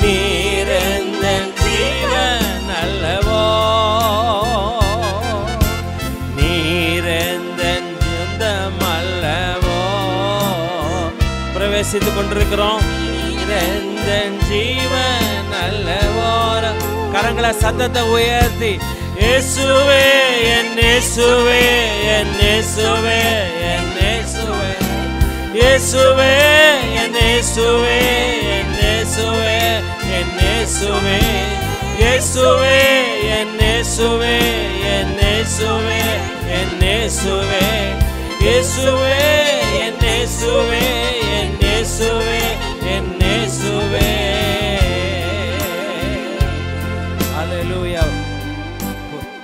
நீரெந்தன் ஜீவன் அல்லவோ நீரெந்தன் சொந்தம் அல்லவோ பிரவேசித்துக் கொண்டிருக்கிறோம் நீரெந்தன் ஜீவன் அல்லவோ கரங்களை சத்தத்தை உயர்த்தி இயேசுவே என் இயேசுவே என் இயேசுவே என் இயேசுவே இயேசுவே என் இயேசுவே என் இயேசுவே என் இயேசுவே இயேசுவே என் இயேசுவே என் இயேசுவே என் இயேசுவே இயேசுவே என் இயேசுவே என் இயேசுவே என் இயேசுவே ஹல்லேலூயா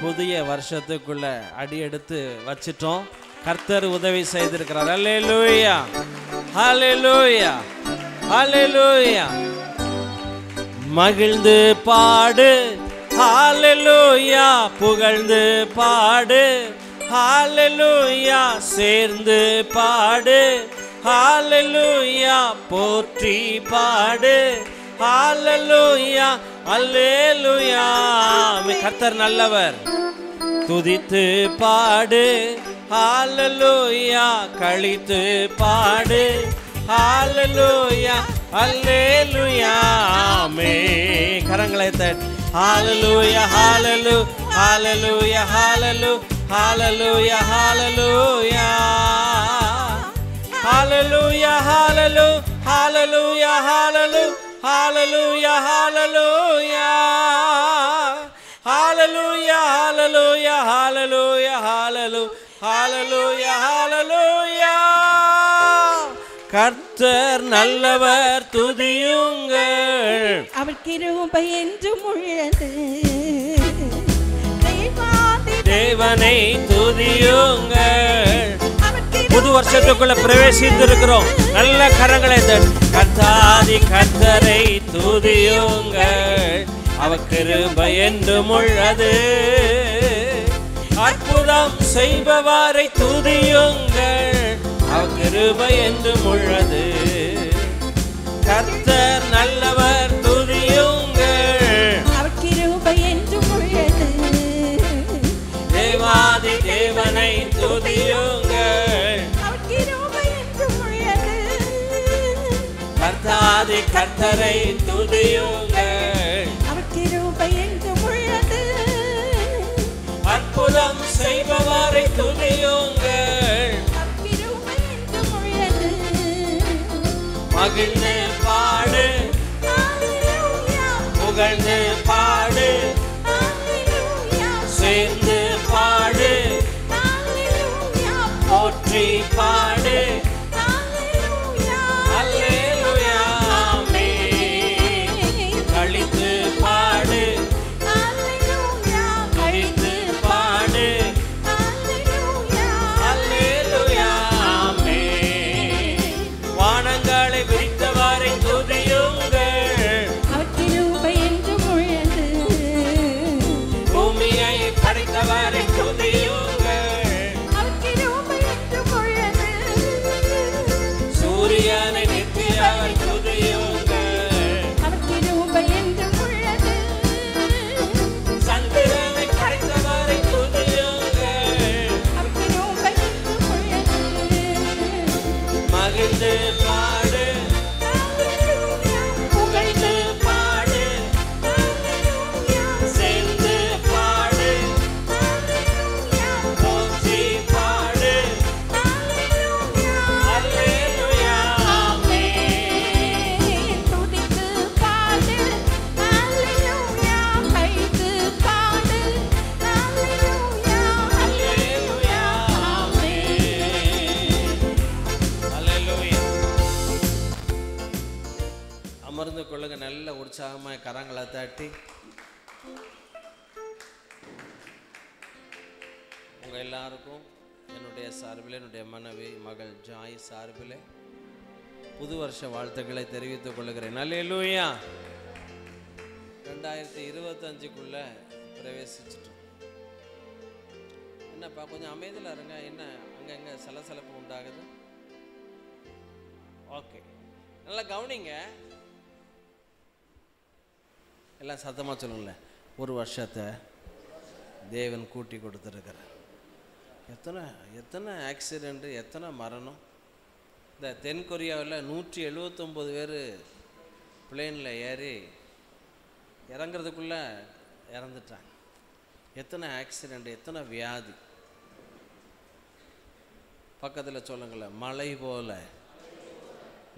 புதிய வருஷத்துக்குள்ள அடி எடுத்து வச்சிட்டோம் கர்த்தர் உதவி செய்திருக்கிறார் ஹல்லேலூயா ஹல்லேலூயா ஹல்லேலூயா மகிழ்ந்து பாடு ஹல்லேலூயா புகழ்ந்து பாடு ஹல்லேலூயா சேர்ந்து பாடு ஹல்லேலூயா போற்றி பாடு ஹல்லேலூயா அல்லேலூயா கர்த்தர் நல்லவர் துதித்து பாடு ஹல்லேலூயா கழித்து பாடு ஹல்லேலூயா அல்லேலூயா ஆமென் கரங்களை தட்டி ஹல்லேலூயா ஹல்லேலூயா ஹல்லேலூயா ஹல்லேலூயா ஹல்லேலூயா ஹல்லேலூயா ஹல்லேலூயா ஹல்லேலூயா ஹalleluya hallelujah hallelujah hallelujah hallelujah hallelujah கர்த்தர் நல்லவர் துதியுங்கள் அவர் கிருபை என்றும் உள்ளது தேவனை துதியுங்கள் புது வருஷத்துக்குள்ள பிரவேசித்து இருக்கிறோம் நல்ல கரங்களை கர்த்தாதி கர்த்தரை துதியுங்கள் அவர் கிருபை என்றும் உள்ளது அற்புதம் செய்பவரை துதியுங்கள் அவர் கிருபை என்றும் உள்ளது கர்த்தர் நல்லவர் துதியுங்கள் அவர் கிருபை என்றும் உள்ளது தேவாதி தேவனை துதியுங்கள் அவர் கிருபை என்றும் உள்ளது கர்த்தாதி கர்த்தரை துதியுங்கள் அவர் கிருபை என்றும் உள்ளது அற்புதம் செய்பவரை துதியுங்கள் மகிழ்ந்து பாடு, புகழ்ந்து பாடு, சேர்ந்து பாடு, போற்றி பாடு. அல்லேலூயா ஆமென். கழித்து பாடு, கழித்து பாடு. அல்லேலூயா ஆமென். வானங்களை விரித்தவரை துதியுங்கள், பூமியை படைத்தவரை துதியுங்கள், சூரியனை நிறுத்தியவரை துதியுங்கள், சந்திரனை படைத்தவரை துதியுங்கள். மகிழ்ந்து பாடு, புகழ்ந்து பாடு, சேர்ந்து பாடு, போற்றி பாடு. அல்லேலூயா ஆமென். அல்லேலூயா ஆமென். அல்லேலூயா. அமர்ந்து கொள்ளுங்க. நல்ல உற்சாகமாக கரங்களை தட்டி உங்கள் எல்லாருக்கும் என்னுடைய சார்பில், என்னுடைய மனைவி மகள் ஜாய் சார்பில் புது வருஷ வாழ்த்துக்களை தெரிவித்துக் கொள்கிறேன். அல்லேலூயா. 2025க்குள்ளே பிரவேசிச்சிட்டோம். என்னப்பா கொஞ்சம் அமைதியில் இருங்க, என்ன அங்கங்கே சலசலப்பு உண்டாகுது? ஓகே, நல்லா கவனிங்க, எல்லாம் சத்தமாக சொல்லுங்களேன். ஒரு வருஷத்தை தேவன் கூட்டி கொடுத்துருக்கிறார். எத்தனை எத்தனை ஆக்சிடெண்ட்டு, எத்தனை மரணம். இந்த தென்கொரியாவில் 179 பேர் பிளேனில் ஏறி இறங்குறதுக்குள்ளே இறந்துட்டாங்க. எத்தனை ஆக்சிடெண்ட், எத்தனை வியாதி. பக்கத்தில் சொல்லுங்களேன், மழை போல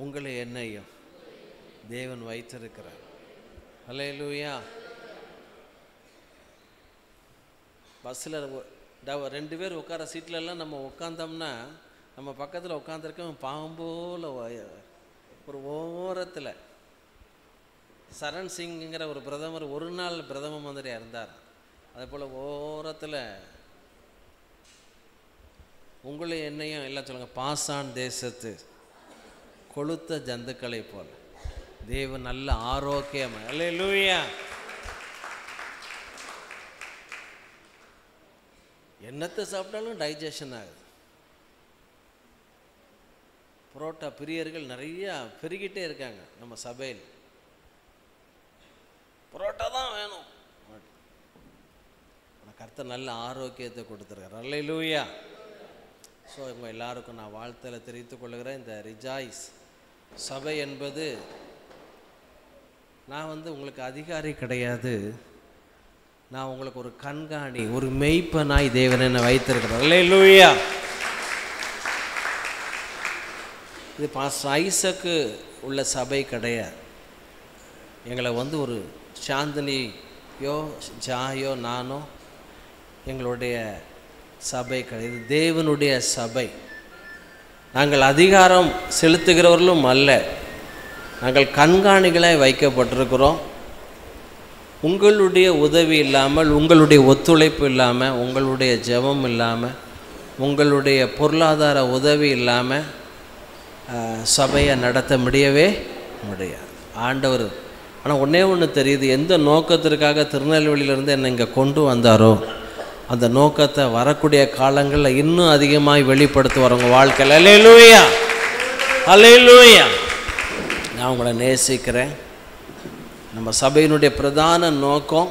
உங்களை என்னையும் தேவன் வைத்திருக்கிறார். அல்லேலூயா. பஸ்ஸில் 2 பேர் உட்கார சீட்லெல்லாம் நம்ம உட்காந்தோம்னா நம்ம பக்கத்தில் உட்காந்துருக்கோம் பாம்போல் ஒரு ஓரத்தில். சரண் சிங்குங்கிற ஒரு பிரதமர் ஒரு நாள் பிரதம மந்திரியாக இருந்தார். அதே போல் ஓரத்தில் உங்களை என்னையும் எல்லாம் சொல்லுங்கள், பாசான் தேசத்து கொளுத்த ஜந்துக்களை போல் தேவன் நல்ல ஆரோக்கியமாக. அல்லேலூயா. என்னத்தை சாப்பிட்டாலும் டைஜஷன் ஆகுது. புரோட்டா பிரியர்கள் நிறையா பெருகிட்டே இருக்காங்க நம்ம சபையில். புரோட்டா தான் வேணும். கர்த்தர் நல்ல ஆரோக்கியத்தை கொடுத்துருக்கார். அல்லேலூயா. ஸோ இவங்க எல்லாருக்கும் நான் வாழ்த்தலை தெரிவித்துக் கொள்கிறேன். இந்த ரிஜாய்ஸ் சபை என்பது, நான் உங்களுக்கு அதிகாரி கிடையாது, நான் உங்களுக்கு ஒரு கண்காணி, ஒரு மெய்ப்பனாய் தேவன் என்னை வைத்திருக்கிறார். அல்லேலூயா. இது பாஸ்டர் ஐசக்கு உள்ள சபை கிடையாது. எங்களை ஒரு சாந்தினியோ ஜாயோ நானோ எங்களுடைய சபை கிடையாது. இது தேவனுடைய சபை. நாங்கள் அதிகாரம் செலுத்துகிறவர்களும் அல்ல, நாங்கள் கண்காணிகளாய் வைக்கப்பட்டிருக்கிறோம். உங்களுடைய உதவி இல்லாமல், உங்களுடைய ஒத்துழைப்பு இல்லாமல், உங்களுடைய ஜெபம் இல்லாமல், உங்களுடைய பொருளாதார உதவி இல்லாமல் சபையை நடத்த முடியவே முடியாது. ஆண்டவர் ஆனால் ஒன்று தெரியுது, எந்த நோக்கத்திற்காக திருநெல்வேலியிலேருந்து என்னை இங்கே கொண்டு வந்தாரோ அந்த நோக்கத்தை வரக்கூடிய காலங்களில் இன்னும் அதிகமாக வெளிப்படுத்துவார் உங்கள் வாழ்க்கையில். அல்லேலூயா. அல்லேலூயா. நான் உங்களை நேசிக்கிறேன். நம்ம சபையினுடைய பிரதான நோக்கம்,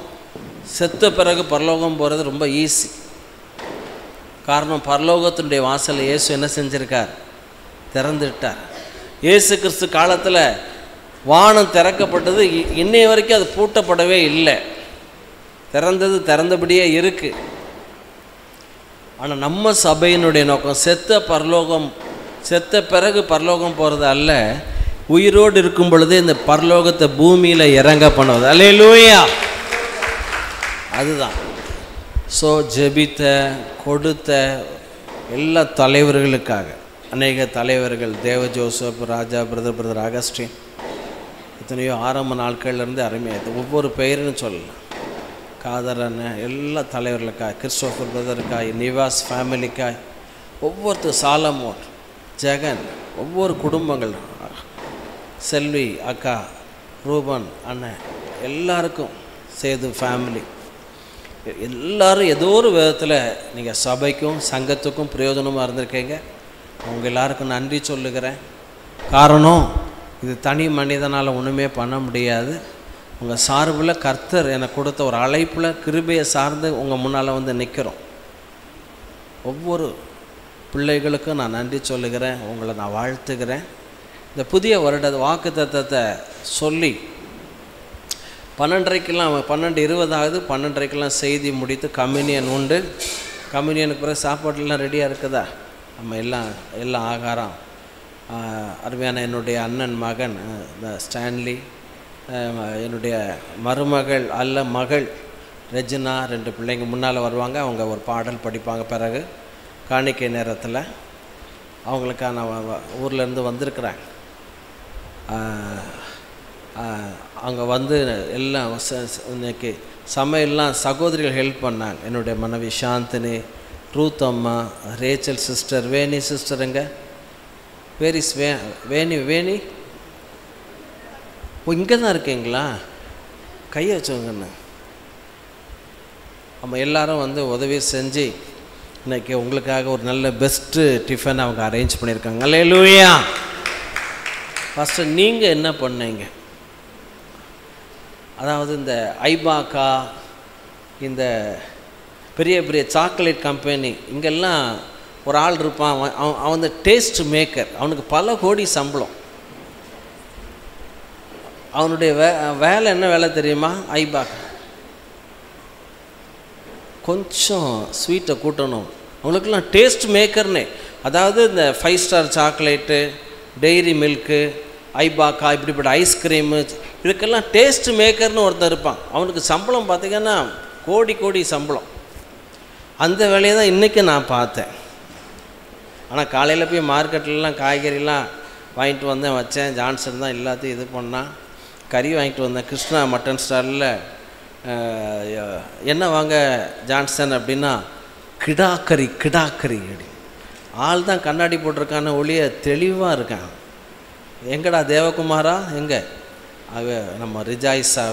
செத்த பிறகு பரலோகம் போகிறது ரொம்ப ஈஸி. காரணம், பரலோகத்தினுடைய வாசலை இயேசு என்ன செஞ்சிருக்கார்? திறந்துட்டார். இயேசு கிறிஸ்து காலத்தில் வானம் திறக்கப்பட்டது, இன்னைய வரைக்கும் அது பூட்டப்படவே இல்லை. திறந்தது திறந்தபடியே இருக்குது. ஆனால் நம்ம சபையினுடைய நோக்கம் செத்த பிறகு பரலோகம் போகிறது அல்ல, உயிரோடு இருக்கும் பொழுது இந்த பரலோகத்தை பூமியில் இறங்க பண்ணுவது. அல்லேலூயா. அதுதான். ஸோ ஜெபித்த கொடுத்த எல்லா தலைவர்களுக்காக, அநேக தலைவர்கள், தேவ ஜோசப், ராஜா, பிரதர் அகஸ்டின், எத்தனையோ ஆரம்ப நாட்கள்லேருந்து அருமையாக ஒவ்வொரு பெயருன்னு சொல்லலாம். காதர் அண்ணன், எல்லா தலைவர்களுக்காய், கிறிஸ்டோஃபர் பிரதருக்காய், நிவாஸ் ஃபேமிலிக்காய், ஒவ்வொருத்தர், சாலமோன், ஜெகன், ஒவ்வொரு குடும்பங்கள், செல்வி அக்கா, ரூபன் அண்ணன், எல்லாருக்கும், சேது ஃபேமிலி, எல்லாரும் ஏதோ ஒரு விதத்தில் நீங்கள் சபைக்கும் சங்கத்துக்கும் பிரயோஜனமாக இருந்திருக்கீங்க. அவங்க எல்லாருக்கும் நன்றி சொல்லுகிறேன். காரணம், இது தனி மனிதனால் ஒன்றுமே பண்ண முடியாது. உங்கள் சார்பில் கர்த்தர் எனக்கு கொடுத்த ஒரு அழைப்பில் கிருபையை சார்ந்து உங்கள் முன்னால் வந்து நிற்கிறோம். ஒவ்வொரு பிள்ளைகளுக்கும் நான் நன்றி சொல்லுகிறேன். உங்களை நான் வாழ்த்துகிறேன். இந்த புதிய வருட வாக்குத்தத்தத்தை சொல்லி 12:30 12:20 12:30 செய்தி முடித்து கம்யூனியன் உண்டு. கம்யூனியனுக்கு பிறகு சாப்பாடுலாம் ரெடியாக இருக்குதா? நம்ம எல்லாம் ஆகாரம். அருமையான என்னுடைய அண்ணன் மகன் ஸ்டான்லி, என்னுடைய மருமகள் மகள் ரெஜினா, 2 பிள்ளைங்க முன்னால் வருவாங்க. அவங்க ஒரு பாடல் படிப்பாங்க. பிறகு காணிக்கை நேரத்தில் அவங்களுக்கான ஊர்லேருந்து வந்திருக்கிறாங்க. அவங்க வந்து எல்லாம் இன்னைக்கு சமையல்லாம் சகோதரிகள் ஹெல்ப் பண்ணாங்க. என்னுடைய மனைவி சாந்தினி, ரூத் அம்மா, ரேச்சல் சிஸ்டர், வேணி சிஸ்டருங்க, வேரிஸ் வேணி இங்கே தான் இருக்கீங்களா? கையை வச்சவங்கண்ணா. நம்ம எல்லாரும் வந்து உதவி செஞ்சு இன்றைக்கி உங்களுக்காக ஒரு நல்ல பெஸ்ட்டு டிஃபன் அவங்க அரேஞ்ச் பண்ணியிருக்காங்க. அல்லேலூயா. ஃபஸ்ட்டு நீங்கள் என்ன பண்ணீங்க? அதாவது இந்த ஐபாக்கா, இந்த பெரிய பெரிய சாக்லேட் கம்பெனி, இங்கெல்லாம் ஒரு ஆள் இருப்பான். அவன் வந்து டேஸ்ட் மேக்கர். அவனுக்கு பல கோடி சம்பளம். அவனுடைய வேலை என்ன வேலை தெரியுமா? ஐபாக்கா கொஞ்சம் ஸ்வீட்டை கூட்டணும். அவங்களுக்கெல்லாம் டேஸ்ட் மேக்கர்னே. அதாவது இந்த 5 ஸ்டார் சாக்லேட்டு, டெய்ரி மில்க்கு, ஐபாக்கா, இப்படிப்பட்ட ஐஸ்கிரீமு, இதுக்கெல்லாம் டேஸ்ட் மேக்கர்னு ஒருத்தர் இருப்பான். அவனுக்கு சம்பளம் பார்த்திங்கன்னா கோடி சம்பளம். அந்த வேலையை தான் இன்றைக்கி நான் பார்த்தேன். ஆனால் காலையில் போய் மார்க்கெட்லலாம் காய்கறிலாம் வாங்கிட்டு வந்தேன், வச்சேன். ஜான்சன் தான் எல்லாத்தையும் இது பண்ணான். கறி வாங்கிட்டு வந்தேன். கிருஷ்ணா மட்டன் ஸ்டாலில் என்ன வாங்க ஜான்சன் அப்படின்னா, கிடாக்கறி அப்படி. ஆள் தான் கண்ணாடி போட்டிருக்கான ஒளிய தெளிவாக இருக்கான். எங்கடா தேவகுமாரா? எங்கே? நம்ம ரிஜாய்ஸா